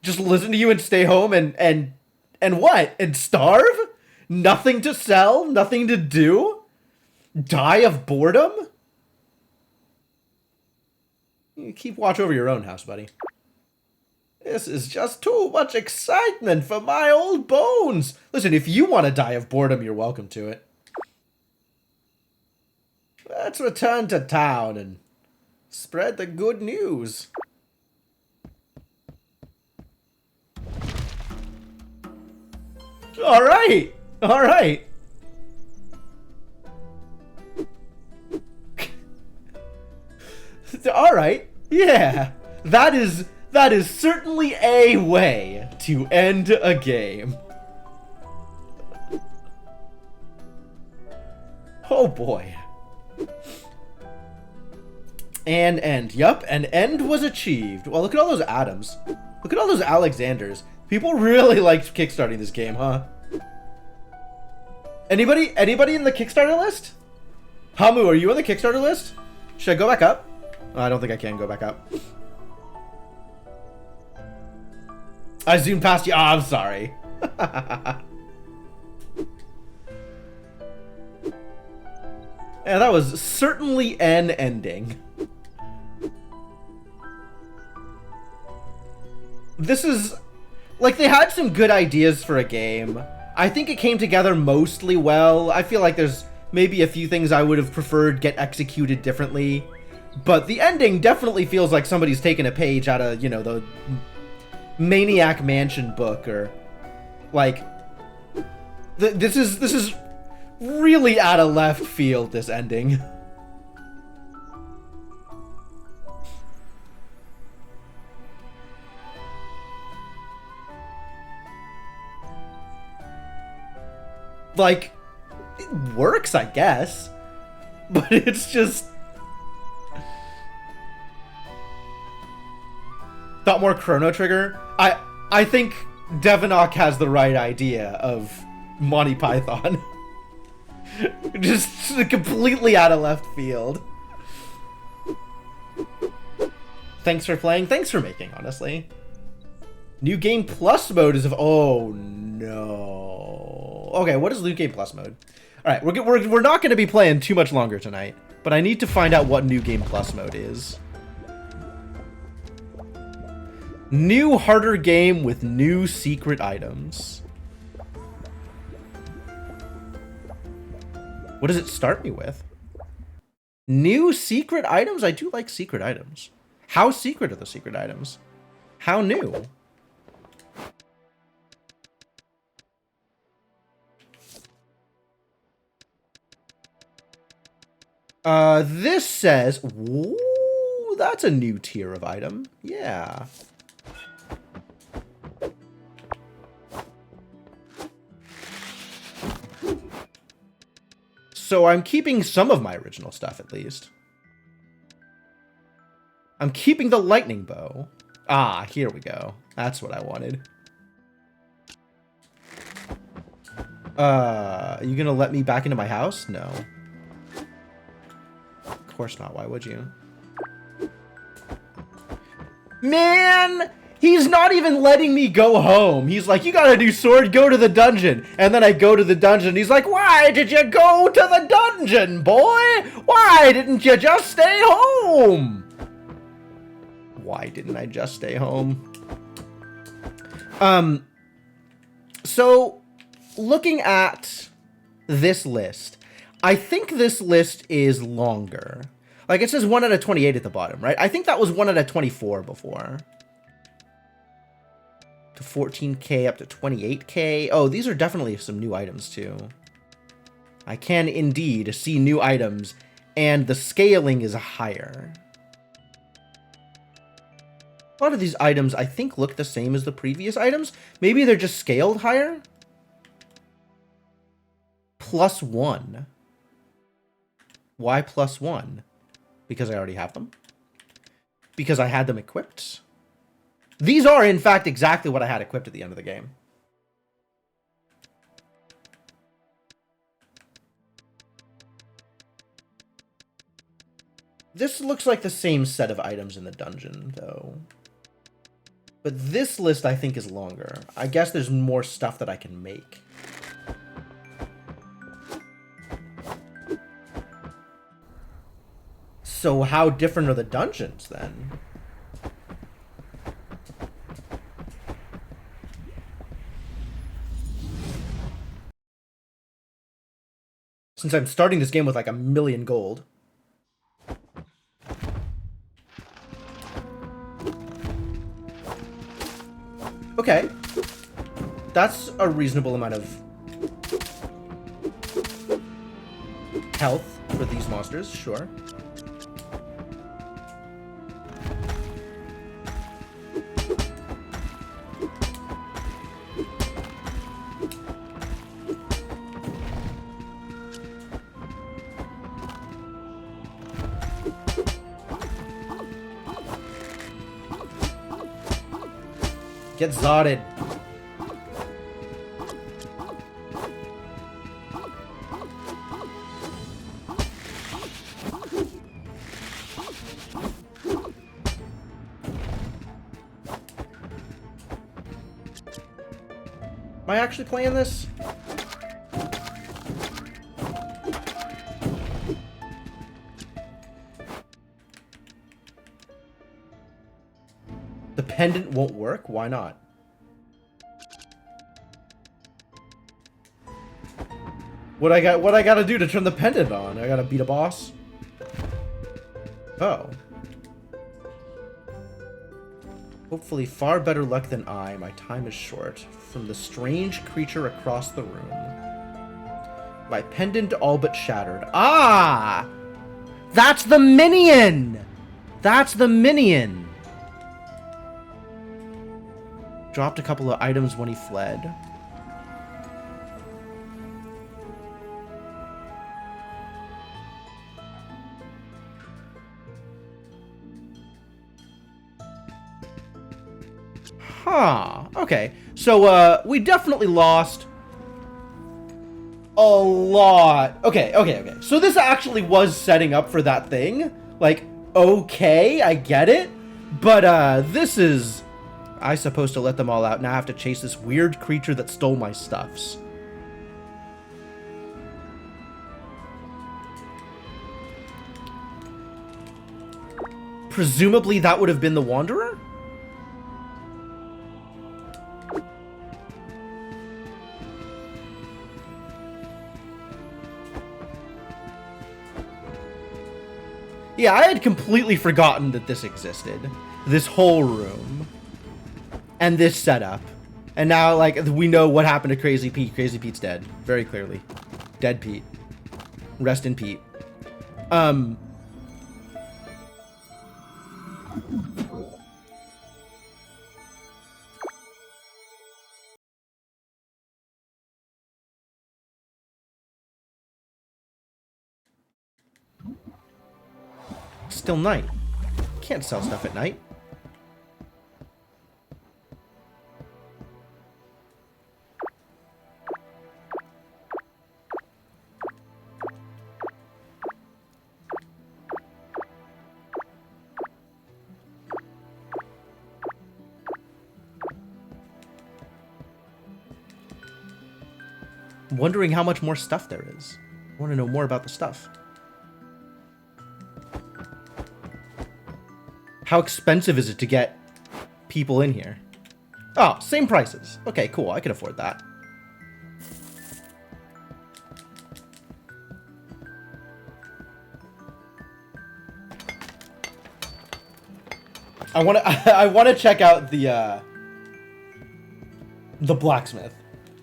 Just listen to you and stay home and what? And starve? Nothing to sell? Nothing to do? Die of boredom? You keep watch over your own house, buddy. This is just too much excitement for my old bones. Listen, if you want to die of boredom, you're welcome to it. Let's return to town and spread the good news. All right. All right. All right. Yeah. That is certainly a way to end a game. Oh boy. An end. Yup, an end was achieved. Well, look at all those Adams. Look at all those Alexanders. People really liked kickstarting this game, huh? Anybody in the Kickstarter list? Hamu, are you on the Kickstarter list? Should I go back up? Oh, I don't think I can go back up. I zoomed past you. Oh, I'm sorry. Yeah, that was certainly an ending. This is... like, they had some good ideas for a game. I think it came together mostly well. I feel like there's maybe a few things I would have preferred get executed differently. But the ending definitely feels like somebody's taken a page out of, you know, the Maniac Mansion book, or... like... This is really out of left field, this ending. Like, it works, I guess, but it's just... Thought more Chrono Trigger? I think Devinok has the right idea of Monty Python. Just completely out of left field. Thanks for playing. Thanks for making, honestly. New Game Plus mode is of... oh, no. Okay, what is New Game Plus mode? Alright, we're not going to be playing too much longer tonight, but I need to find out what New Game Plus mode is. New harder game with new secret items. What does it start me with? New secret items? I do like secret items. How secret are the secret items? How new? This says... ooh, that's a new tier of item. Yeah. So I'm keeping some of my original stuff, at least. I'm keeping the lightning bow. Ah, here we go. That's what I wanted. You gonna let me back into my house? No. Of course not. Why would you? Man! He's not even letting me go home. He's like, you got a new sword, go to the dungeon. And then I go to the dungeon. He's like, why did you go to the dungeon, boy? Why didn't you just stay home? Why didn't I just stay home? So, looking at this list, I think this list is longer. Like, it says 1 out of 28 at the bottom, right? I think that was 1 out of 24 before. To 14k up to 28k. Oh, these are definitely some new items too. I can indeed see new items, and the scaling is higher. A lot of these items I think look the same as the previous items. Maybe they're just scaled higher. +1. Why +1? Because I already have them. Because I had them equipped. These are, in fact, exactly what I had equipped at the end of the game. This looks like the same set of items in the dungeon, though. But this list, I think, is longer. I guess there's more stuff that I can make. So how different are the dungeons, then? Since I'm starting this game with like 1,000,000 gold. Okay. That's a reasonable amount of health for these monsters, sure. Get zotted. Am I actually playing this? The pendant won't work? Why not? What I gotta do to turn the pendant on? I gotta beat a boss? Oh. Hopefully far better luck than I. My time is short. From the strange creature across the room. My pendant all but shattered. Ah! That's the minion! That's the minion! Dropped a couple of items when he fled. Huh. Okay. So, we definitely lost a lot. Okay. So this actually was setting up for that thing. Like, okay, I get it. But, this is... I supposed to let them all out. Now I have to chase this weird creature that stole my stuffs. Presumably that would have been the Wanderer? Yeah, I had completely forgotten that this existed. This whole room. And this setup. And now, like, we know what happened to Crazy Pete. Crazy Pete's dead. Very clearly. Dead Pete. Rest in Pete. Still night. Can't sell stuff at night. I'm wondering how much more stuff there is. I want to know more about the stuff. How expensive is it to get people in here? Oh, same prices. Okay, cool. I can afford that. I want to check out the blacksmith,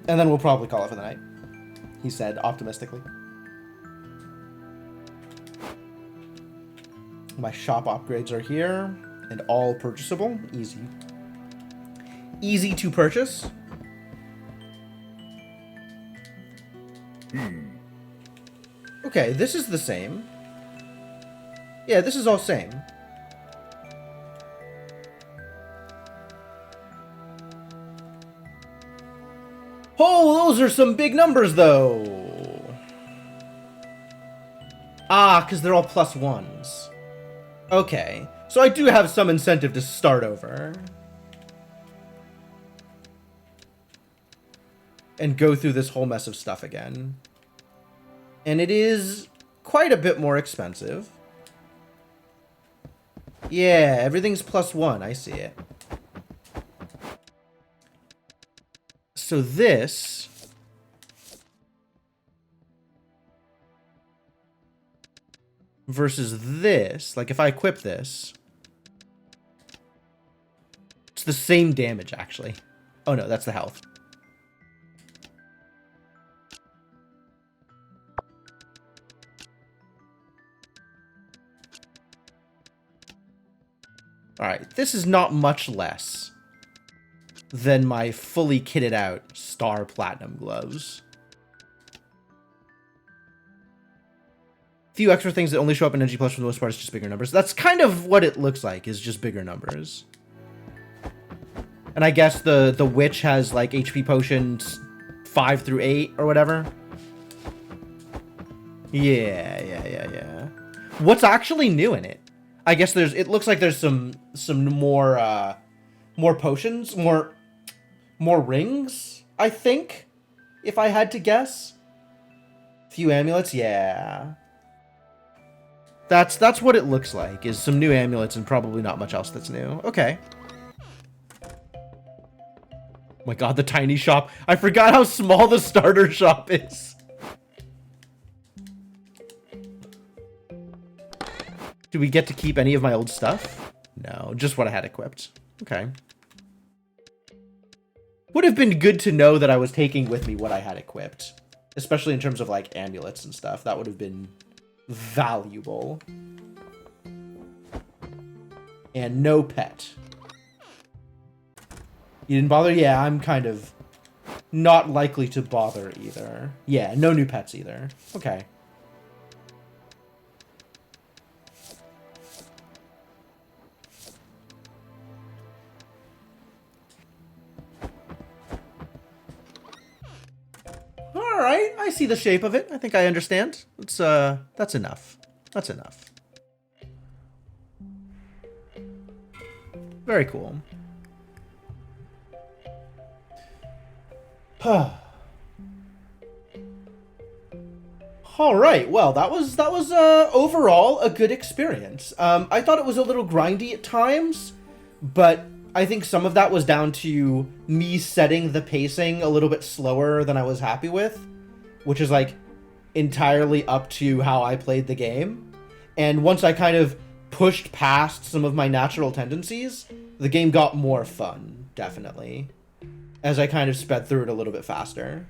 and then we'll probably call it for the night. He said optimistically. My shop upgrades are here, and all purchasable. Easy. Easy to purchase. Okay, this is the same. Yeah, this is all same. Oh, those are some big numbers, though. Ah, because they're all +1s. Okay, so I do have some incentive to start over. And go through this whole mess of stuff again. And it is quite a bit more expensive. Yeah, everything's +1, I see it. So this... versus this, like if I equip this, it's the same damage actually. Oh no, that's the health. Alright, this is not much less than my fully kitted out Star Platinum gloves. Few extra things that only show up in NG Plus for the most part is just bigger numbers. That's kind of what it looks like, is just bigger numbers. And I guess the witch has like HP potions 5 through 8 or whatever. Yeah. What's actually new in it? I guess it looks like there's some more potions, more rings, I think, if I had to guess. Few amulets, yeah. That's what it looks like, is some new amulets and probably not much else that's new. Okay. Oh my god, the tiny shop. I forgot how small the starter shop is. Do we get to keep any of my old stuff? No, just what I had equipped. Okay. Would have been good to know that I was taking with me what I had equipped. Especially in terms of, like, amulets and stuff. That would have been valuable. And no pet. You didn't bother? Yeah, I'm kind of not likely to bother either. Yeah, no new pets either. Okay. Alright, I see the shape of it. I think I understand. That's enough. That's enough. Very cool. Alright, well, that was overall a good experience. I thought it was a little grindy at times, but I think some of that was down to me setting the pacing a little bit slower than I was happy with, which is like entirely up to how I played the game. And once I kind of pushed past some of my natural tendencies, the game got more fun, definitely, as I kind of sped through it a little bit faster.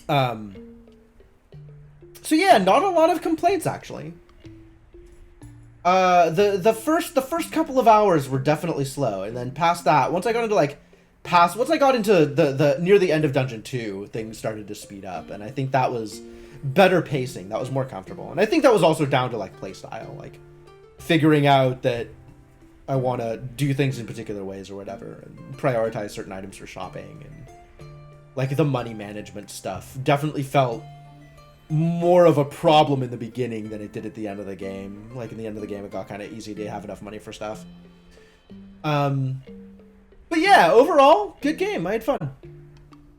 So yeah, not a lot of complaints, actually. The first couple of hours were definitely slow, and then past that, once I got into the near the end of Dungeon 2, things started to speed up, and I think that was better pacing. That was more comfortable, and I think that was also down to like playstyle, like figuring out that I want to do things in particular ways or whatever, and prioritize certain items for shopping, and like the money management stuff definitely felt more of a problem in the beginning than it did at the end of the game. Like in the end of the game, it got kind of easy to have enough money for stuff. But yeah, overall, good game. I had fun.